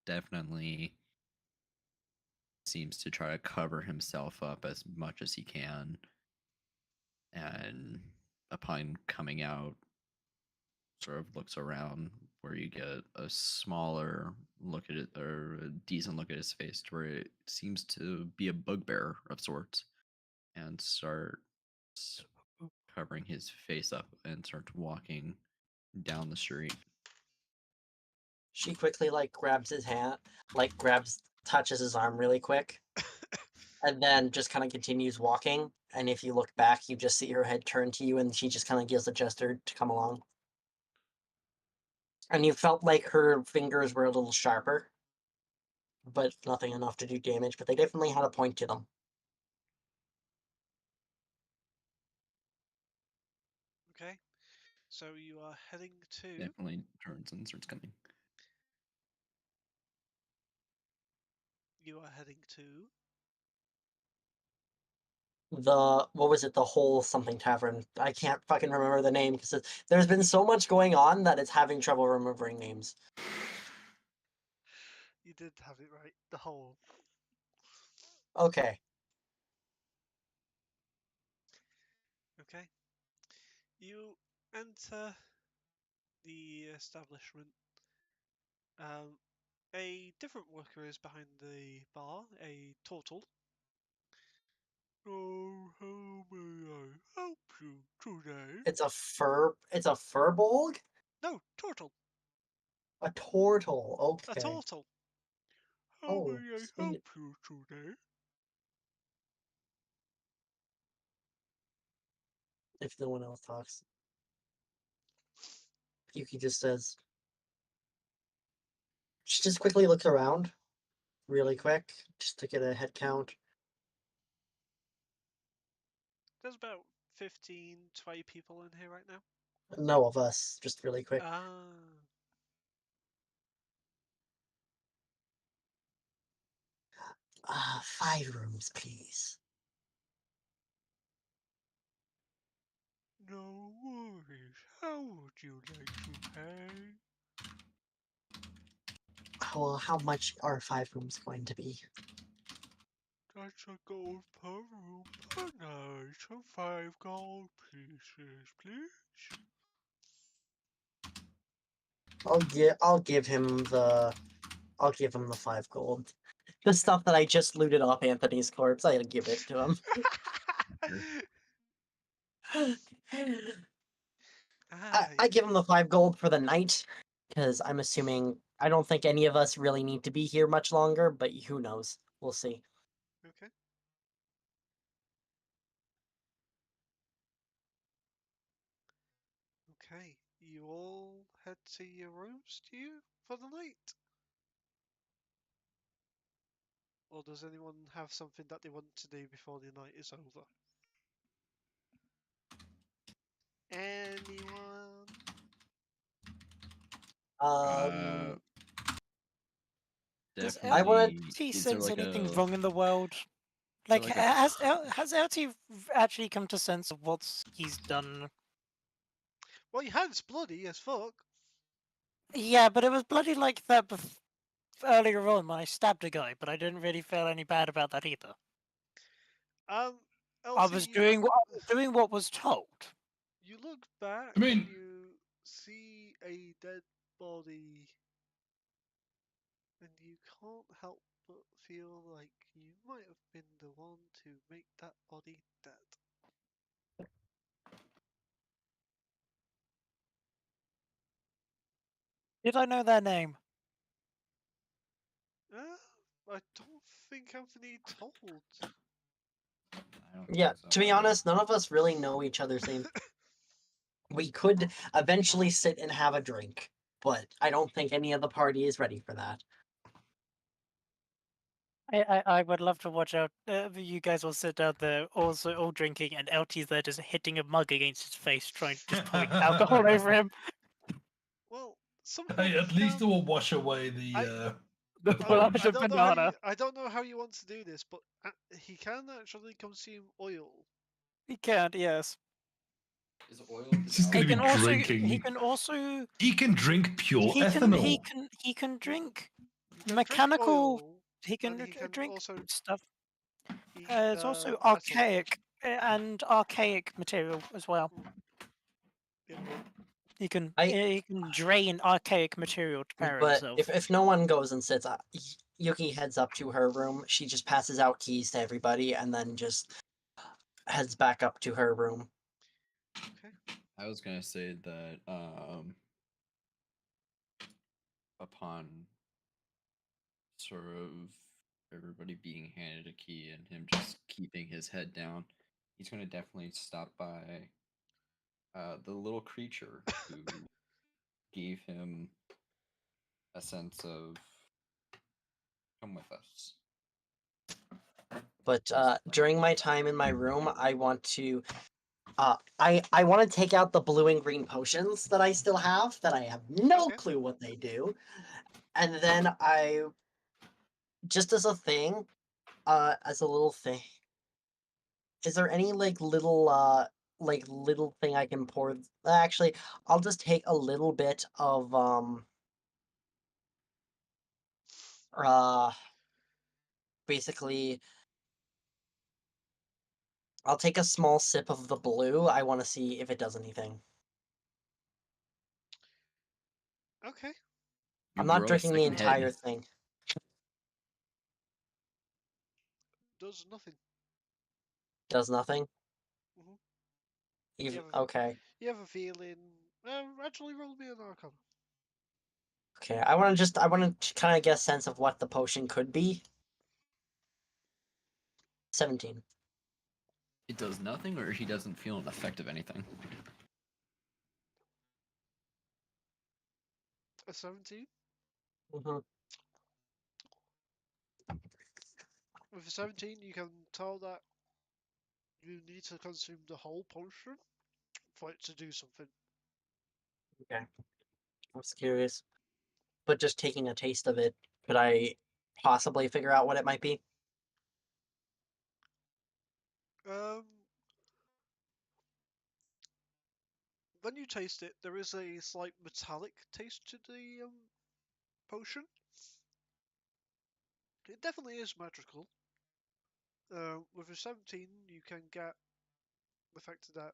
definitely seems to try to cover himself up as much as he can. And upon coming out, sort of looks around where you get a smaller look at it, or a decent look at his face, to where it seems to be a bugbear of sorts, and starts covering his face up and starts walking down the street. She quickly like grabs his hand, touches his arm really quick, and then just kind of continues walking. And if you look back, you just see her head turn to you, and she just kind of gives a gesture to come along. And you felt like her fingers were a little sharper, but nothing enough to do damage. But they definitely had a point to them. Okay. So you are heading to. Definitely turns and starts coming. You are heading to. What was it? The whole something tavern. I can't fucking remember the name because there's been so much going on that it's having trouble remembering names. You did have it right. The whole. Okay. Okay. You enter the establishment. A different worker is behind the bar, a turtle. Oh, how may I help you today? It's a furbolg? No, turtle. A turtle. A Okay. turtle. How Oh, may I help sweet. you today? If no one else talks. Yuki just says. She just quickly looks around, really quick, just to get a head count. There's about 15, 20 people in here right now. No of us, just really quick. Ah. 5 rooms, please. No worries. How would you like to pay? Well, how much are 5 rooms going to be? a gold per room per night and 5 gold pieces, please. I'll give him the 5 gold. The stuff that I just looted off Anthony's corpse, I'll give it to him. I give him the 5 gold for the night, because I'm assuming I don't think any of us really need to be here much longer, but who knows? We'll see. Okay. Okay, you all head to your rooms, do you, for the night? Or does anyone have something that they want to do before the night is over? Anyone? Um, Does I wanna- Definitely. LT Is there sense like anything a wrong in the world? there Like, like a has LT actually come to sense of what he's done? Well, your hand's bloody as fuck. Yeah, but it was bloody like that earlier on when I stabbed a guy, but I didn't really feel any bad about that either. LT, I was doing what was told. You look back I mean- and you see a dead body, and you can't help but feel like you might have been the one to make that body dead. Did I know their name? I don't think Anthony told. I don't yeah, think so to be either. honest, none of us really know each other's names. We could eventually sit and have a drink, but I don't think any of the party is ready for that. I would love to watch out. You guys will sit down there, also all drinking, and LT's there just hitting a mug against his face, trying just pouring alcohol over him. Well, somehow Hey, he at least it can. will wash away the. The The blood polish. I of don't know how banana. I don't know how you want to do this, but he can actually consume oil. He can't. Yes. Is oil He's just gonna He be can also. drinking. He can also. He can drink pure He can. ethanol. He can drink He can mechanical. drink oil, He can and he can drink also stuff. eat It's also metal. archaic and archaic material as well. Yep. He can. I- He can drain archaic material to power But himself. if no one goes and sits, Yuki heads up to her room. She just passes out keys to everybody and then just heads back up to her room. I was gonna say that upon sort of everybody being handed a key and him just keeping his head down, he's gonna definitely stop by the little creature who gave him a sense of come with us. But during my time in my room, I want to I want to take out the blue and green potions that I still have that I have no Okay. clue what they do. And then just as a thing, as a little thing, is there any little thing I can pour? Actually, I'll just take a little bit of basically I'll take a small sip of the blue. I want to see if it does anything. Okay. You I'm not grow a drinking the second head. entire thing. Does nothing. Does nothing? Mhm. Even, Yeah, okay. You have a feeling. Actually, roll me an arcana. Okay, I want to kind of get a sense of what the potion could be. 17. It does nothing, or he doesn't feel an effect of anything. A 17. Mm-hmm. With a 17, you can tell that you need to consume the whole potion for it to do something. Okay. I was curious. But just taking a taste of it, could I possibly figure out what it might be? Um, when you taste it, there is a slight metallic taste to the potion. It definitely is magical. With a 17, you can get the fact that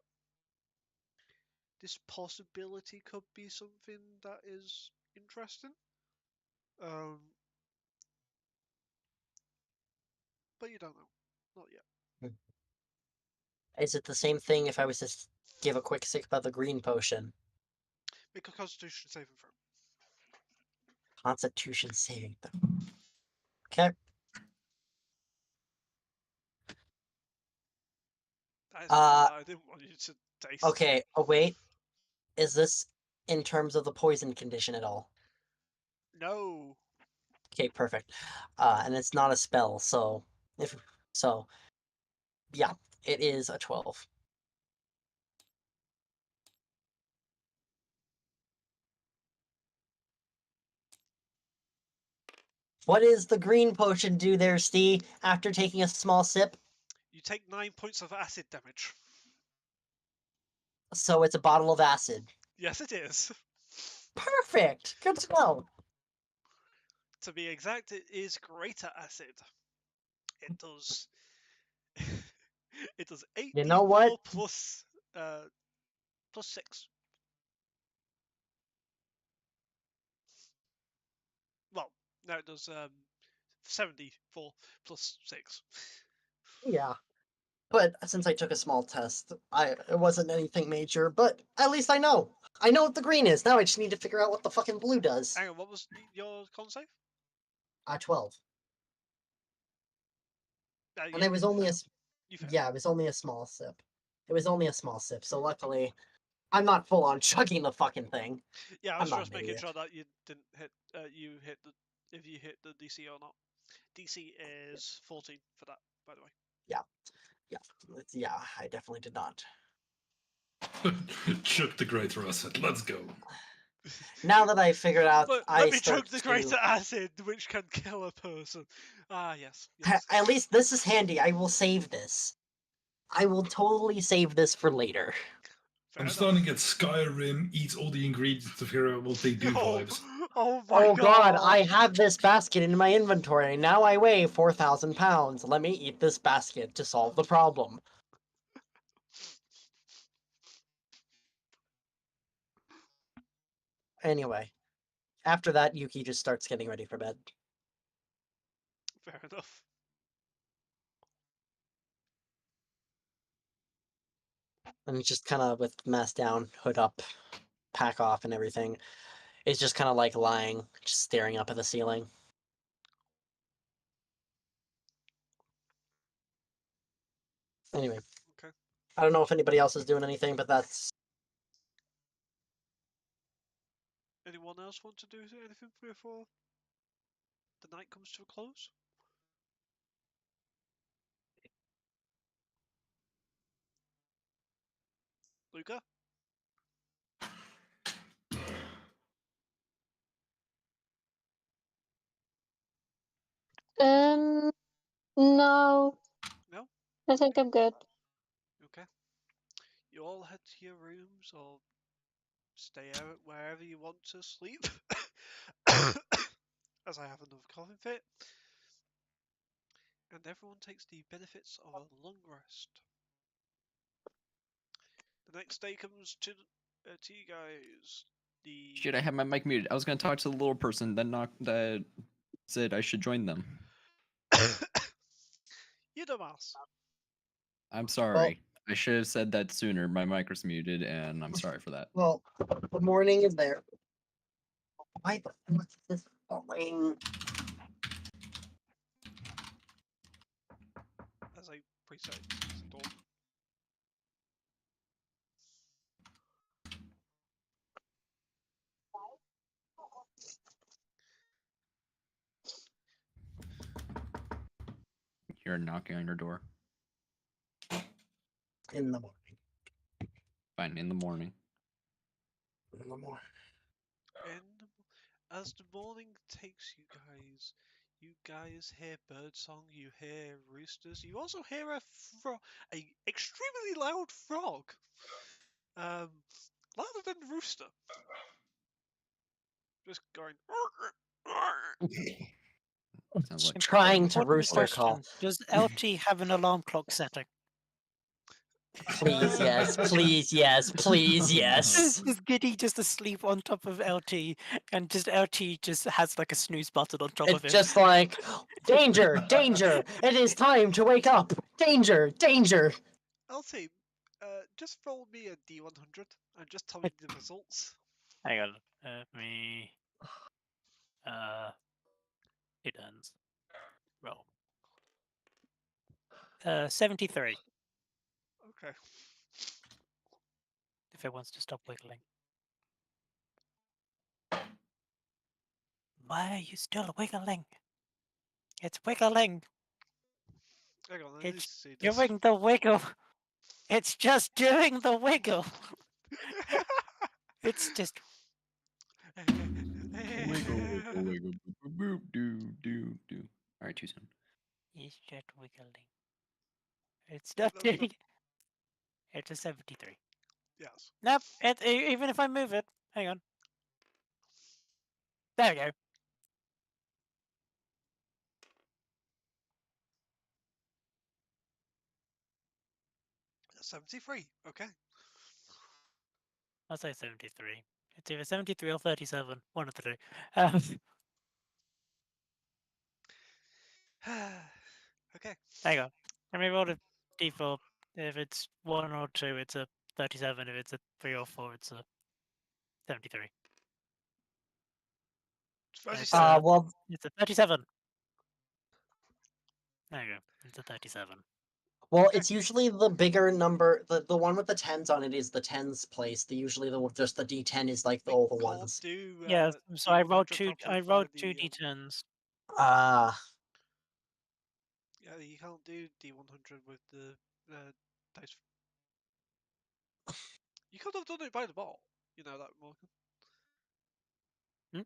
this possibility could be something that is interesting. But you don't know. Not yet. Is it the same thing if I was to give a quick sip of the green potion? Make a Constitution saving throw. Constitution saving throw. Okay. That is the one Uh, that I didn't want you to taste. Okay. Oh wait. Is this in terms of the poison condition at all? No. Okay, perfect. And it's not a spell, so yeah, it is a 12. What does the green potion do there, Steve, after taking a small sip? You take 9 points of acid damage. So it's a bottle of acid. Yes, it is. Perfect. Good to know. To be exact, it is greater acid. It does. It does 8d4 You know what? plus 6. Well, no, it does 74 plus 6. Yeah. But since I took a small test, it wasn't anything major, but at least I know. I know what the green is. Now I just need to figure out what the fucking blue does. Hang on, what was your con save? 12. And You it was only a failed. You failed. yeah, it was only a small sip. It was only a small sip, so luckily I'm not full on chugging the fucking thing. Yeah, I I'm was not just an making idiot. sure that you didn't hit. You hit the if you hit the DC or not. DC is 14 for that, by the way. Yeah, I definitely did not. Chuck the greater asset. Let's go. Now that I figured out, But I let me start chug the to. greater acid, which can kill a person. Ah, yes. yes. At least this is handy. I will save this. I will totally save this for later. Fair I'm enough. starting at Skyrim, eats all the ingredients to figure out what they do Oh, vibes. oh my Oh god! I have this basket in my inventory. Now I weigh 4,000 pounds. Let me eat this basket to solve the problem. Anyway, after that, Yuki just starts getting ready for bed. Fair enough. And it's just kind of with mask down, hood up, pack off, and everything. It's just kind of like lying, just staring up at the ceiling. Anyway. Okay. I don't know if anybody else is doing anything, but that's... Anyone else want to do anything before the night comes to a close? Luca? No, No? I think I'm good. Okay. You all head to your rooms or stay out wherever you want to sleep. As I have another coughing fit. And everyone takes the benefits of a long rest. The next day comes to you guys. The Shit, I have my mic muted. I was gonna talk to the little person that said I should join them. You dumbass. I'm sorry. I should have said that sooner. My mic was muted, and I'm sorry for that. Well, the morning is there. Why the fuck is this falling? As I preset door. You're knocking on your door. In the morning. Fine, in the morning. In the morning. And as the morning takes you guys hear birdsong, you hear roosters, you also hear a extremely loud frog. Louder than the rooster. Just going. Sounds like Trying to Important rooster call. question, does LT have an alarm clock setting? Please, yes. Please, yes. Please, Oh, no. yes. Is Giddy just asleep on top of LT, and just LT just has like a snooze button on top of It's him? just like, danger, danger. It is time to wake up. Danger, danger. LT, just roll me a D100 and just tell me the results. Hang on, me, it ends. Roll. 73. Okay. If it wants to stop wiggling. Why are you still wiggling? It's wiggling. Hang on, I need to It's see this. doing the wiggle. It's just doing the wiggle. It's just. Wiggle, wiggle, wiggle, boop, boop, do, do, do. All right, too soon. It's just wiggling. It's not That's not- doing. It's a 73. Yes. Nope. Even if I move it, hang on. There we go. 73. Okay. I'll say 73. It's either 73 or 37. One of the two. Um, Okay. hang on. Let me roll a d4. If it's 1 or 2, it's a 37. If it's a 3 or 4, it's a 73. It's 37. Well, It's a 37. There you go. It's a 37. well, Okay. it's usually the bigger number. The one with the tens on it is the tens place. Usually just the D10 is like We all the can't ones. do. Yeah, so I rolled D100 two. until I we rolled find two the, d10s. Ah, Yeah, you can't do D100 with the dice. You could have done it by the ball. You know that, Morgan. Hmm?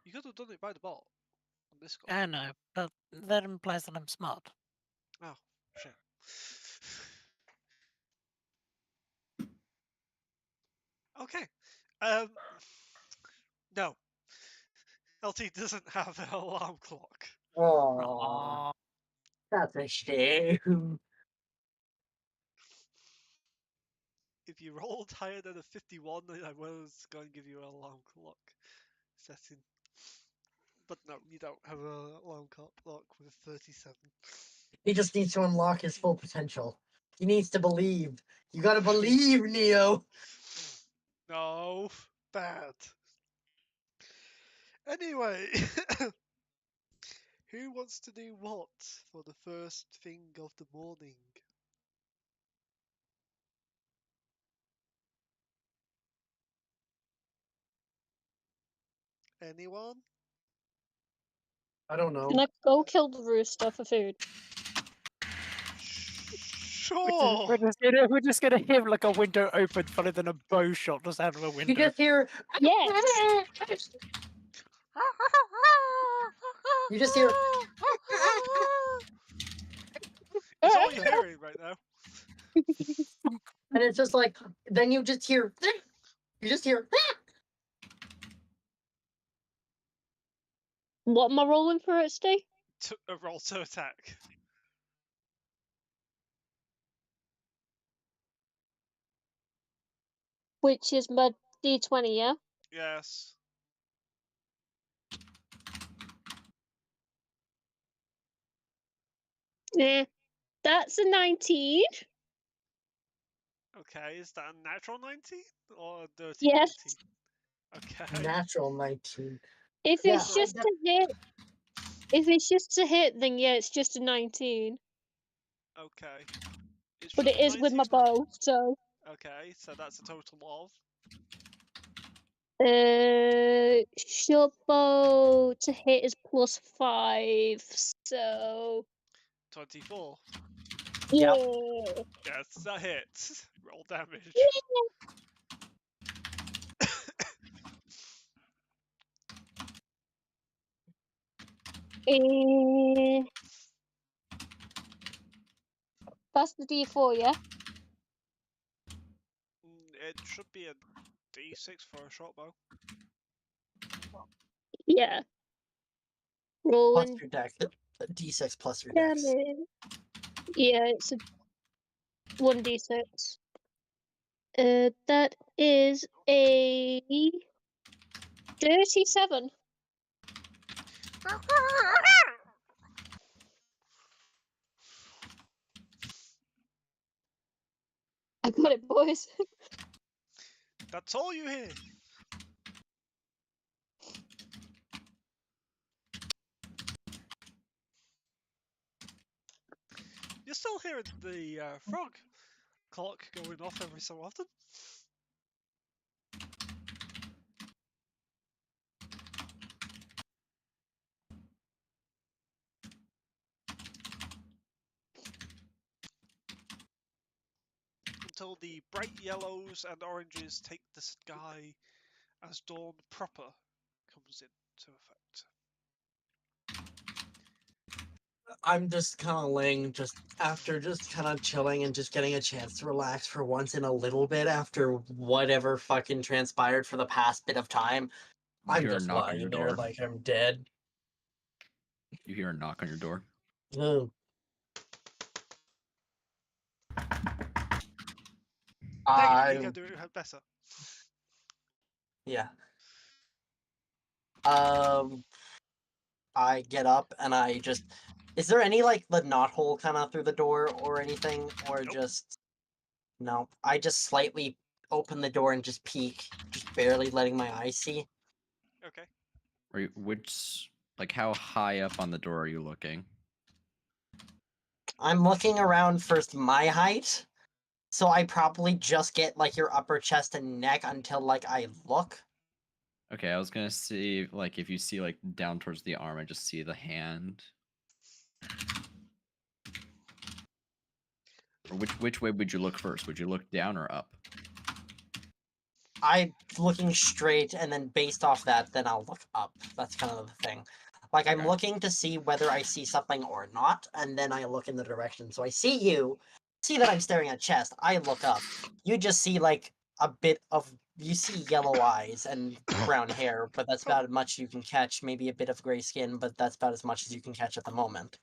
You could have done it by the ball on this score. I know, but that implies that I'm smart. Oh, shit. Okay. No. LT doesn't have an alarm clock. oh, Aw. that's a shame. If you rolled higher than a 51, then I was going to give you an alarm clock setting. But no, you don't have an alarm clock with 37. He just needs to unlock his full potential. He needs to believe. You gotta believe, Neo. No, bad. Anyway, who wants to do what for the first thing of the morning? Anyone? I don't know. Can I go kill the rooster for food? Sure. We're just gonna hear like a window open, followed than a bow shot just out of a You window. just hear. Yes. You just hear. It's all you're hearing right now. And it's just like. Then you just hear. You just hear. What am I rolling for it, Steve? A roll to attack. Which is my D20, yeah? Yes. Yeah. That's a 19. Okay, is that a natural 19 or a dirty Yes. 19? Okay. Natural 19. If Yeah, it's just a hit, if it's just a hit, then yeah, it's just a 19. Okay. It's But just it is with my 19? bow, so Okay, so that's a total of short bow to hit is +5, so 24. yeah. Yes, that hits. Roll damage. Eh, that's the D4, yeah. It should be a d6 for a short bow. Yeah. Plus Rolling your deck. D6 plus your dex. damage. Yeah, it's a 1d6. That is a 37. I got it, boys. That's all you hear. You're still hearing the frog clock going off every so often. Until the bright yellows and oranges take the sky as dawn proper comes into effect. I'm just kind of laying, just after just kind of chilling and just getting a chance to relax for once in a little bit after whatever fucking transpired for the past bit of time. You I'm hear a just knock on your lying there door. like I'm dead. You hear a knock on your door. Ugh. Hey, you I can do it better. yeah. I get up and I just. Is there any like the knothole kind of through the door or anything, or Nope. just no? I just slightly open the door and just peek, just barely letting my eyes see. Okay. Are you like how high up on the door are you looking? I'm looking around first my height, so I probably just get like your upper chest and neck until like I look. Okay, I was gonna see like if you see like down towards the arm, I just see the hand. Or which way would you look first? Would you look down or up? I'm looking straight, and then based off that, then I'll look up. That's kind of the thing. Like I'm Okay. looking to see whether I see something or not, and then I look in the direction. So I see you, see that I'm staring at chest. I look up. You just see like a bit of you see yellow eyes and brown hair, but that's about as much you can catch. Maybe a bit of gray skin, but that's about as much as you can catch at the moment.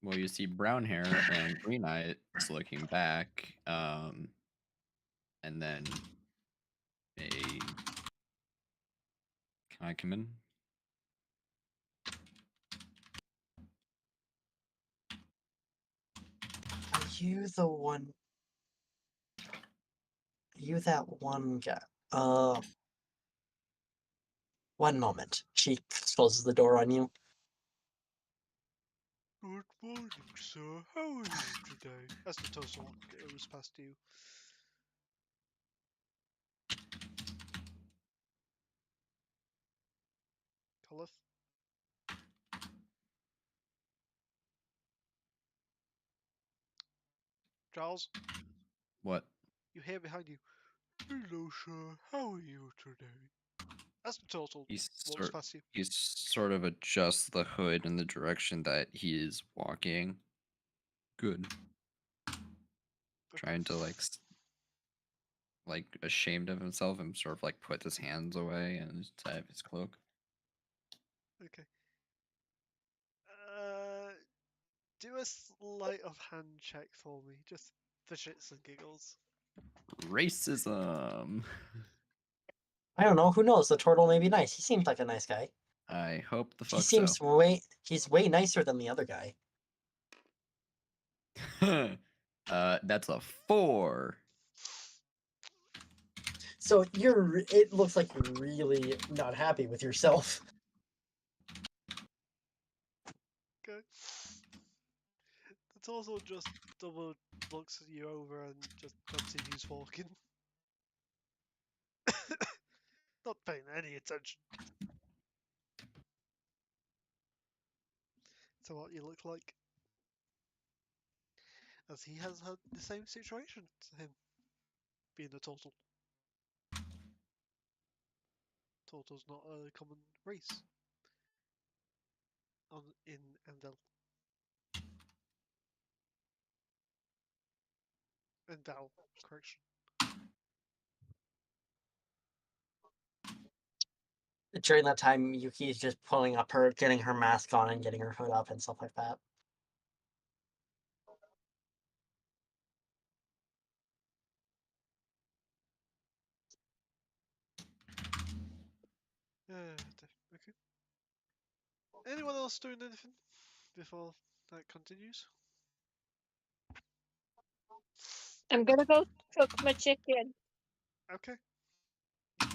Well, you see brown hair and green eyes looking back, and then a. Can I come in? Are you the one? Are you that one guy? One moment. She closes the door on you. Good morning, sir. How are you today? As the toast walk goes past you. Colith? Charles? What? You hear behind you. Hello, sir. How are you today? As the turtle walks past you. He sort of adjusts the hood in the direction that he is walking. Good. Trying to like ashamed of himself and sort of like put his hands away and tie up his cloak. Okay. Do a sleight of hand check for me, just for shits and giggles. Racism. I don't know. Who knows? The turtle may be nice. He seems like a nice guy. I hope the He fuck seems way. He's way nicer than the other guy. so. That's a 4. So you're. It looks like you're really not happy with yourself. Okay. The turtle just double looks you over and just continues walking. Not paying any attention to what you look like. As he has had the same situation to him, being a turtle. Turtle's not a common race in Endel. Endel, correction. During that time, Yuki is just getting her mask on and getting her hood up and stuff like that. Okay. Anyone else doing anything before that continues? I'm gonna go cook my chicken. Okay.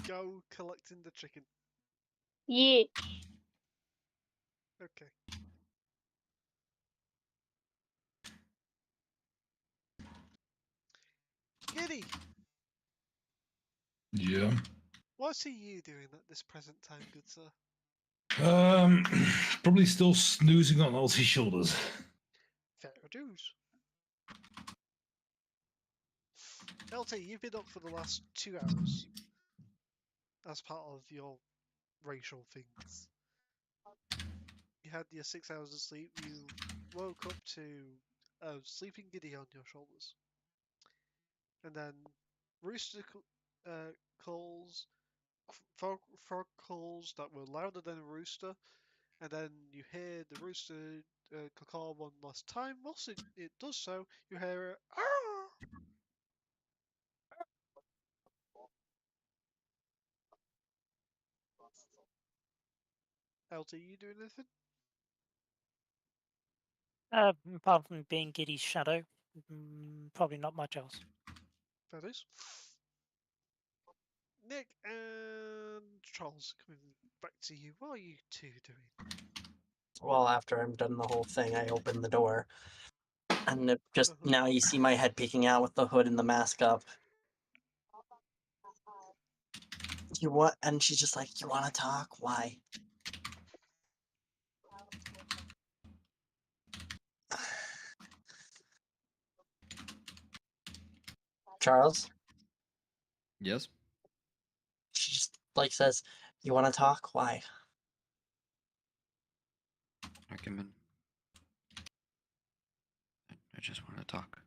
Go collecting the chicken. Yeah. Okay. Giddy, Yeah. what are you doing at this present time, good sir? Probably still snoozing on Elsie's shoulders. Fair dues. LT, you've been up for the last 2 hours as part of your racial things. You had your 6 hours of sleep. You woke up to a sleeping Giddy on your shoulders, and then rooster calls, frog calls that were louder than a rooster, and then you hear the rooster caw one last time. Whilst it does so, you hear a "Arr!" LT, you doing anything? Apart from being Giddy's shadow, probably not much else. That is. Nick and Charles, coming back to you. What are you two doing? Well, after I'm done the whole thing, I open the door. And now you see my head peeking out with the hood and the mask up. You want? And she's just like, "You want to talk? Why?" Charles? Yes. She just says, "You want to talk? Why?" I come in. I just want to talk.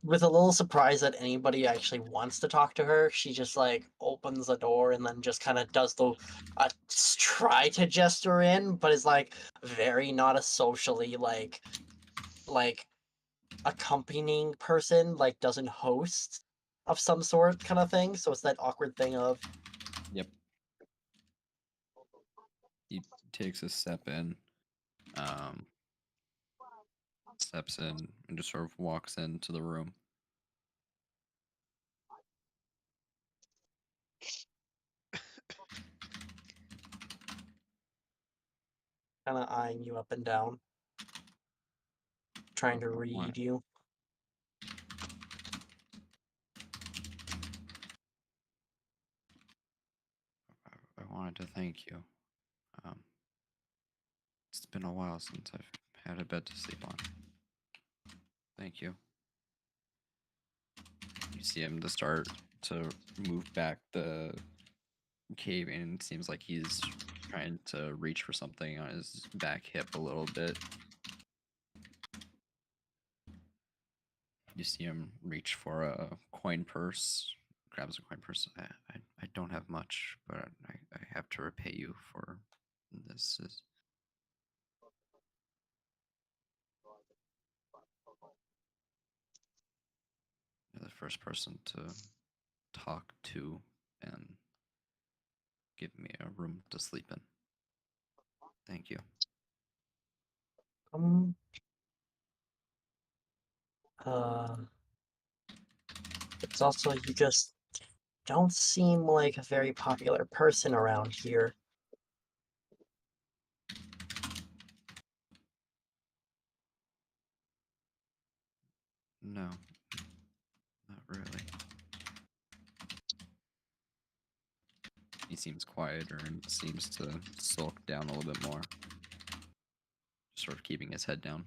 With a little surprise that anybody actually wants to talk to her, she just opens the door and then just kind of does the try to gesture in, but is very not a socially like accompanying person, doesn't host of some sort kind of thing. So it's that awkward thing of Yep. He takes a step in, steps in, and just sort of walks into the room. kind of eyeing you up and down, trying to read you. I wanted to thank you. It's been a while since I've had a bed to sleep on. Thank you. You see him start to move back the cave, and it seems like he's trying to reach for something on his back hip a little bit. You see him reach for a coin purse, grabs a coin purse. I don't have much, but I have to repay you for this. You're the first person to talk to and give me a room to sleep in. Thank you. It's also you just don't seem like a very popular person around here. No, not really. He seems quieter and seems to sulk down a little bit more. Just sort of keeping his head down.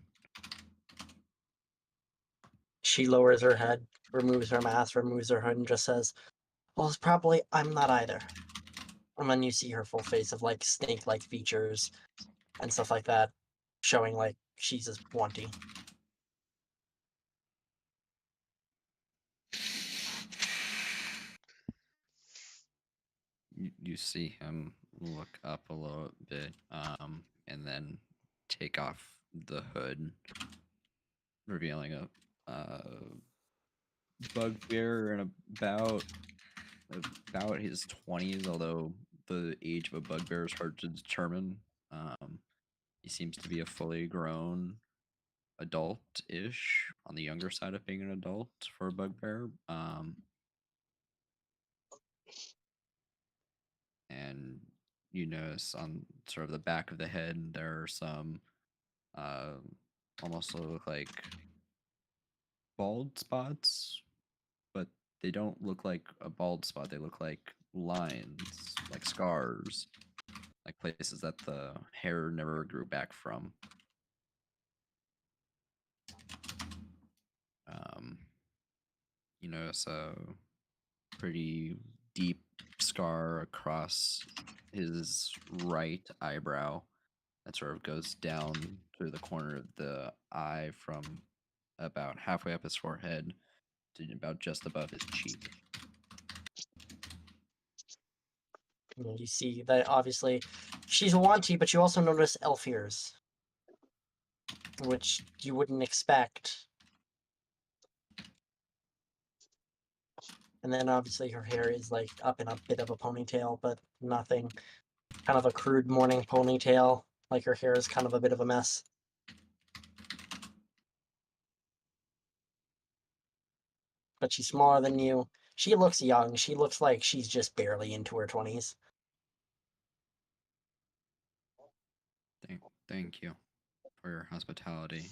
She lowers her head, removes her mask, removes her hood, and just says, "Well, it's probably I'm not either." And then you see her full face of snake-like features and stuff like that, showing she's just wanty. you see him look up a little bit, and then take off the hood, revealing a bugbear and about his 20s, although the age of a bugbear is hard to determine. He seems to be a fully grown adult-ish, on the younger side of being an adult for a bugbear. And you notice on sort of the back of the head there are some almost look like bald spots, but they don't look like a bald spot. They look like lines, like scars, like places that the hair never grew back from. You notice a pretty deep scar across his right eyebrow that sort of goes down through the corner of the eye from about halfway up his forehead to about just above his cheek. You see that obviously she's wanty, but you also notice elf ears, which you wouldn't expect. And then obviously her hair is like up in a bit of a ponytail, but nothing. Kind of a crude morning ponytail. Like her hair is kind of a bit of a mess. But she's smaller than you. She looks young. She looks like she's just barely into her 20s. Thank you for your hospitality.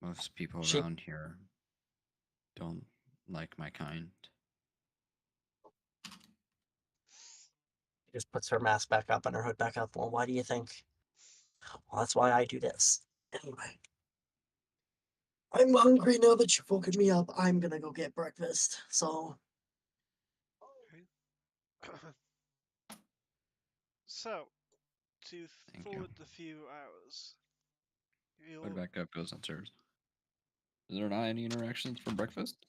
Most people She- around here don't like my kind. She just puts her mask back up and her hood back up. Well, why do you think? Well, that's why I do this. Anyway. I'm hungry now that you woken me up. I'm gonna go get breakfast. So So, to Thank you. forward the few hours, Put you'll back up goes upstairs. Is there not any interactions for breakfast?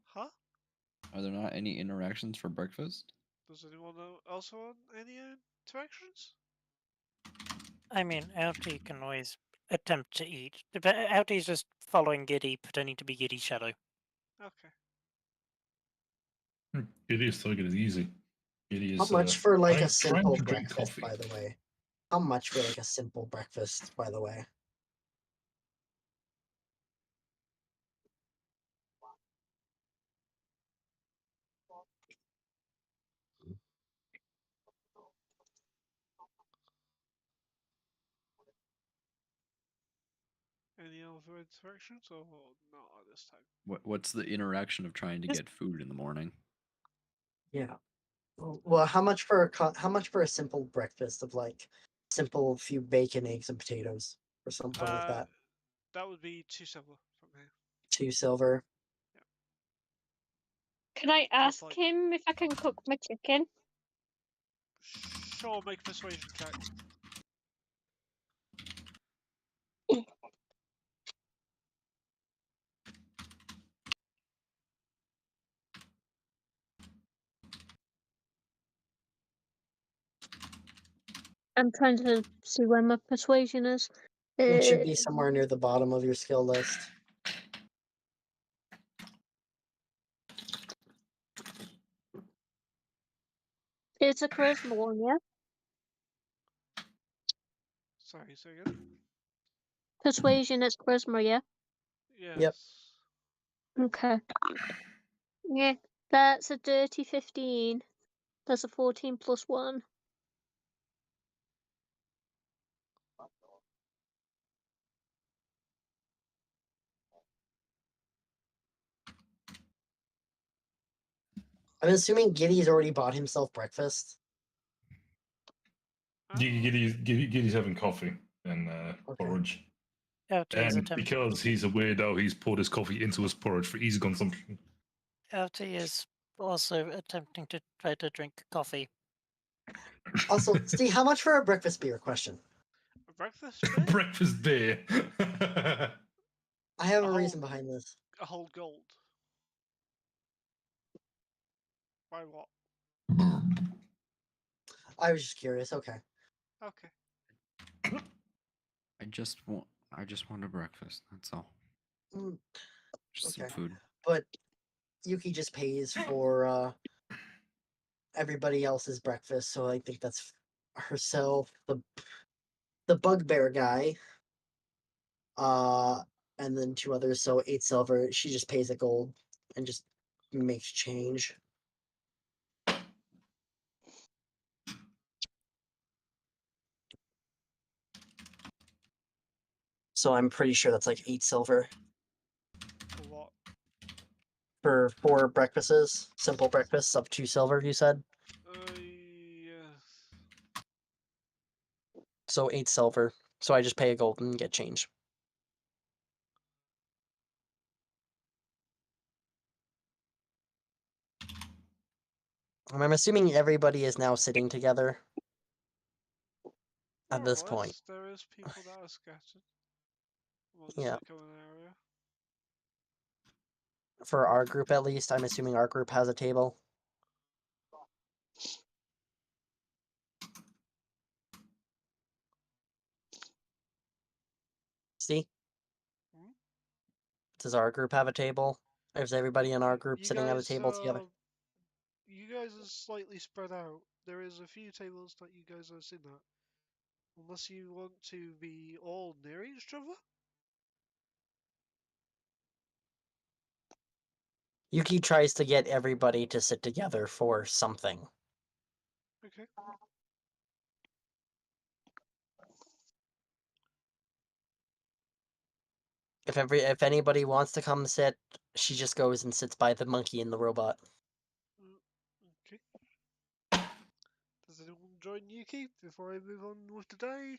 huh? Are there not any interactions for breakfast? Does anyone else want any interactions? I mean, Alti can always attempt to eat. But Alti's just following Giddy, pretending to be Giddy's shadow. Okay. It is target is easy. It is. how much for like a trying simple to drink breakfast, coffee. by the way? How much for like a simple breakfast, by the way? Any other interactions or not at this time? What's the interaction of trying to Just- get food in the morning? Yeah. Well, how much for how much for a simple breakfast of like simple few bacon, eggs, and potatoes or something like that? That would be 2 silver from here. 2 silver. Can I ask like- him if I can cook my chicken? Sure, make a persuasion check. I'm trying to see where my persuasion is. It should be somewhere near the bottom of your skill list. It's a charisma one, yeah? Sorry, say again? Persuasion is charisma, yeah? Yes. Okay. Yeah, that's a dirty 15. That's a 14 plus 1. I'm assuming Giddy's already bought himself breakfast. Giddy's having coffee and porridge. Alti is And attempting. because he's a weirdo, he's poured his coffee into his porridge for easy consumption. Alti is also attempting to try to drink coffee. Also, Steve, how much for a breakfast beer? Question. A breakfast beer? Breakfast beer. I have a Oh. reason behind this. A whole gold. By what? I was just curious. Okay. Okay. I just want a breakfast. That's all. Mm, Just some Okay. food. But Yuki just pays for everybody else's breakfast, so I think that's herself, the bugbear guy, uh, and then 2 others, so 8 silver. She just pays a gold and just makes change. So I'm pretty sure that's like 8 silver For what? for 4 breakfasts, simple breakfasts of 2 silver. You said Yes. so 8 silver. So I just pay a gold and get change. And I'm assuming everybody is now sitting together at More this or point. less, there is people that are scattered amongst Yeah. the common area. For our group, at least, I'm assuming our group has a table. See? Hmm? Does our group have a table? Or is everybody in our group You sitting at a guys, table together? you guys are slightly spread out. There is a few tables that you guys are sitting at. Unless you want to be all near each other? Yuki tries to get everybody to sit together for something. Okay. If anybody wants to come sit, she just goes and sits by the monkey and the robot. Okay. Does anyone join Yuki before I move on with the day?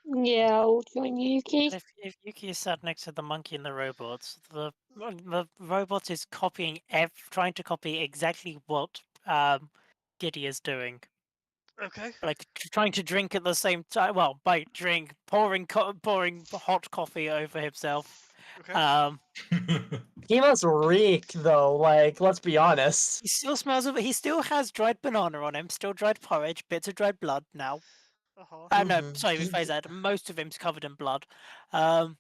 Yeah, I'll join Yuki. If Yuki is sat next to the monkey and the robots, the robot is copying trying to copy exactly what Giddy is doing. Okay. Like trying to drink at the same time. Well, by drink, pouring hot coffee over himself. Okay. He must reek, though, like, let's be honest. He still smells of. He still has dried banana on him. Still dried porridge. Bits of dried blood now. Uh-huh. No, Mhm. sorry, He- rephrase that. Most of him's covered in blood. And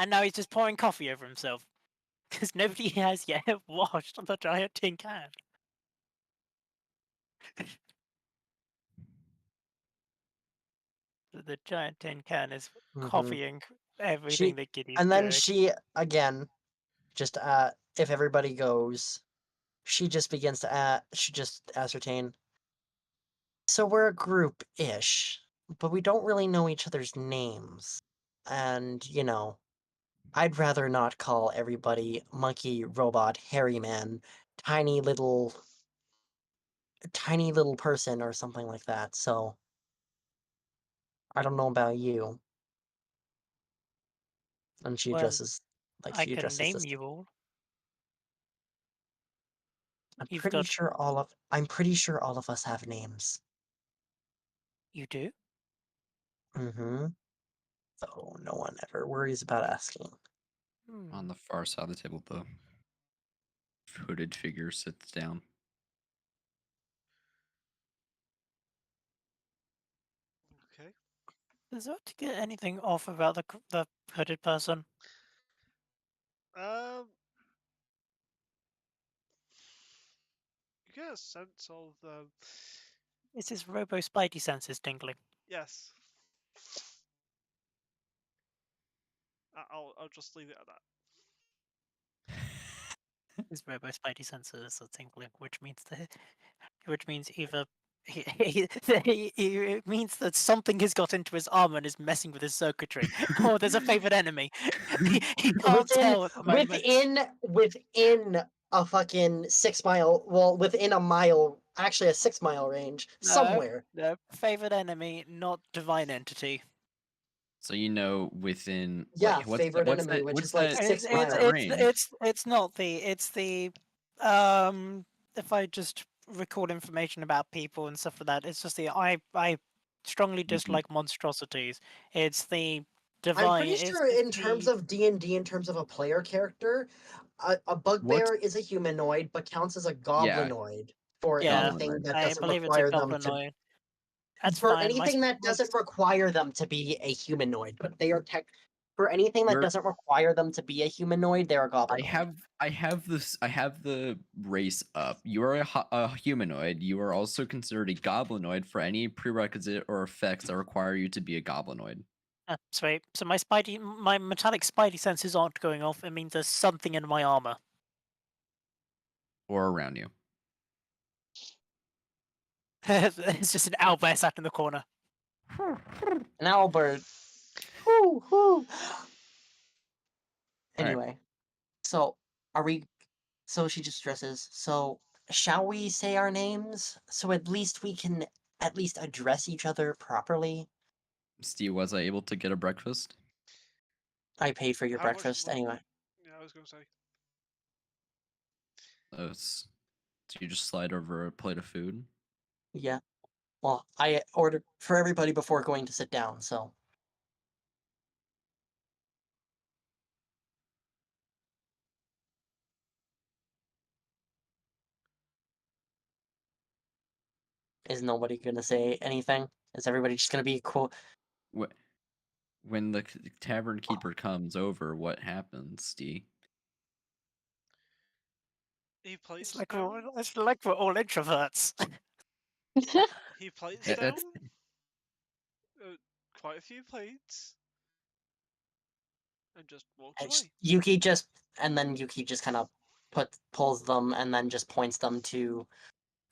now he's just pouring coffee over himself because nobody has yet washed the giant tin can. The giant tin can is Mhm. copying everything that Giddy's And then doing. she, again, just if everybody goes, she just begins to she just ascertain. So we're a group-ish, but we don't really know each other's names. And, I'd rather not call everybody monkey, robot, hairy man, tiny little person or something like that. So I don't know about you. And she Well, addresses I can name this. you all. I'm You've pretty got. sure all of us have names. You do? Mm-hmm. Though no one ever worries about asking. Hmm. On the far side of the table, the hooded figure sits down. Okay. Does that get anything off about the hooded person? Um, you get a sense of Is his robo spidey senses tingling? yes. I'll just leave it at that. His robo spidey senses are tingling, which means either it means that something has got into his armor and is messing with his circuitry, or there's a favorite enemy. He can't tell at the moment. Within a fucking 6 mile, well, within a mile, actually a 6 mile range, No, somewhere. no, favorite enemy, not divine entity. So within Yeah, what's favorite enemy, which is like that 6 what's miles. that range? It's not the if I just record information about people and stuff like that, it's just I strongly Mhm. dislike monstrosities. It's the divine. I'm pretty it's sure supposed in to terms be- of D&D, in terms of a player character, a bugbear is a humanoid, but counts as a goblinoid for Yeah, anything that I doesn't believe it's a require them to. goblinoid. That's For fine. anything that doesn't require them to be a humanoid, but they are for anything that You're- doesn't require them to be a humanoid, they're a goblinoid. I have the race up. You are a humanoid. You are also considered a goblinoid for any prerequisite or effects that require you to be a goblinoid. Sweet. So my metallic spidey senses aren't going off. It means there's something in my armor. Or around you. It's just an owlbear sat in the corner. An owlbird. Whoo, whoo. All right. Anyway, so are we? So she just dresses. So shall we say our names so at least we can at least address each other properly? Steve, was I able to get a breakfast? I paid for your How much breakfast mo- anyway. Yeah, I was going to say. Do you just slide over a plate of food? Yeah. Well, I ordered for everybody before going to sit down, so. Is nobody gonna say anything? Is everybody just gonna be cool? When the tavern keeper comes over, what happens, Steve? He plates It's like down. we're all introverts. He plates Yeah, down. that's- Quite a few plates. And just walks And away. Yuki just kind of pulls them and then just points them to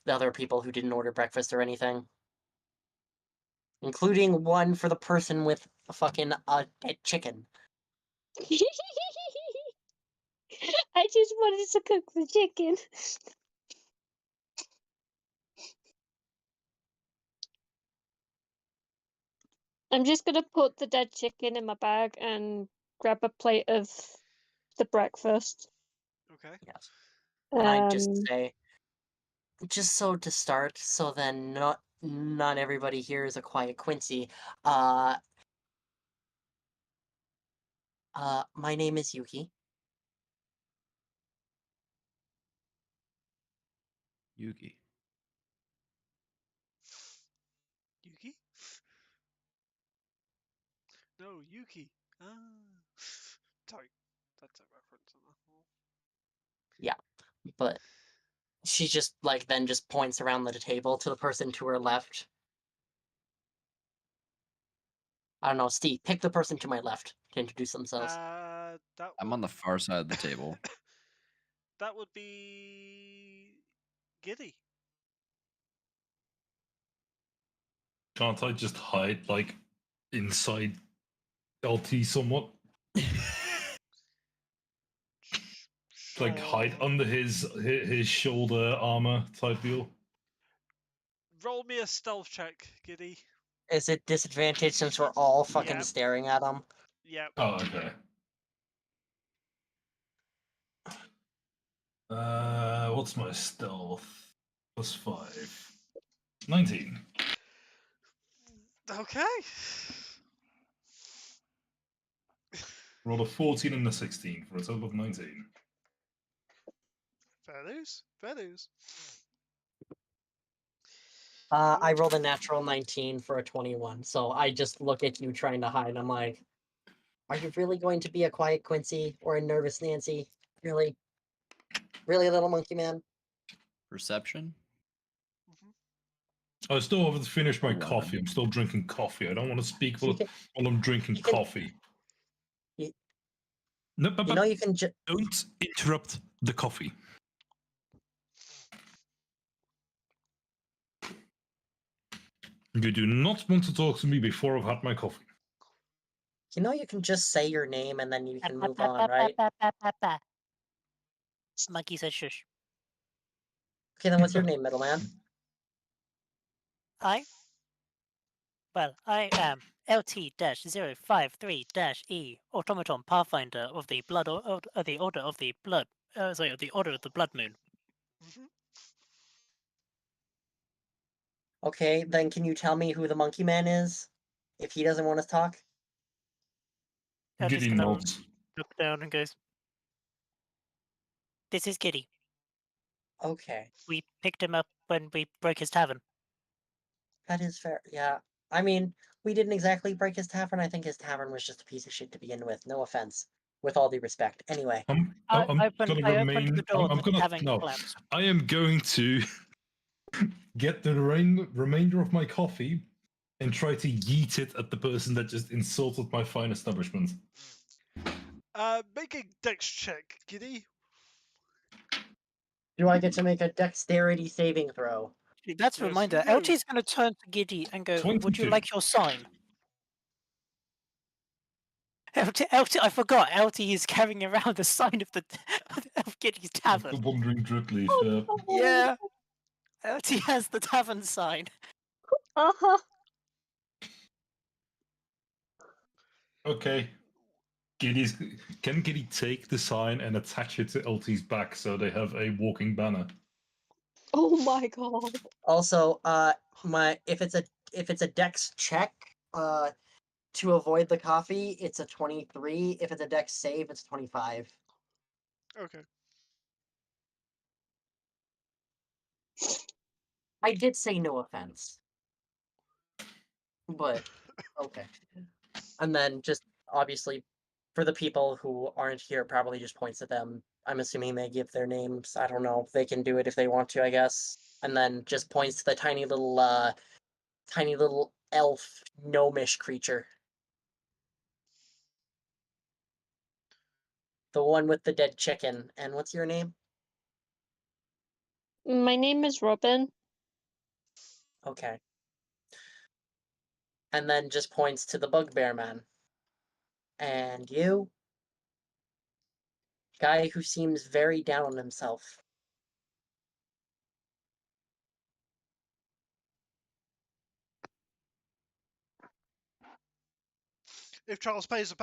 the other people who didn't order breakfast or anything, including one for the person with a fucking dead chicken. I just wanted to cook the chicken. I'm just gonna put the dead chicken in my bag and grab a plate of the breakfast. Okay. Yes. And I just Um, say, just so to start, so then not everybody here is a quiet Quincy. My name is Yuki. Yugi. Yuki? No, Yuki. Ah. Sorry. That's a reference. Yeah, but she just then just points around the table to the person to her left. I don't know, Steve, pick the person to my left to introduce themselves. I'm on the far side of the table. That would be Giddy. Can't I just hide like inside LT somewhat? Like hide Sure. under his shoulder armor type deal. Roll me a stealth check, Giddy. Is it disadvantage since we're all fucking Yep. staring at him? Yep. Oh, okay. What's my stealth? +5. 19. Okay. Rolled a 14 and a 16 for a total of 19. Fair news. Fair news. I rolled a natural 19 for a 21, so I just look at you trying to hide. I'm like, are you really going to be a quiet Quincy or a nervous Nancy? Really? Really, little monkey man? Perception? I still haven't finished my 11. coffee. I'm still drinking coffee. I don't want to speak You while, can- while I'm drinking you can- coffee. you- No, You know you can don't interrupt the coffee. You do not want to talk to me before I've had my coffee. you can just say your name and then you can move on, right? Monkey said shush. Okay, then what's your name, middleman? I am LT-053-E, Automaton Pathfinder of the Blood of the Order of the Blood. Of the Order of the Blood Moon. Okay, then can you tell me who the monkey man is? If he doesn't want to talk? Eltie's Giddy gonna nods. look down and goes, "This is Giddy. Okay, We picked him up when we broke his tavern." that is fair. Yeah, I mean, we didn't exactly break his tavern. I think his tavern was just a piece of shit to begin with. No offense, with all due respect. Anyway, I'm I gonna opened remain. the door. I'm The gonna tavern no. collapsed. I am going to get the remainder of my coffee and try to yeet it at the person that just insulted my fine establishment. Make a dex check, Giddy. do I get to make a dexterity saving throw? That's a Yes, reminder. you do. LT's gonna turn to Giddy and go, "Would you 22. like your sign?" LT, I forgot. LT is carrying around the sign of the of Giddy's Of the tavern. wandering drip leaf. Yeah, LT has the tavern sign. Uh-huh. Okay. Giddy's, can Giddy take the sign and attach it to LT's back so they have a walking banner? Oh my god. Also, if it's a dex check, to avoid the coffee, it's a 23. If it's a dex save, it's 25. Okay. I did say no offense, but okay. And then just obviously, for the people who aren't here, probably just points at them. I'm assuming they give their names. I don't know. They can do it if they want to, I guess. And then just points to the tiny little elf gnomish creature. The one with the dead chicken. And what's your name? My name is Robin. Okay. And then just points to the bugbear man. And you? Guy who seems very down on himself. If Charles pays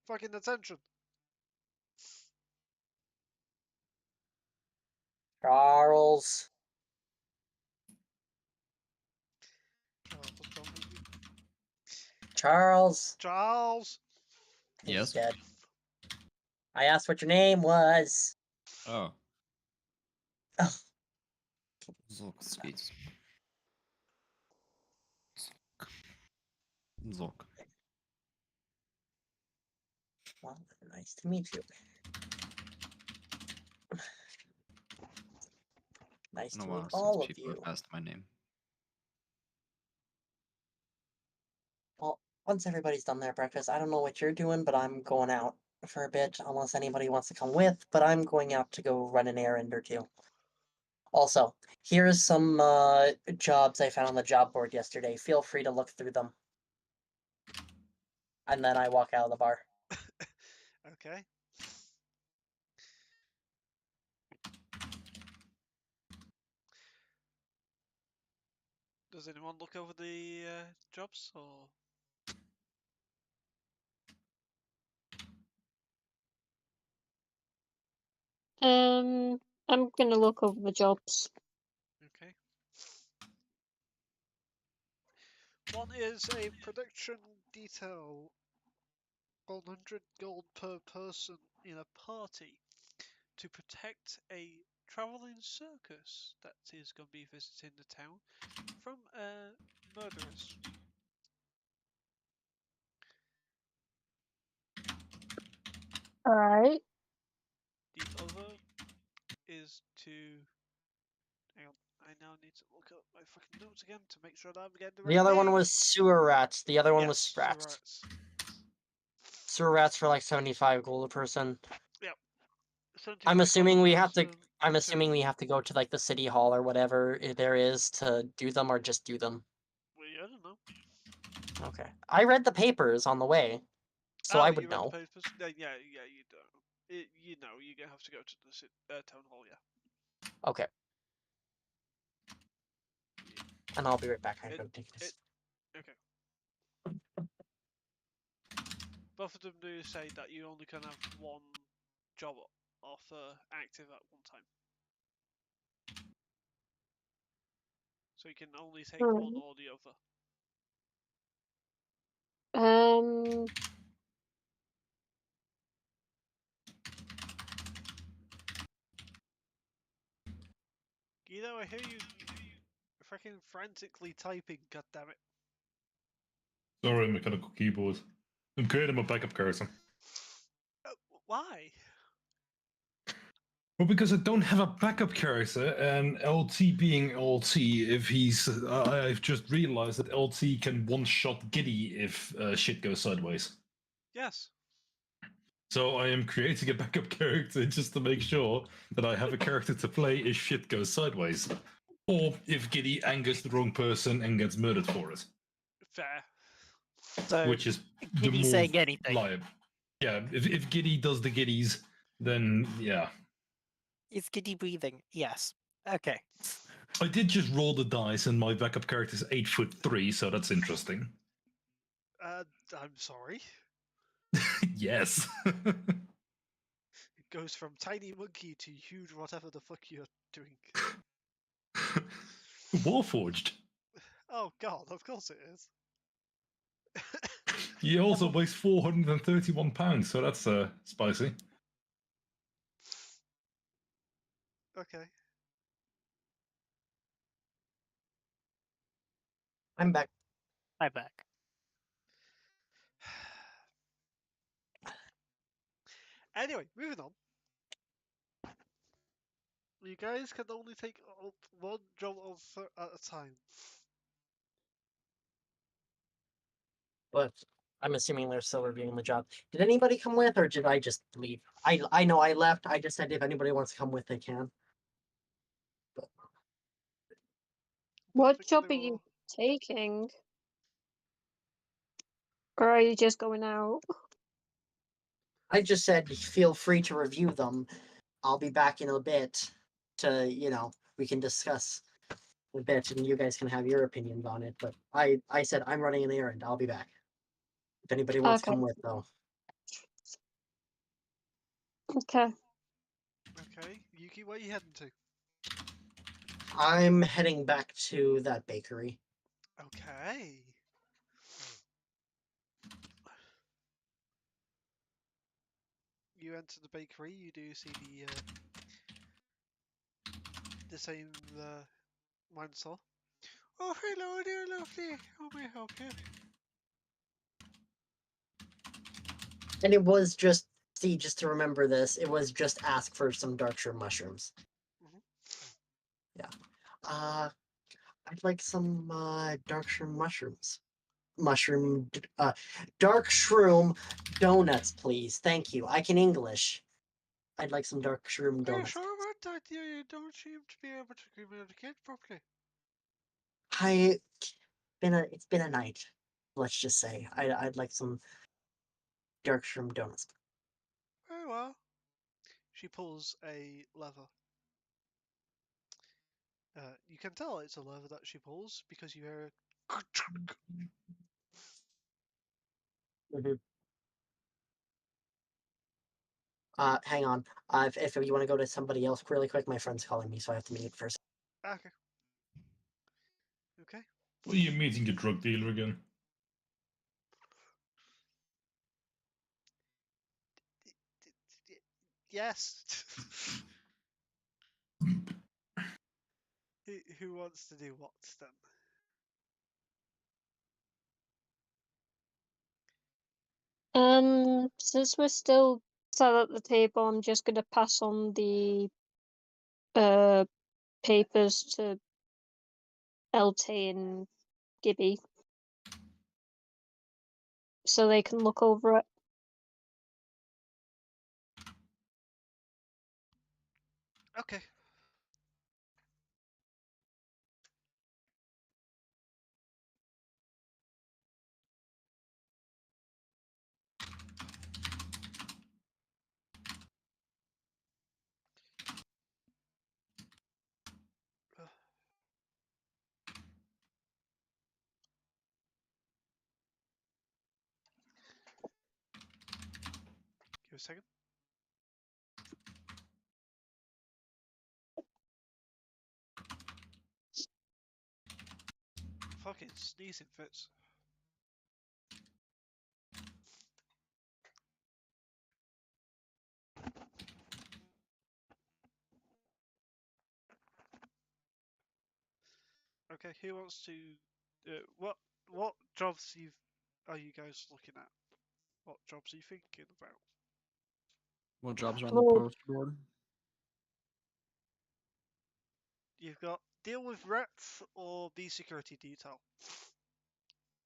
fucking attention. Charles. Charles, what's wrong with you? Charles. Charles. He's Yes. dead. I asked what your name was. Oh. Oh. Zok skates. Zok. Well, nice to meet you. Nice It's been to a while meet since all of people you. have asked my name. Well, once everybody's done their breakfast, I don't know what you're doing, but I'm going out for a bit, unless anybody wants to come with, but I'm going out to go run an errand or two. Also, here's some jobs I found on the job board yesterday. Feel free to look through them. And then I walk out of the bar. Okay. Does anyone look over the jobs or? I'm gonna look over the jobs. Okay. One is a production detail, 100 gold per person in a party to protect a travelling circus that is going to be visiting the town from murderers. Alright. The other is to. Hang on, I now need to look up my fucking notes again to make sure that I'm getting the right The other one name. was sewer rats. The other one was Yes, rats. rats. Sewer rats for like 75 gold a person. Yep. I'm 75 assuming gold we a have to. person I'm to- assuming we have to go to like the city hall or whatever there is to do them, or just do them. Well, I don't know. Okay. I read the papers on the way, so I You would read know. the papers? Yeah, you don't. You know, you're gonna have to go to the town hall. Yeah. Okay. And I'll be right back. I It- go take this. Okay. Both of them do say that you only can have one job offer active at one time. So you can only take one or the other. Um, Guido, I hear you freaking frantically typing, goddammit. Sorry, mechanical keyboard. I'm creating my backup character. Why? Well, because I don't have a backup character, and LT being LT, if he's. I've just realized that LT can one-shot Giddy if shit goes sideways. Yes. So I am creating a backup character just to make sure that I have a character to play if shit goes sideways. Or if Giddy angers the wrong person and gets murdered for it. Fair. So, Which is the Giddy more saying anything. liable. Yeah, if Giddy does the Giddies, then yeah. Is Giddy breathing? Yes. Okay. I did just roll the dice, and my backup character is 8'3", so that's interesting. I'm sorry. Yes. It goes from tiny monkey to huge whatever the fuck you're doing. Warforged. Oh god, of course it is. He also weighs 431 pounds, so that's spicy. Okay. I'm back. I'm back. Anyway, moving on. You guys can only take up one job at a time. But I'm assuming they're still reviewing the job. Did anybody come with, or did I just leave? I know I left. I just said if anybody wants to come with, they can. What Think job they are you will- taking? Or are you just going out? I just said feel free to review them. I'll be back in a bit to, we can discuss a bit and you guys can have your opinions on it. But I said I'm running an errand. I'll be back. If anybody wants to Okay. come with, though. Okay. Okay, Yuki, where are you heading to? I'm heading back to that bakery. Okay. You enter the bakery. You do see the same wine store. Oh, hello there, lovely. How may I help you? And it was just, just to remember this, it was just ask for some darkshire mushrooms. Mhm. Yeah. I'd like some darkshire mushrooms. Dark shroom donuts, please. Thank you. I can English. I'd like some dark shroom Are you donuts. sure about that? You don't seem to be able to communicate properly. It's been a night. Let's just say I'd like some dark shroom donuts. Very well. She pulls a lever. You can tell it's a lever that she pulls because you hear Mm-hmm. Hang on. If you want to go to somebody else really quick, my friend's calling me, so I have to mute first. Okay. Okay. Well, you're meeting a drug dealer again. Yes. Who wants to do what then? Since we're still sat at the table, I'm just gonna pass on the papers to LT and Gibby so they can look over it. Okay. Give a second. Fucking sneezing fits. Okay, who wants to? What jobs are you guys looking at? What jobs are you thinking about? What jobs are on the Well, poster board? You've got deal with rats or be security detail.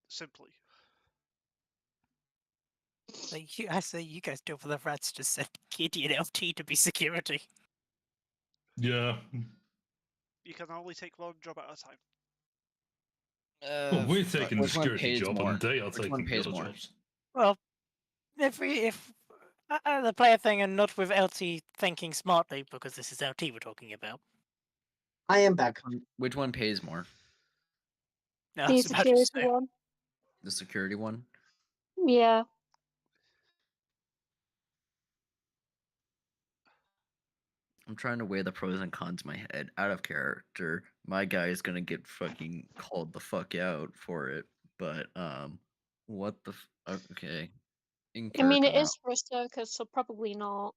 Simply. I say you guys do for the rats. Just send Kitty and LT to be security. Yeah. You can only take one job at a time. Well, we're taking the which one security pays job, more? and they are Which one taking the pays other more? jobs. Well, if the player thing and not with LT thinking smartly, because this is LT we're talking about. I am back. Which one pays more? No, I the was about to security say. one. The security one? Yeah. I'm trying to weigh the pros and cons in my head. Out of character, my guy is gonna get fucking called the fuck out for it. But what the okay? In I mean, character it now. is for a circus, so probably not.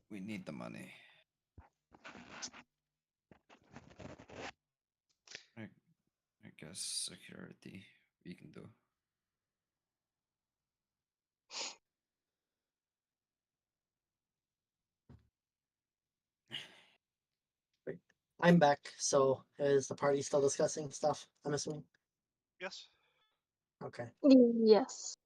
We need the money. I guess security we can do. I'm back. So is the party still discussing stuff? I'm assuming. Yes. Okay. Yes.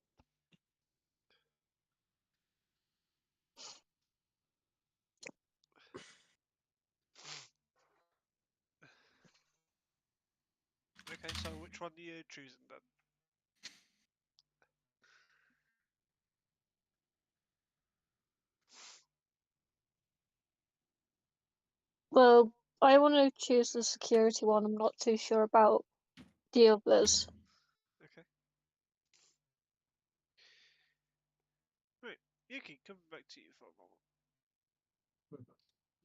Okay, so which one are you choosing then? Well, I want to choose the security one. I'm not too sure about the others. Okay. Right, Yuki, coming back to you for a moment.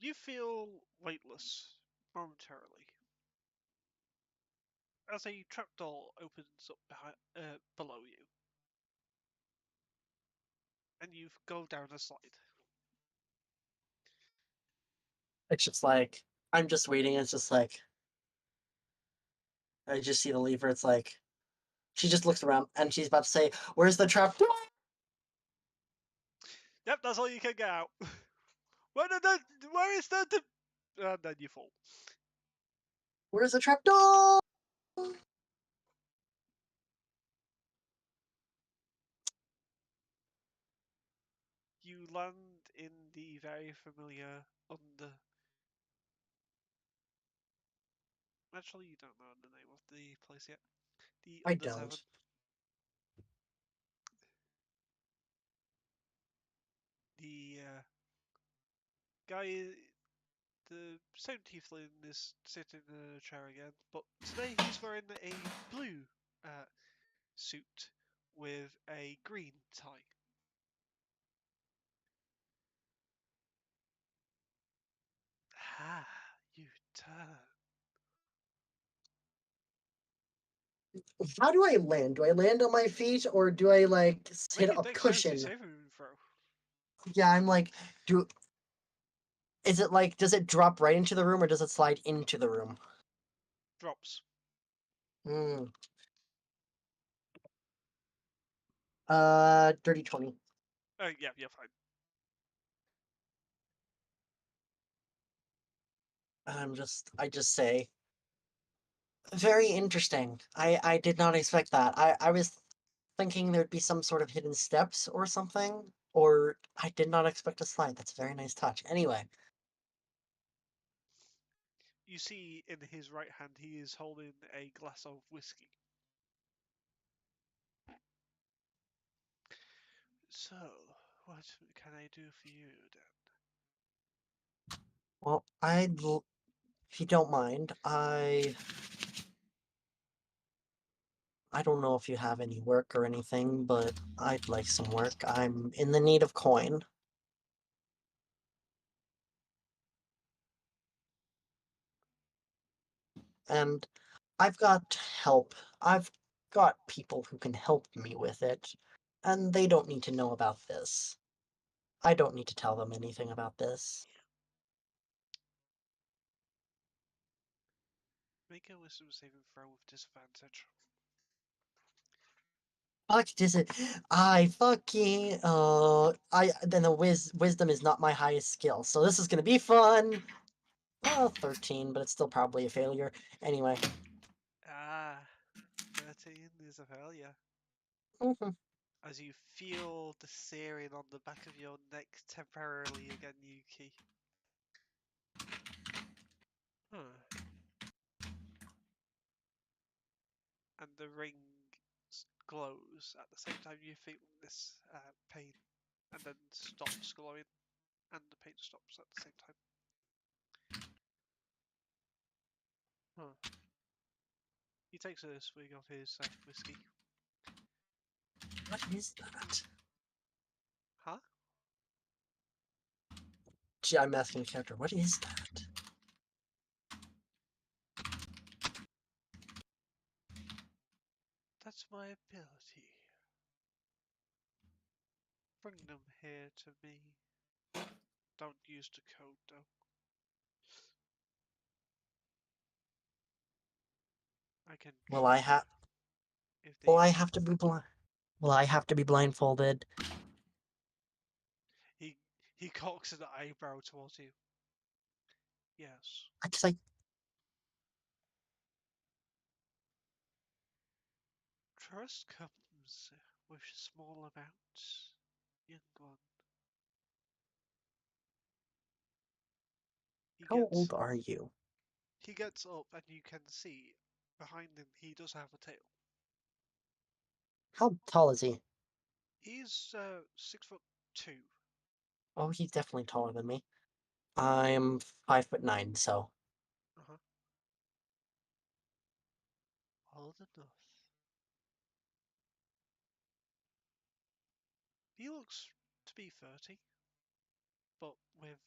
You feel weightless momentarily as a trapdoor opens up below you, and you go down a slide. It's just like I'm just waiting. It's just like I just see the lever. It's like she just looks around and she's about to say, "Where's the trap door? Yep, that's all you can get out. Where is the? And then you fall. Where's the trap door?" You land in the very familiar under. Actually, you don't know the name of the place yet. The I Under don't. Seven. The guy, the same tiefling is sitting in a chair again, but today he's wearing a blue suit with a green tie. Ah, you turn. How do I land? Do I land on my feet or do I like Make hit a a dexterity cushion? saving throw. Yeah, I'm like, is it like, does it drop right into the room or does it slide into the room? Drops. Hmm. Dirty 20. Yeah, you're fine. I just say, very interesting. I did not expect that. I was thinking there'd be some sort of hidden steps or something, or I did not expect a slide. That's a very nice touch. Anyway, You see in his right hand he is holding a glass of whiskey. So, what can I do for you then? well, if you don't mind, I don't know if you have any work or anything, but I'd like some work. I'm in the need of coin. And I've got help. I've got people who can help me with it, and they don't need to know about this. I don't need to tell them anything about this. Make a wisdom saving throw with disadvantage. Fuck this is I fucking I then the wisdom is not my highest skill, so this is gonna be fun. 13, but it's still probably a failure. Anyway. Ah, 13 is a failure. Mhm. As you feel the searing on the back of your neck temporarily again, Yuki. And the ring glows at the same time you feel this pain, and then stops glowing, and the pain stops at the same time. He takes a swig of his whiskey. What is that? Huh? Gee, I'm asking the character, what is that? That's my ability. Bring them here to me. Don't use the code though. I can Will kill I them have if they Will I use have to them. be blind? Will I have to be blindfolded? He cocks an eyebrow towards you. Yes. I just like Trust comes with small amounts, young one. how old are you? He gets up and you can see behind him he does have a tail. How tall is he? He's 6'2". Oh, he's definitely taller than me. I'm 5'9", so Uh-huh. Old enough. He looks to be 30, but with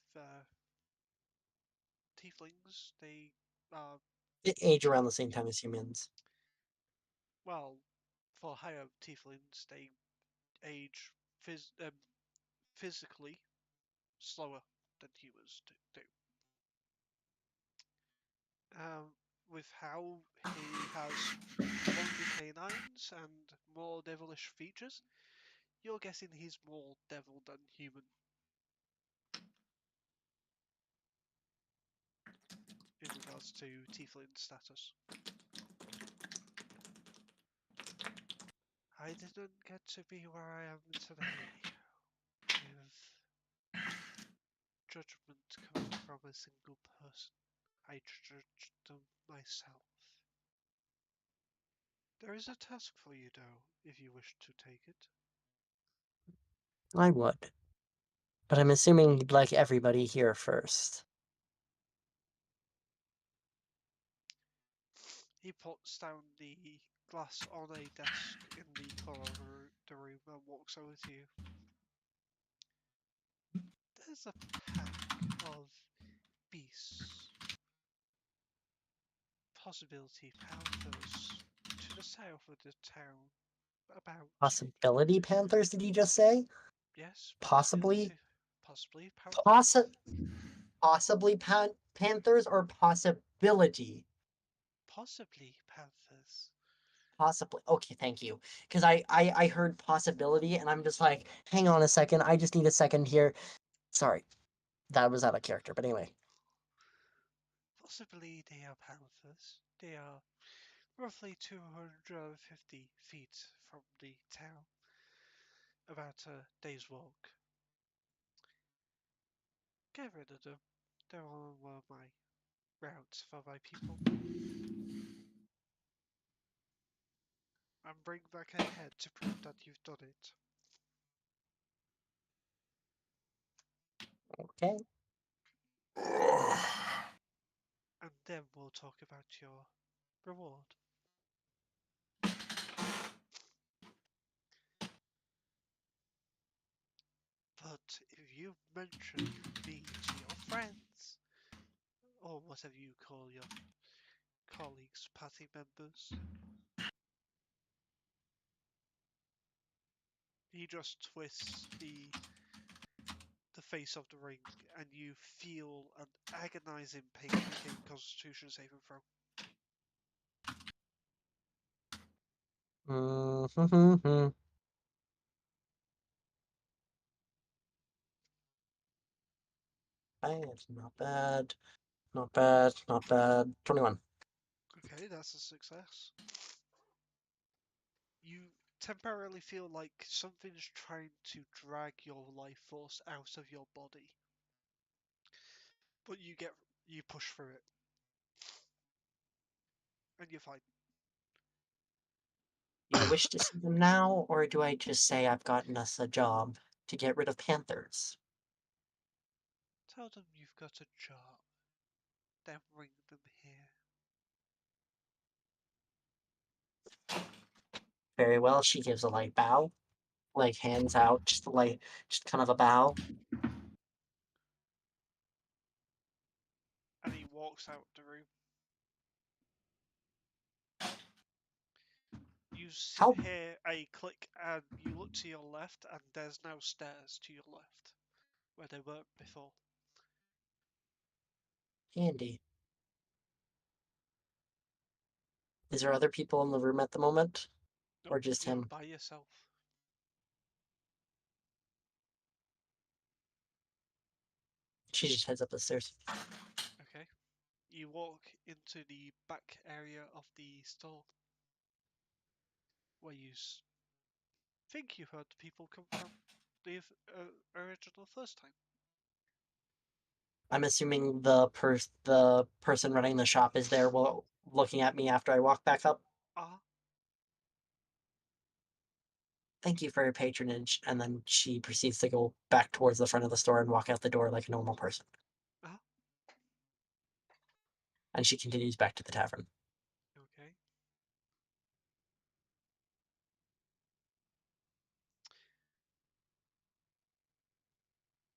tieflings, they are, they age around the same time as humans. well, for higher tieflings, they age physically slower than humans do. With how he has longer canines and more devilish features, you're guessing he's more devil than human. In regards to tiefling status. I didn't get to be where I am today with judgment coming from a single person. I judged them myself. There is a task for you though, if you wish to take it. I would. But I'm assuming you'd like everybody here first. He puts down the glass on a desk in the corner of the room and walks over to you. There's a pack of beasts. Possibility panthers to the south of the town. About Possibility Panthers, did you just say? yes, Possibly? possibly Possibly Panthers or possibility? possibly panthers. Possibly. Okay, thank you. Because I heard possibility and I'm just like, hang on a second. I just need a second here. Sorry. That was out of character. But anyway. Possibly they are panthers. They are roughly 250 feet from the town. About a day's walk. Get rid of them. They're on one of my routes for my people. And bring back a head to prove that you've done it. Okay. And then we'll talk about your reward. But if you mention me to your friends, or whatever you call your colleagues, party members, he just twists the face of the ring, and you feel an agonizing pain. Make a Constitution saving throw. Mm-hmm. Not bad. Not bad. Not bad. 21. Okay, that's a success. You temporarily feel like something's trying to drag your life force out of your body, but you push through it, and you're fine. Do I wish to see them now, or do I just say I've gotten us a job to get rid of panthers? Tell them you've got a job, then bring them here. Very well. She gives a light bow, like hands out, just kind of a bow. And he walks out the room. You How hear a click, and you look to your left, and there's now stairs to your left, where they were before. handy. Is there other people in the room at the moment? Nope, Or just you're him? by yourself. She just heads up the stairs. Okay. You walk into the back area of the store, where you think you heard the people come from the original first time. I'm assuming the person running the shop is there while looking at me after I walk back up. Thank you for your patronage. And then she proceeds to go back towards the front of the store and walk out the door like a normal person. Uh-huh. And she continues back to the tavern. Okay.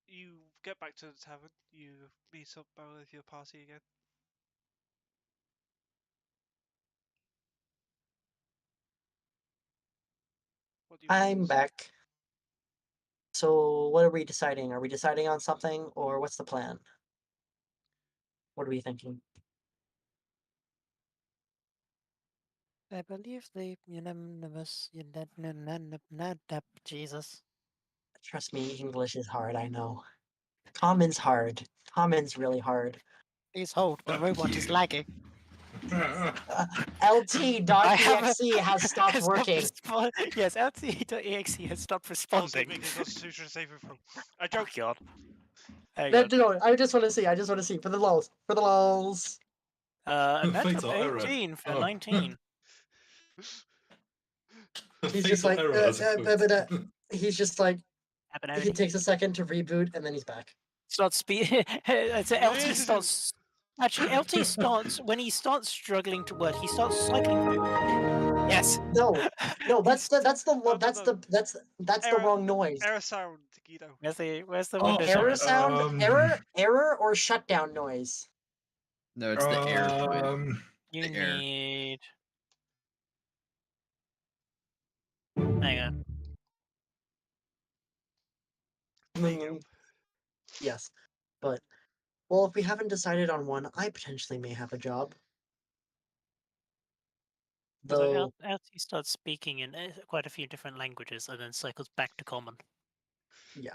You get back to the tavern. You meet up with your party again. What do you I'm propose? back. So what are we deciding? Are we deciding on something, or what's the plan? What are we thinking? I believe the unanimous Jesus. Trust me, English is hard, I know. Common's hard. Common's really hard. Please hold, the robot is lagging. I have LT.exe has stopped working. Yes, LT.exe has stopped Also responding. make a Constitution saving throw. I Oh joke. god. Hang No, on. no, I just want to see. For the lulz. For the lulz. A natural Fatal error. 18 for Oh. 19. He's just Fatal like, error, I suppose. he's just like, Happen he takes a second to reboot and then he's back. Starts LT starts. Actually, LT starts when he starts struggling to work. He starts cycling through. Yes. No, that's the Error. wrong noise. Error sound, Guido. Where's the Oh, window Error shut? sound, error or shutdown noise. No, it's the air noise. You The air. need. Hang on. There you go. Yes, but well, if we haven't decided on one, I potentially may have a job. So Though LT starts speaking in quite a few different languages and then cycles back to common. yeah,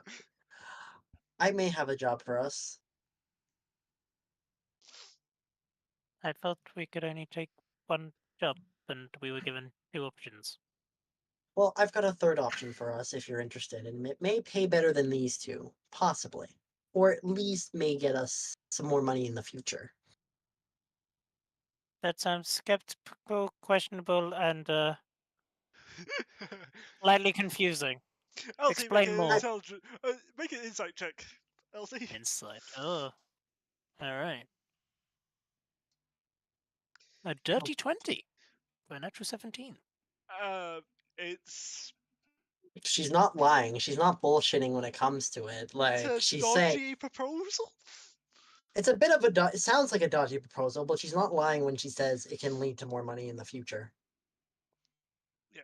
I may have a job for us. I thought we could only take one job, and we were given 2 options. Well, I've got a third option for us if you're interested, and it may pay better than these two, possibly, or at least may get us some more money in the future. That sounds skeptical, questionable, and slightly confusing. LT, Explain more. make an insight check. LT. Insight. Oh. Alright. A dirty 20 for a natural 17. It's She's not lying. She's not bullshitting when it comes to it. Like a she's saying, dodgy proposal. it's a bit of a. It sounds like a dodgy proposal, but she's not lying when she says it can lead to more money in the future. Yeah.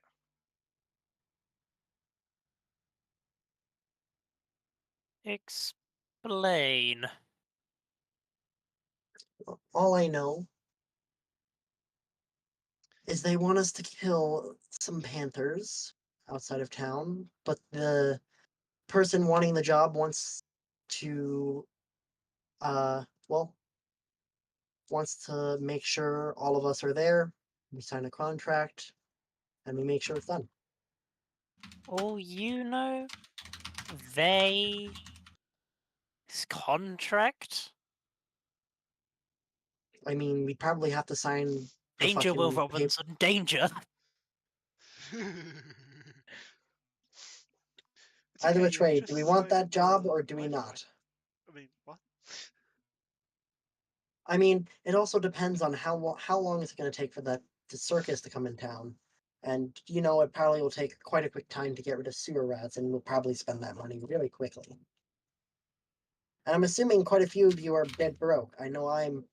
Explain. All I know is they want us to kill some panthers outside of town, but the person wanting the job wants to, well, wants to make sure all of us are there. We sign a contract, and we make sure it's done. All you know, they contract. I mean, we probably have to sign the Danger, Will fucking Robinson. Danger. It's Either okay, which you've way, do we just want that signed job the or do we lifeline. not? I mean, what? I mean, it also depends on how long is it going to take for the circus to come in town, and you know, it probably will take quite a quick time to get rid of sewer rats, and we'll probably spend that money really quickly. And I'm assuming quite a few of you are dead broke. I know I'm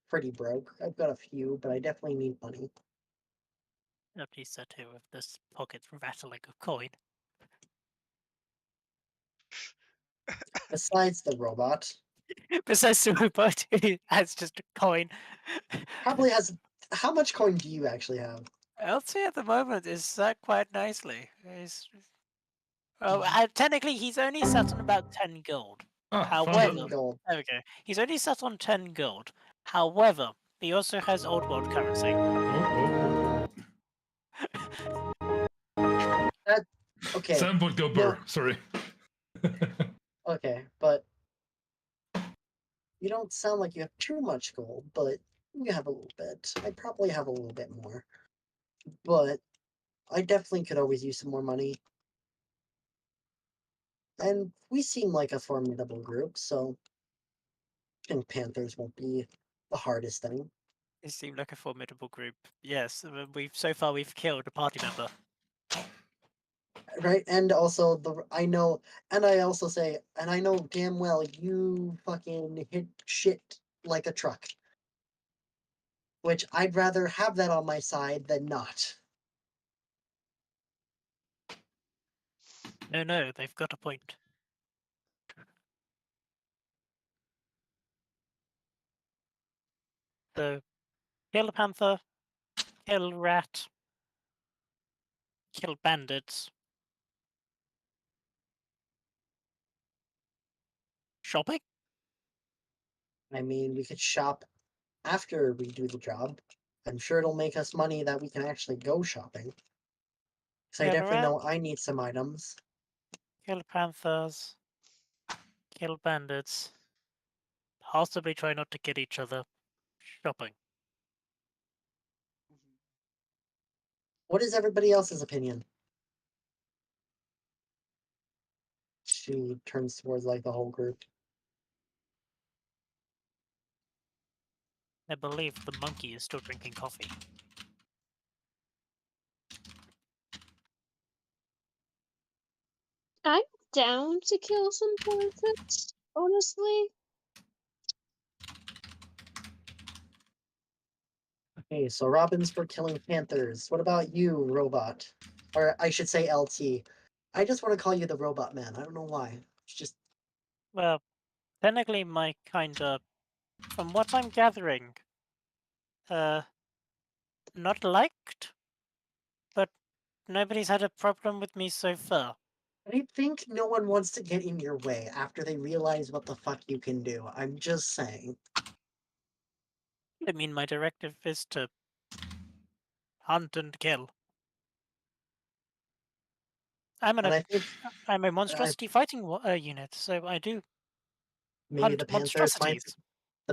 pretty broke. I've got a few, but I definitely need money. Nobody said here with this pocket rattling a coin. Besides the robot, Besides the robot, has just a coin. probably has. How much coin do you actually have? LT at the moment is set quite nicely. Oh, Mm-hmm. technically, he's only set on about 10 gold. Ah, found However, it. Gold. there we go. He's only set on 10 gold. However, he also has old world currency. Oh. Okay. Sam would go No. burr. Sorry. Okay, but you don't sound like you have too much gold, but you have a little bit. I probably have a little bit more. But I definitely could always use some more money. And we seem like a formidable group, so I think Panthers won't be the hardest thing. They seem like a formidable group. Yes, so far we've killed a party member. Right? And also I know, and I also say, and I know damn well you fucking hit shit like a truck. Which I'd rather have that on my side than not. No, they've got a point. So, kill a panther, kill rat, kill bandits. Shopping? I mean, we could shop after we do the job. I'm sure it'll make us money that we can actually go shopping. Because I Kill a definitely rat, know I need some items. kill panthers, kill bandits. Possibly try not to kill each other. Shopping. Mhm. What is everybody else's opinion? She turns towards like the whole group. I believe the monkey is still drinking coffee. I'm down to kill some panthers, honestly. Okay, so Robin's for killing panthers. What about you, robot? Or I should say LT. I just want to call you the robot man. I don't know why. It's just Well, technically my kinda, from what I'm gathering, not liked, but nobody's had a problem with me so far. I think no one wants to get in your way after they realize what the fuck you can do. I'm just saying. I mean, my directive is to hunt and kill. I'm And I think a monstrosity fighting unit, so I do maybe hunt the monstrosities.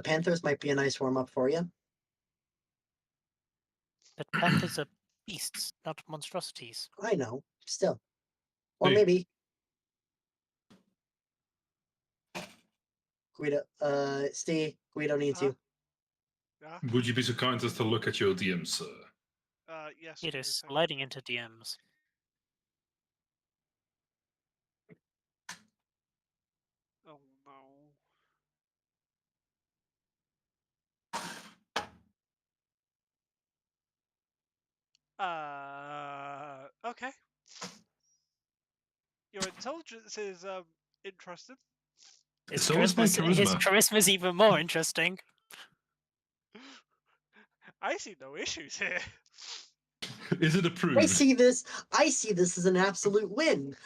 Panthers might be a nice warm up for you. But panthers are beasts, not monstrosities. I know, still. Or Hey. maybe Guido needs Huh? you. Yeah? Would you be so kind as to look at your DMs, sir? Yes. It give me is a second. sliding into DMs. Oh no. Okay. Your intelligence is interesting. So is my His charisma. charisma's even more interesting. I see no issues here. Is it approved? I see this as an absolute win.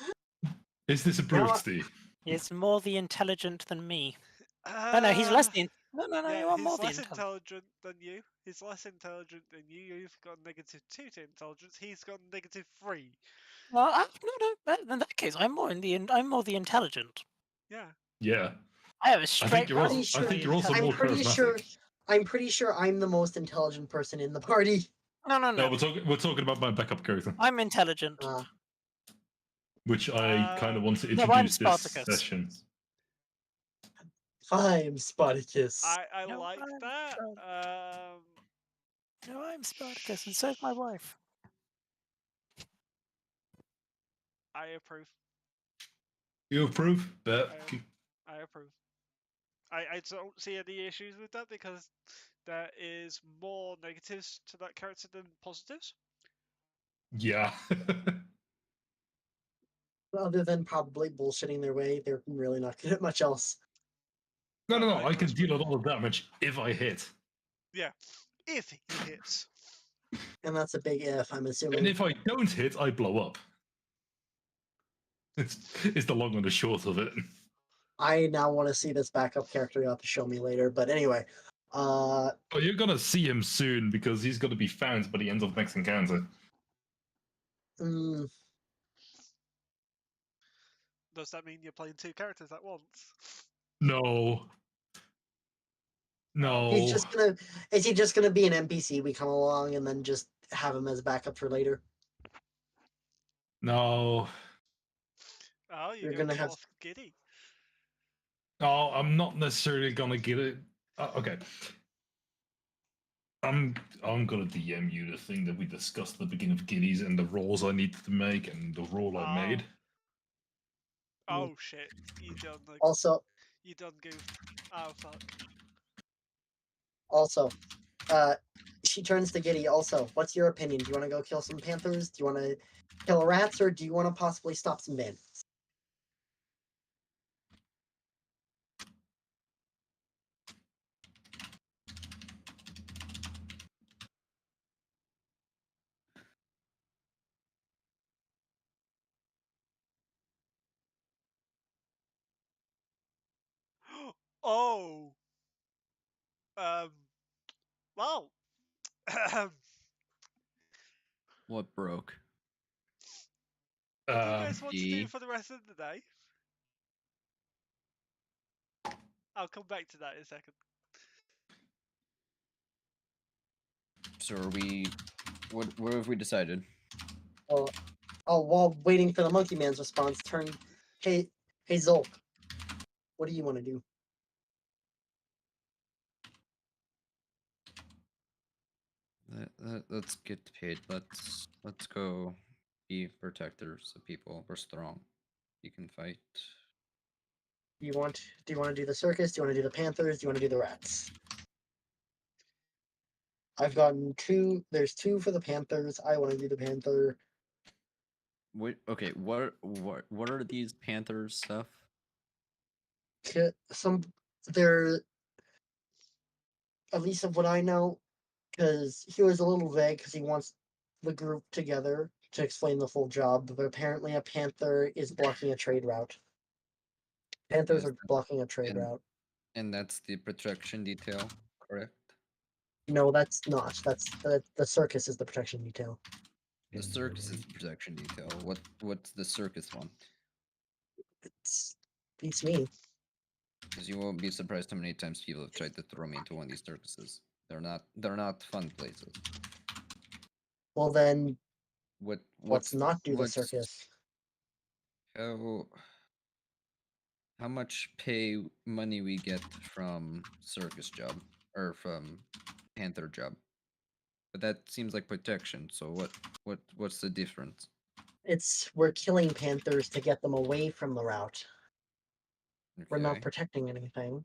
Is this approved, Now- Steve? He's more the intelligent than me. No, he's less the. No, Yeah, you are he's more the less intelligent. intelligent than you. He's less intelligent than you. You've got -2 to intelligence. He's got -3. Well, no. In that case, I'm more the intelligent. Yeah. Yeah. I have a I straight. think you're also, Pretty I think you're also I'm more pretty charismatic. I'm pretty sure I'm the most intelligent person in the party. No. No, we're talking about my backup character, I'm intelligent. which I kind of want to No, I'm introduce this Spartacus. session. I'm Spartacus. I No, like I'm that. No, I'm Spartacus, and so's my wife. I approve. You approve? I approve. I don't see any issues with that because there is more negatives to that character than positives. Yeah. Other than probably bullshitting their way, they're really not good at much else. No. I can charisma. deal a lot of damage if I hit. Yeah, if he hits. And that's a big if, I'm And assuming. if I don't hit, I blow up. It's the long and the short of it. I now want to see this backup character. You'll have to show me later. But anyway, Oh, you're gonna see him soon because he's gonna be found by the end of next encounter. mm, Does that mean you're playing 2 characters at once? No. No. he's just gonna. Is he just gonna be an NPC? We come along and then just have him as backup for later. No. Oh, You're you're gonna have- off giddy. No, I'm not necessarily gonna get it. Okay. I'm gonna DM you the thing that we discussed at the beginning of Giddies and the rolls I needed to make and the roll I made. Oh shit! You done the. Also, You done goofed. Oh fuck. She turns to Giddy. Also, what's your opinion? Do you want to go kill some panthers? Do you want to kill rats, or do you want to possibly stop some bandits? Oh. Well. What broke? What do you guys want to do E. for the rest of the day? I'll come back to that in a second. So are we? What have we decided? While waiting for the monkey man's response, hey Zolk, what do you want to do? Let's get paid. Let's go be protectors of people. We're strong. You can fight. Do you want to do the circus? Do you want to do the panthers? Do you want to do the rats? I've gotten 2. There's 2 for the panthers. I want to do the panther. Okay. What are these Panthers stuff? They're, at least of what I know, because he was a little vague because he wants the group together to explain the full job. But apparently, a panther is blocking a trade route. Panthers Yes, are blocking a trade and- route. And that's the protection detail, correct? No, that's not. That's the circus is the protection detail. The circus is the protection detail. What's the circus one? It's beats me. Because you won't be surprised how many times people have tried to throw me into one of these circuses. They're not fun places. Well then, Let's let's not do the circus. How much money we get from circus job or from panther job? But that seems like protection. So what's the difference? We're killing panthers to get them away from the route. We're not Okay. protecting anything.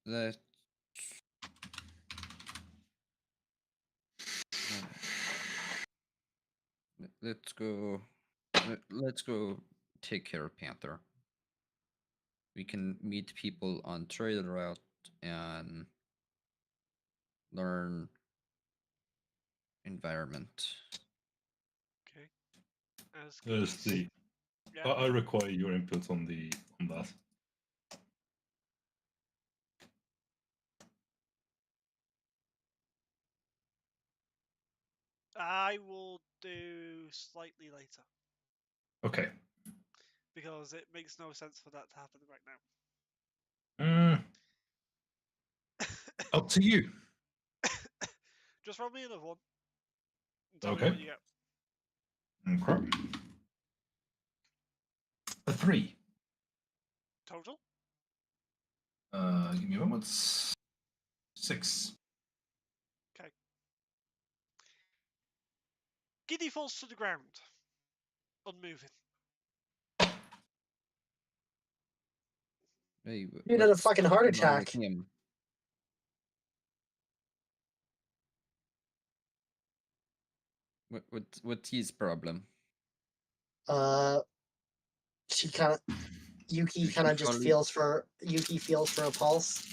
That let's go. Let's go take care of Panther. We can meet people on trade route and learn environment. Okay. As There's Giddy's... the. Yeah. I require your input on that. I will do slightly later Okay. because it makes no sense for that to happen right Mm, now. up to you. Just roll me another one. And tell me Okay. what you get. Okay. A 3. Total? Give me a moment. 6. Okay. Giddy falls to the ground, unmoving. Hey, Dude had a what's fucking heart wrong with attack. him? What's his problem? She kind of Yuki Does kind he of just fall- feels for a pulse.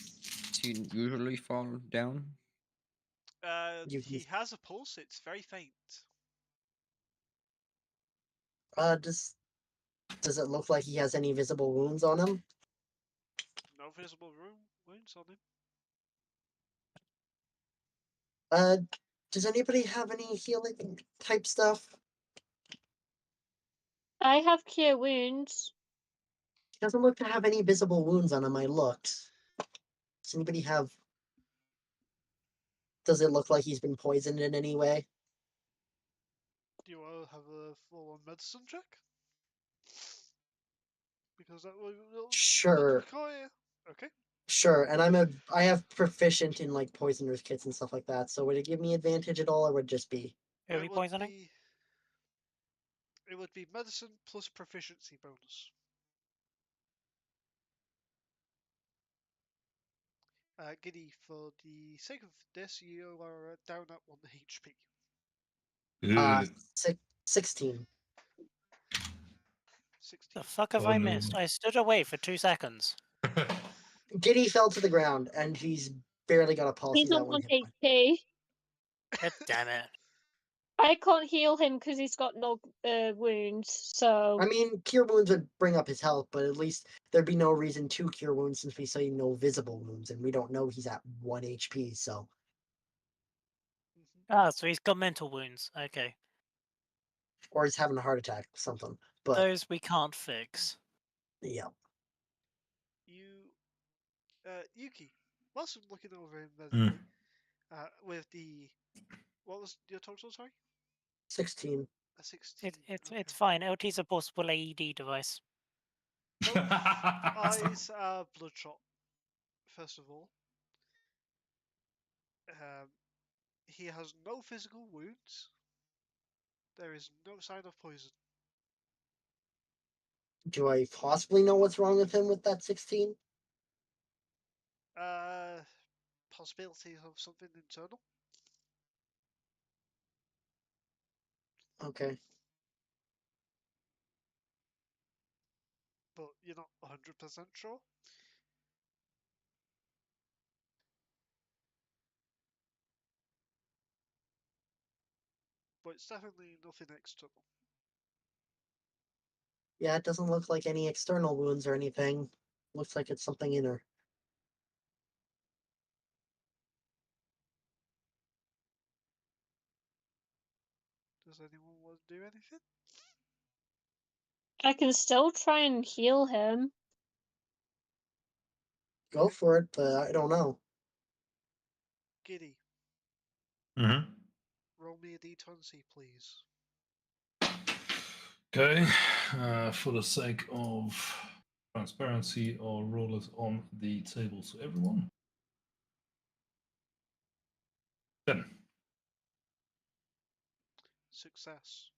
Does he usually fall down? He Yuki's has a pulse. It's very faint. Does it look like he has any visible wounds on him? No visible wounds on him. Does anybody have any healing type stuff? I have cure wounds. He doesn't look to have any visible wounds on him. I looked. Does anybody have? Does it look like he's been poisoned in any way? Do you want to have a full-on medicine check? Because that would Sure. require. Okay. Sure, and I have proficient in like poisoners kits and stuff like that. So would it give me advantage at all, or would it just be? Who are we poisoning? It would be medicine plus proficiency bonus. Giddy, for the sake of this, you are down at 1 HP. Uh, 16. 16. The fuck have Oh, I no. missed? I stood away for 2 seconds. Giddy fell to the ground, and he's barely got a pulse. He's He's on at 1 1 hit point. HP. God damn it. I can't heal him because he's got no wounds. So I mean, cure wounds would bring up his health, but at least there'd be no reason to cure wounds since we say no visible wounds, and we don't know he's at 1 HP. So Ah, so he's got mental wounds. Okay. or he's having a heart attack, something. But Those we can't fix. yeah, Yuki, whilst looking over him Mm. medically, with the... What was your total, sorry? 16. A 16. It's fine. LT's a possible AED device. Both eyes are bloodshot, first of all. He has no physical wounds. There is no sign of poison. Do I possibly know what's wrong with him with that 16? Possibility of something internal. Okay. But you're not 100% sure. But it's definitely nothing external. Yeah, it doesn't look like any external wounds or anything. Looks like it's something inner. Does anyone want to do anything? I can still try and heal him. Go for it, but I don't know. Giddy, Mm-hmm. roll me a d20, please. Okay. For the sake of transparency, I'll roll it on the table to everyone. 10. Success.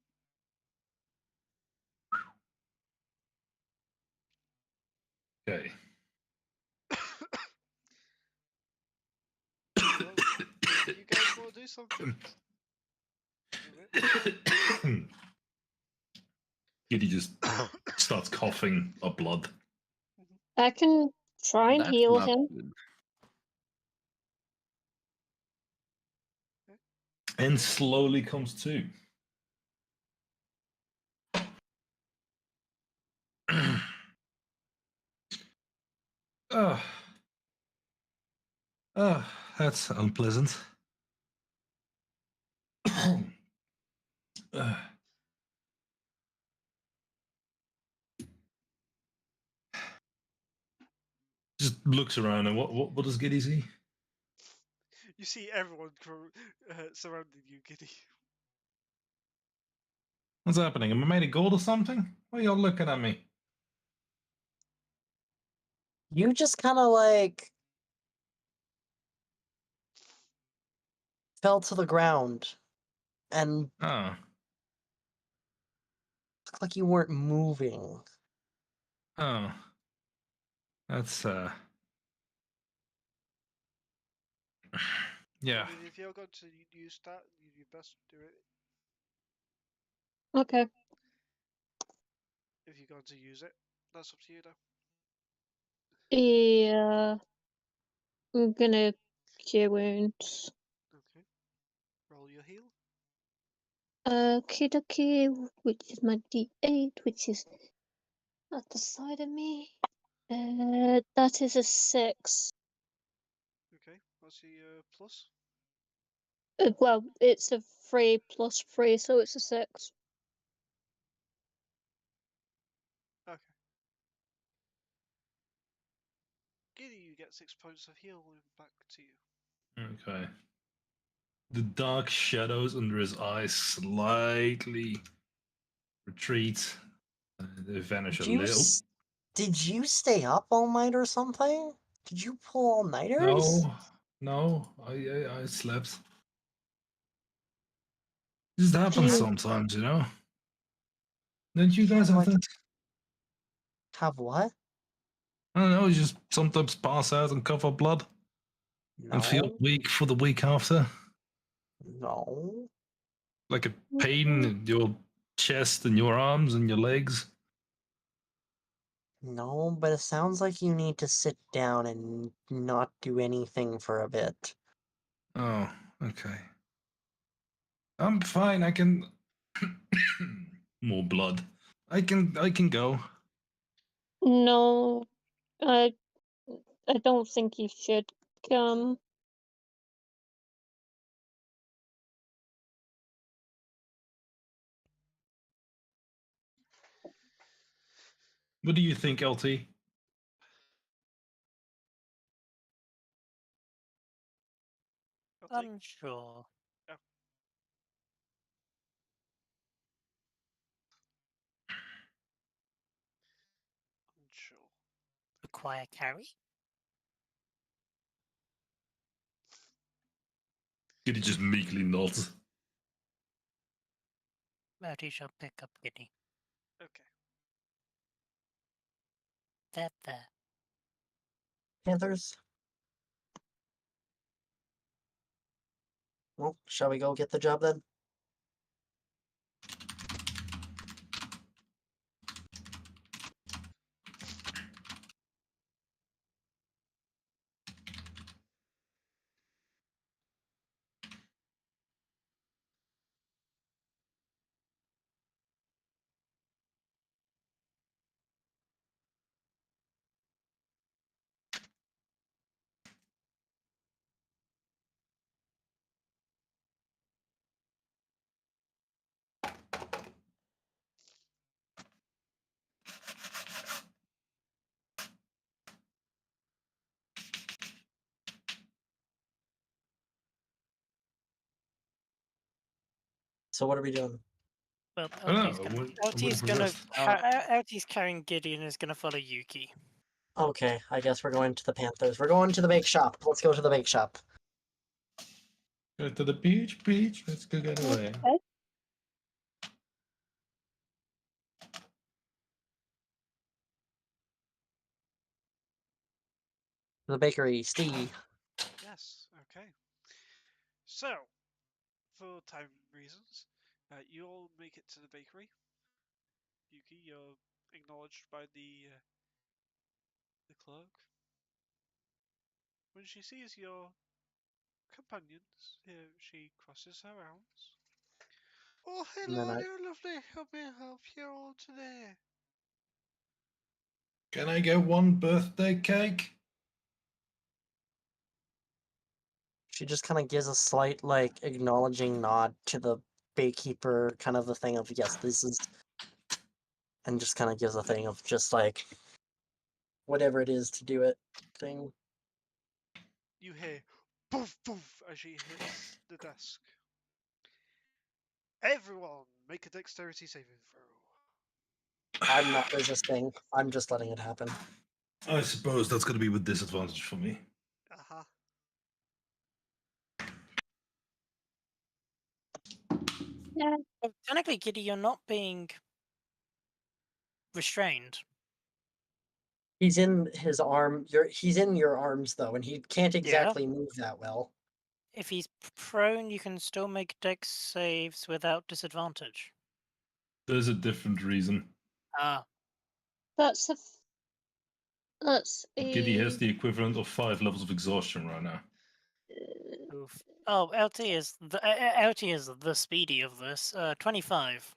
Okay. You guys want to do something? Okay. Giddy just starts coughing up blood. I can try and That's heal not him. good. And slowly comes to. Oh. Oh, that's unpleasant. Just looks around and what does Giddy see? You see everyone surrounding you, Giddy. What's happening? Am I made of gold or something? Why are y'all looking at me? You just kind of like fell to the ground and Oh. looked like you weren't moving. Oh. That's yeah. I mean, if you're going to use that, you best do it. Okay. If you're going to use it, that's up to you, though. Yeah. I'm gonna cure wounds. Okay. Roll your heal. Okay, okay, which is my D8, which is at the side of me. That is a 6. Okay. What's your plus? Well, it's a 3 plus 3, so it's a 6. Okay. Giddy, you get 6 points of heal back to you. Okay. The dark shadows under his eyes slightly retreat. They vanish a Did you little. did you stay up all night or something? Did you pull all nighters? No, I slept. This happens you- sometimes, you know. Don't you guys Yeah, have like- that? Have what? I don't know. You just sometimes pass out and cough up blood and feel No, weak for the week after, no. like a pain in your chest and your arms and your legs. No, but it sounds like you need to sit down and not do anything for a bit. Oh, okay. I'm fine. I can. More blood. I can go. No, I don't think you should come. What do you think, LT? I'll take. Unsure. Unsure. Require carry? Did he just meekly nods? Mouty shall pick up Giddy. Okay. There. Panthers? Well, shall we go get the job then? So what are we doing? Well, I don't LT's know. gonna, I wouldn't LT's gonna, progress. LT's carrying Giddy and is gonna follow Yuki. Okay, I guess we're going to the Panthers. We're going to the bake shop. Let's go to the bake shop. Go to the beach. Let's go get away. Okay. The bakery, Steve. Yes. Okay. So, for time reasons, you all make it to the bakery. Yuki, you're acknowledged by the clerk. When she sees your companions, she crosses her arms. Oh, And then hello there, lovely. How may I help you all today? Can I get one birthday cake? she just kind of gives a slight, like, acknowledging nod to the baykeeper, kind of the thing of, yes, this is. And just kind of gives a thing of just, like, whatever it is to do it thing. You hear poof poof as she hits the desk. Everyone, make a dexterity saving throw. I'm not resisting. I'm just letting it happen. I suppose that's going to be with disadvantage for me. Uh-huh. Yeah. Well, technically, Giddy, you're not being restrained. He's in his arm. He's in your arms though, and he can't exactly move that well. If he's prone, you can still make dex saves without disadvantage. There's a different reason. Ah, That's a. That's Giddy has a. the equivalent of 5 levels of exhaustion right now. oof. Oh, LT is the speedy of this. 25.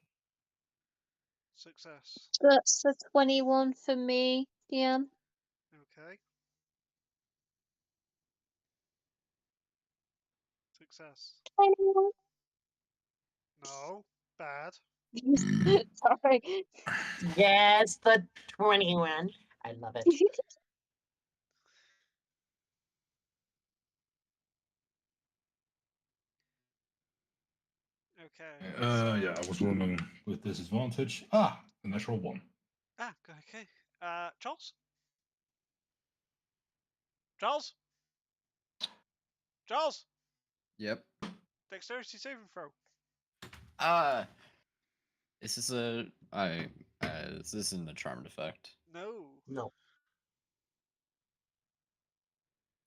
Success. That's a 21 for me. Yeah. Okay. Success. 21. No. Bad. Sorry. Yes, the 21. I love it. Okay. So... Yeah, I was rolling with disadvantage. Ah, a natural 1. Ah, okay. Charles? Charles? Charles! Yep. Dexterity saving throw. This is this isn't a charmed effect. No. No.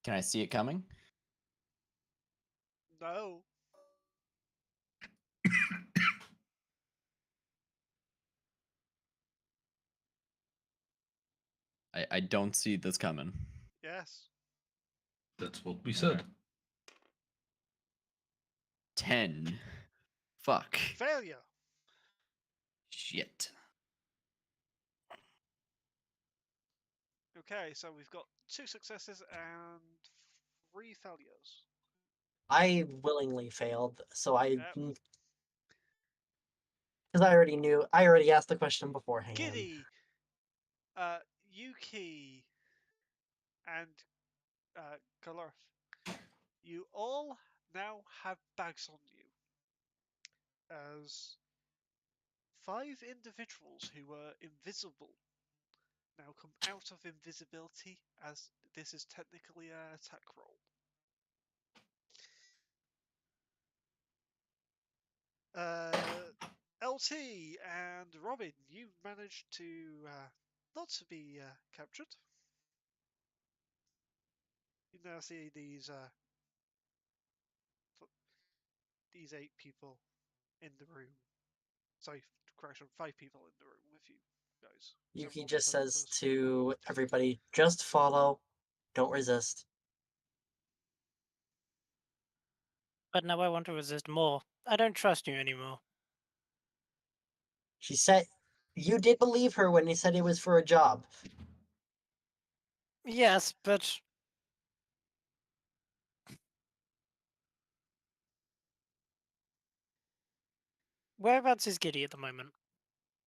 Can I see it coming? No. I don't see this coming. Yes. That's what we said. Okay. 10. Fuck. Failure. Shit. Okay, so we've got 2 successes and 3 failures. I willingly failed, so I. Yep. Because I already knew. I already asked the question beforehand. Giddy, Yuki, and Galarth, you all now have bags on you. As 5 individuals who were invisible now come out of invisibility, as this is technically an attack roll. LT and Robin, you managed to not to be captured. You now see these 8 people in the room. Sorry, correction, 5 people in the room with you guys. Yuki one just per says person. to everybody, just follow, don't resist. But now I want to resist more. I don't trust you anymore. She said, you did believe her when he said it was for a job. Yes, but whereabouts is Giddy at the moment?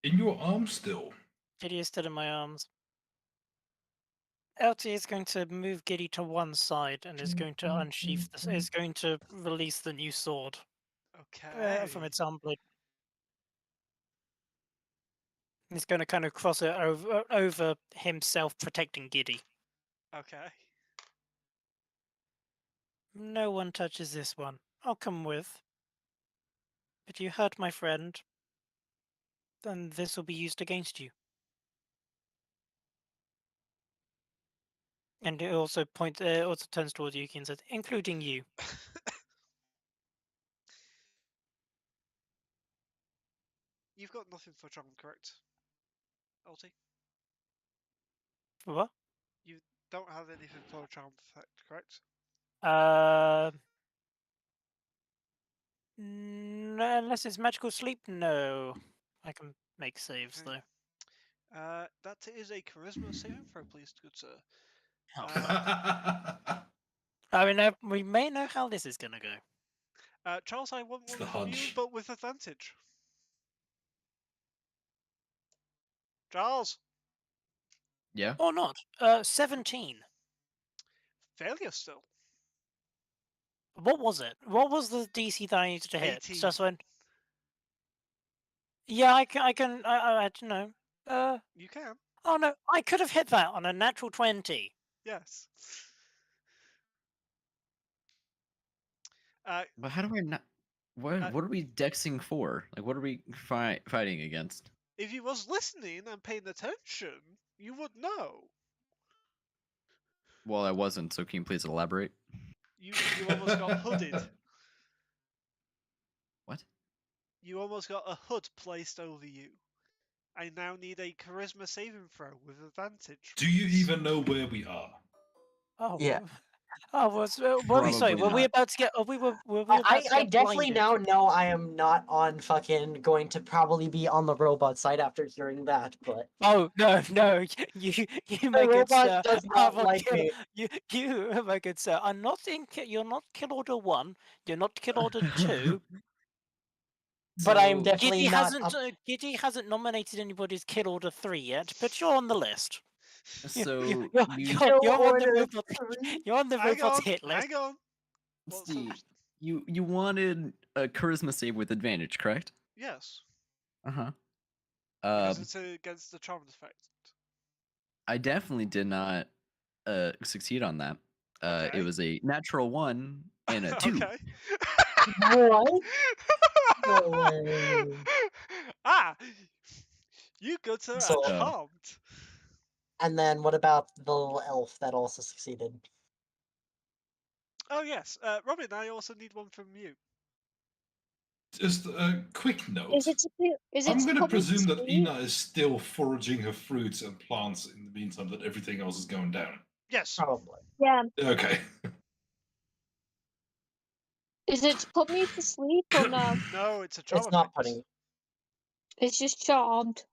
In your arms still. Giddy is still in my arms. LT is going to move Giddy to one side and is going to unsheath this. Is going to release the new sword Okay. from its arm blade. He's going to kind of cross it over himself, protecting Giddy. Okay. No one touches this one. I'll come with. But you hurt my friend, then this will be used against you. And it also also turns towards Yuki and says, including you. You've got nothing for charm, correct? LT? What? You don't have anything for a charm effect, correct? Unless it's magical sleep, no. I can make saves Okay. though. That is a charisma saving throw, please, good sir. Oh, Uh, fuck. I mean, we may know how this is gonna go. Charles, I want It's one the from you, hunch. but with advantage. Charles, Yeah. Or not. 17. failure still. What was it? What was the DC that I needed to hit? 18. Just when. Yeah, I don't know. You can. Oh no, I could have hit that on a natural 20. Yes. But how do I not? What are we dexing for? Like, what are we fighting against? If you was listening and paying attention, you would know. Well, I wasn't. So can you please elaborate? You almost got hooded. What? You almost got a hood placed over you. I now need a charisma saving throw with advantage. Do you please. even know where we are? Oh Yeah. Oh, were we sorry? Probably Were we not. about to get? Were we about I to get definitely blinded? now know I am not on fucking going to probably be on the robot side after hearing that, but Oh no, you the my good robot sir. does have not a like kill, me. you, my good sir, are not in. You're not kill order 1. You're not kill order 2. But I am So- definitely Giddy not hasn't. up. Giddy hasn't nominated anybody's kill order 3 yet, but you're on the list. So You're, you you're on the Order robot. 3? You're on the Hang robot's on, hit list. hang on. Well, so- see you wanted a charisma save with advantage, correct? yes, Uh-huh. because it's against the charm effect. I definitely did not succeed on that. Okay. It was a natural 1 and a 2. Okay. What? No way. Ah, you good sir So- are charmed. And then what about the little elf that also succeeded? Oh yes, Robin. I also need one from you. Just a quick note. Is it I'm going to put me presume that sleep? Ina is still foraging her fruits and plants in the meantime that everything else is going down. Yes. Probably. Yeah. Okay. Is it to put me to sleep or no? No, it's a charm It's not effect. putting. It's just charmed.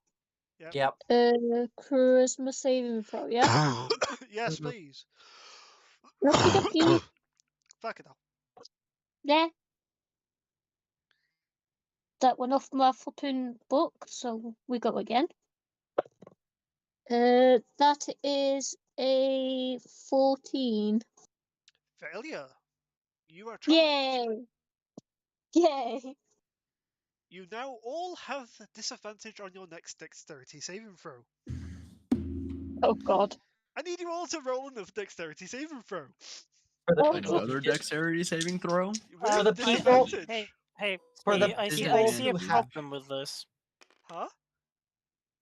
Yep. Charisma saving throw, yeah? Yes, Mhm. please. Okie dokie. Fuck it up. Yeah. That went off my flipping book, so we go again. That is a 14. Failure. You are charmed. Yay! Yay! You now all have disadvantage on your next dexterity saving throw. Oh god. I need you all to roll a dexterity saving throw. For the Oh, people God. Another who just- dexterity saving throw? With the people- disadvantage. Hey, For the I see people a who have- problem with this. Huh?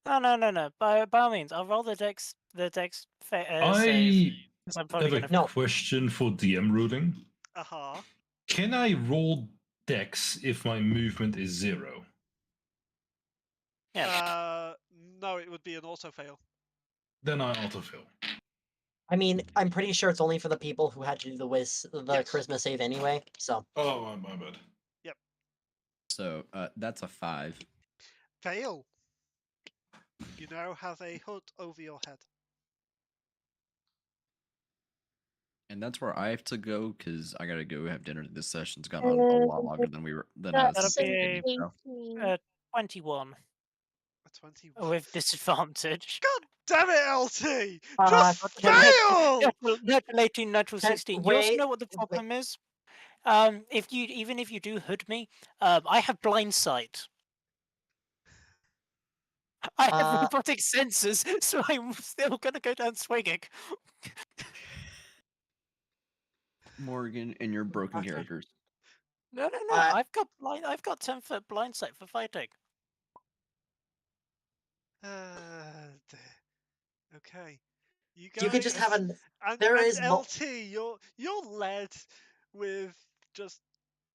No. By all means, I'll roll the dex save. I 'Cause I'm probably have a gonna. No. question for DM routing. Uh-huh. Can I roll dex if my movement is 0? Yeah. No, it would be an auto fail. Then I autofill. I mean, I'm pretty sure it's only for the people who had to do the Yes. charisma save anyway. So Oh, my bad. So that's a 5. Fail. You now have a hood over your head. And that's where I have to go because I gotta go have dinner. This session's gone on a lot longer than I was That's That'll be anticipating. So. 18. 21 A 21. with disadvantage. God damn it, LT! Uh, Just can fail! Natural 18, natural Can- 16. You also wait, know what the wait. problem is? If you do hood me, I have blind sight. I have robotic sensors, so I'm still gonna go down swinging. Morgan and your broken Okay. characters. No. I've got 10-foot blind sight for fighting. D- okay. You guys. you could just have an. And, there and is mo- LT, you're led with just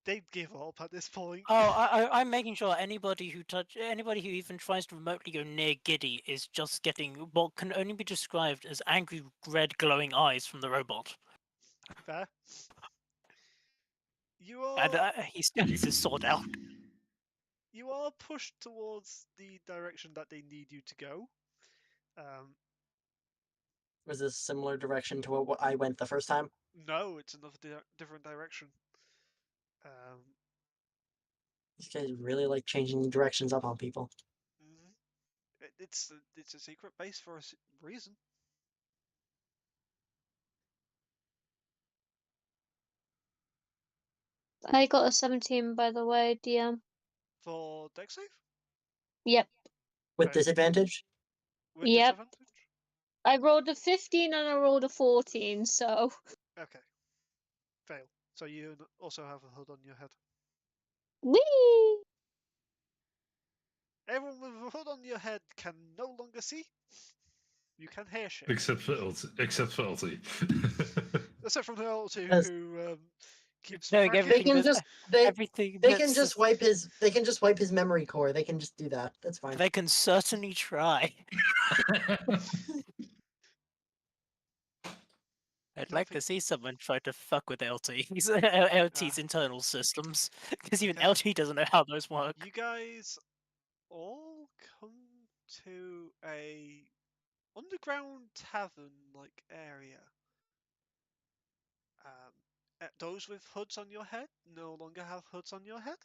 they'd give up at this point. Oh, I'm making sure anybody who even tries to remotely go near Giddy is just getting what can only be described as angry red glowing eyes from the robot. Fair. You And are he still has his sword out. you are pushed towards the direction that they need you to go. Was this a similar direction to what I went the first time? No, it's another different direction. These guys really like changing directions up on people. Mhm. It's a secret base for a reason. I got a 17, by the way, DM. For deck save? Yep. With Fail. disadvantage? With Yep. disadvantage? I rolled a 15 and I rolled a 14, so. Okay. Fail. So you also have a hood on your head. Whee! Everyone with a hood on your head can no longer see. You can hear shit. Except for LT. Except from the LT Yes. who keeps Knowing fracking. They everything can that- just they Everything they can that's just wipe his memory core. They can just do that. That's fine. They can certainly try. I'd like to Nothing. see someone try to fuck with LT's internal systems, because even Okay. LT doesn't know how those work. You guys all come to a underground tavern like area. Those with hoods on your head no longer have hoods on your head.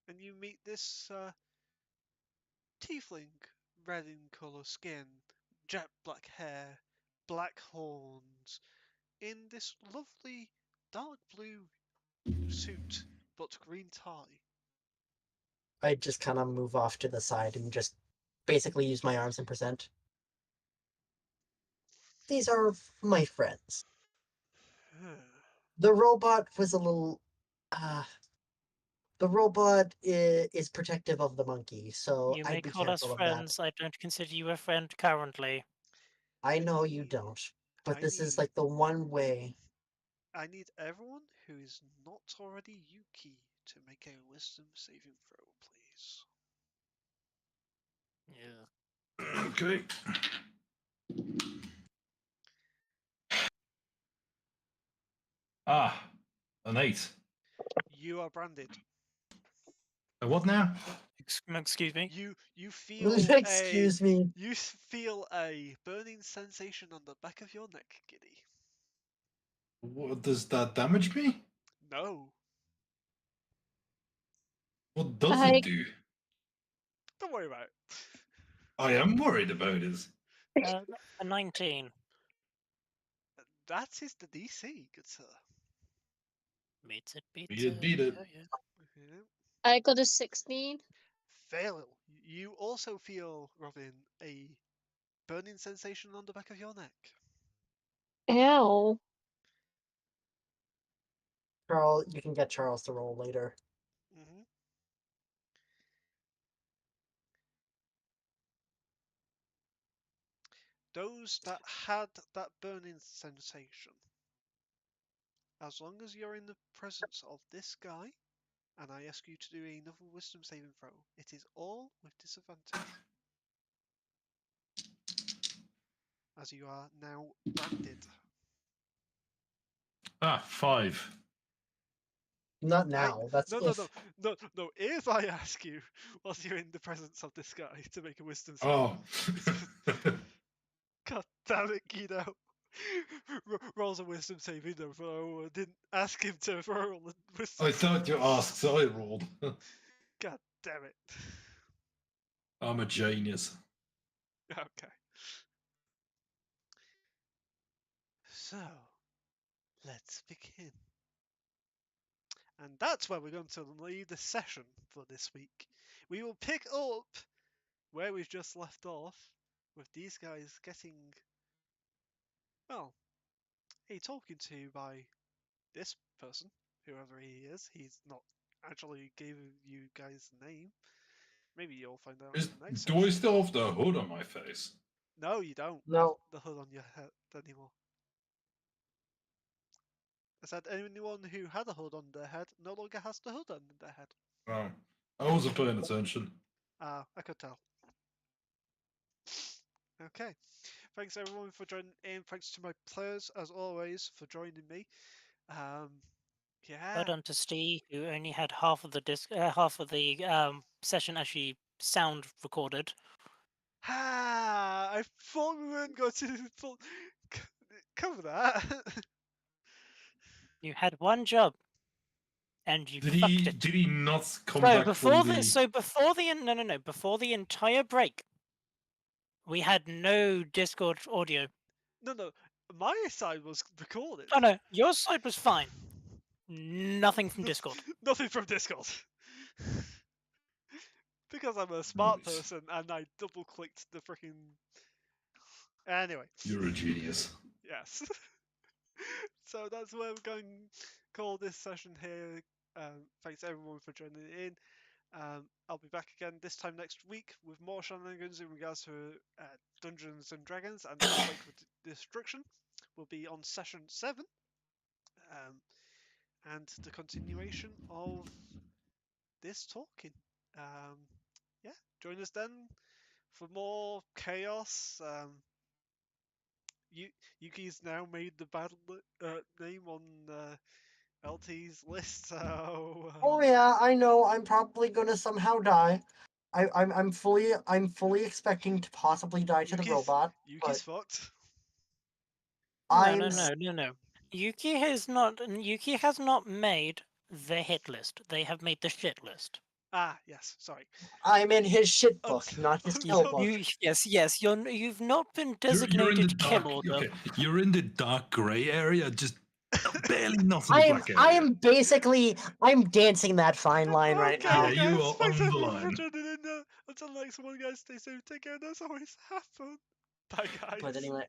And you meet this tiefling, red in colour skin, jet black hair, black horns, in this lovely dark blue suit but green tie. I just kind of move off to the side and just basically use my arms and present. These are my friends. The robot was a little. The robot is protective of the monkey, so You may I'd be call us careful of that. friends. I don't consider you a friend currently. I know you don't, but I this is need- like the one way. I need everyone who is not already Yuki to make a wisdom saving throw, please. Yeah. Okay. An 8. You are branded. A what now? Excuse me. You feel Excuse me. You feel a burning sensation on the back of your neck, Giddy. What does that damage me? No, What does I- it do? don't worry about it. I am worried about it. A 19. That is the DC, good sir. Beats it, beats Beat it, it. beat it. Yeah, yeah. Yeah. I got a 16. Fail. You also feel, Robin, a burning sensation on the back of your neck. Ow. Charles, you can get Charles to roll later. hmm Those that had that burning sensation, as long as you're in the presence of this guy, and I ask you to do another wisdom saving throw, it is all with disadvantage. As you are now branded. 5. Not now. That's No, if. no. If I ask you, whilst you're in the presence of this guy, to make a wisdom save. Oh. God damn it, Guido. Rolls a wisdom saving throw. Didn't ask him to roll a wisdom I thought you asked, so I rolled. God damn it. I'm a genius. Okay. So, let's begin. And that's where we're going to leave the session for this week. We will pick up where we've just left off, with these guys getting, well, a talking to by this person, whoever he is. He's not actually giving you guys a name. Maybe you'll find out in the next Do I session. still have the hood on my face? No, you don't No. have the hood on your head anymore. I said anyone who had a hood on their head no longer has the hood on their head. Oh, I wasn't paying attention. Ah, I could tell. Okay. Thanks everyone for joining in. Thanks to my players, as always, for joining me. Yeah. Well done to Steve, who only had half of the session actually sound recorded. Ha! I thought we weren't going to cover that. You had one job, and you Did fucked he? it. Did he not come So back before from the the? before the entire break, we had no Discord audio. No, my side was recorded. Oh no, your side was fine. Nothing from Discord. Nothing from Discord. Because I'm a smart Nice. person and I double clicked the freaking. Anyway. You're a genius. Yes. So that's where we're going to call this session here. Thanks everyone for joining in. I'll be back again this time next week with more shenanigans in regards to Dungeons and Dragons and Wake of Destruction. We'll be on session 7. And the continuation of this talking. Yeah, join us then for more chaos. Yuki's now made the battle name on LT's list, so. Oh yeah, I know. I'm probably gonna somehow die. I'm fully expecting to possibly die to the robot. Yuki's But fucked. I'm No. Yuki has not made the hit list. They have made the shit list. Ah, yes. Sorry. I'm in his shit book, Ups- not his ups- kill book. Yes. You've not been You're in designated the kill dark. order. Okay, you're in the dark gray area. Just barely not in I the am black area. I'm dancing that fine line right Okay, now. Yeah, you guys. are Thanks on the everyone for line. joining in. Until next one, guys. Stay safe. Take care. And as always, have fun. Bye, guys. But anyway.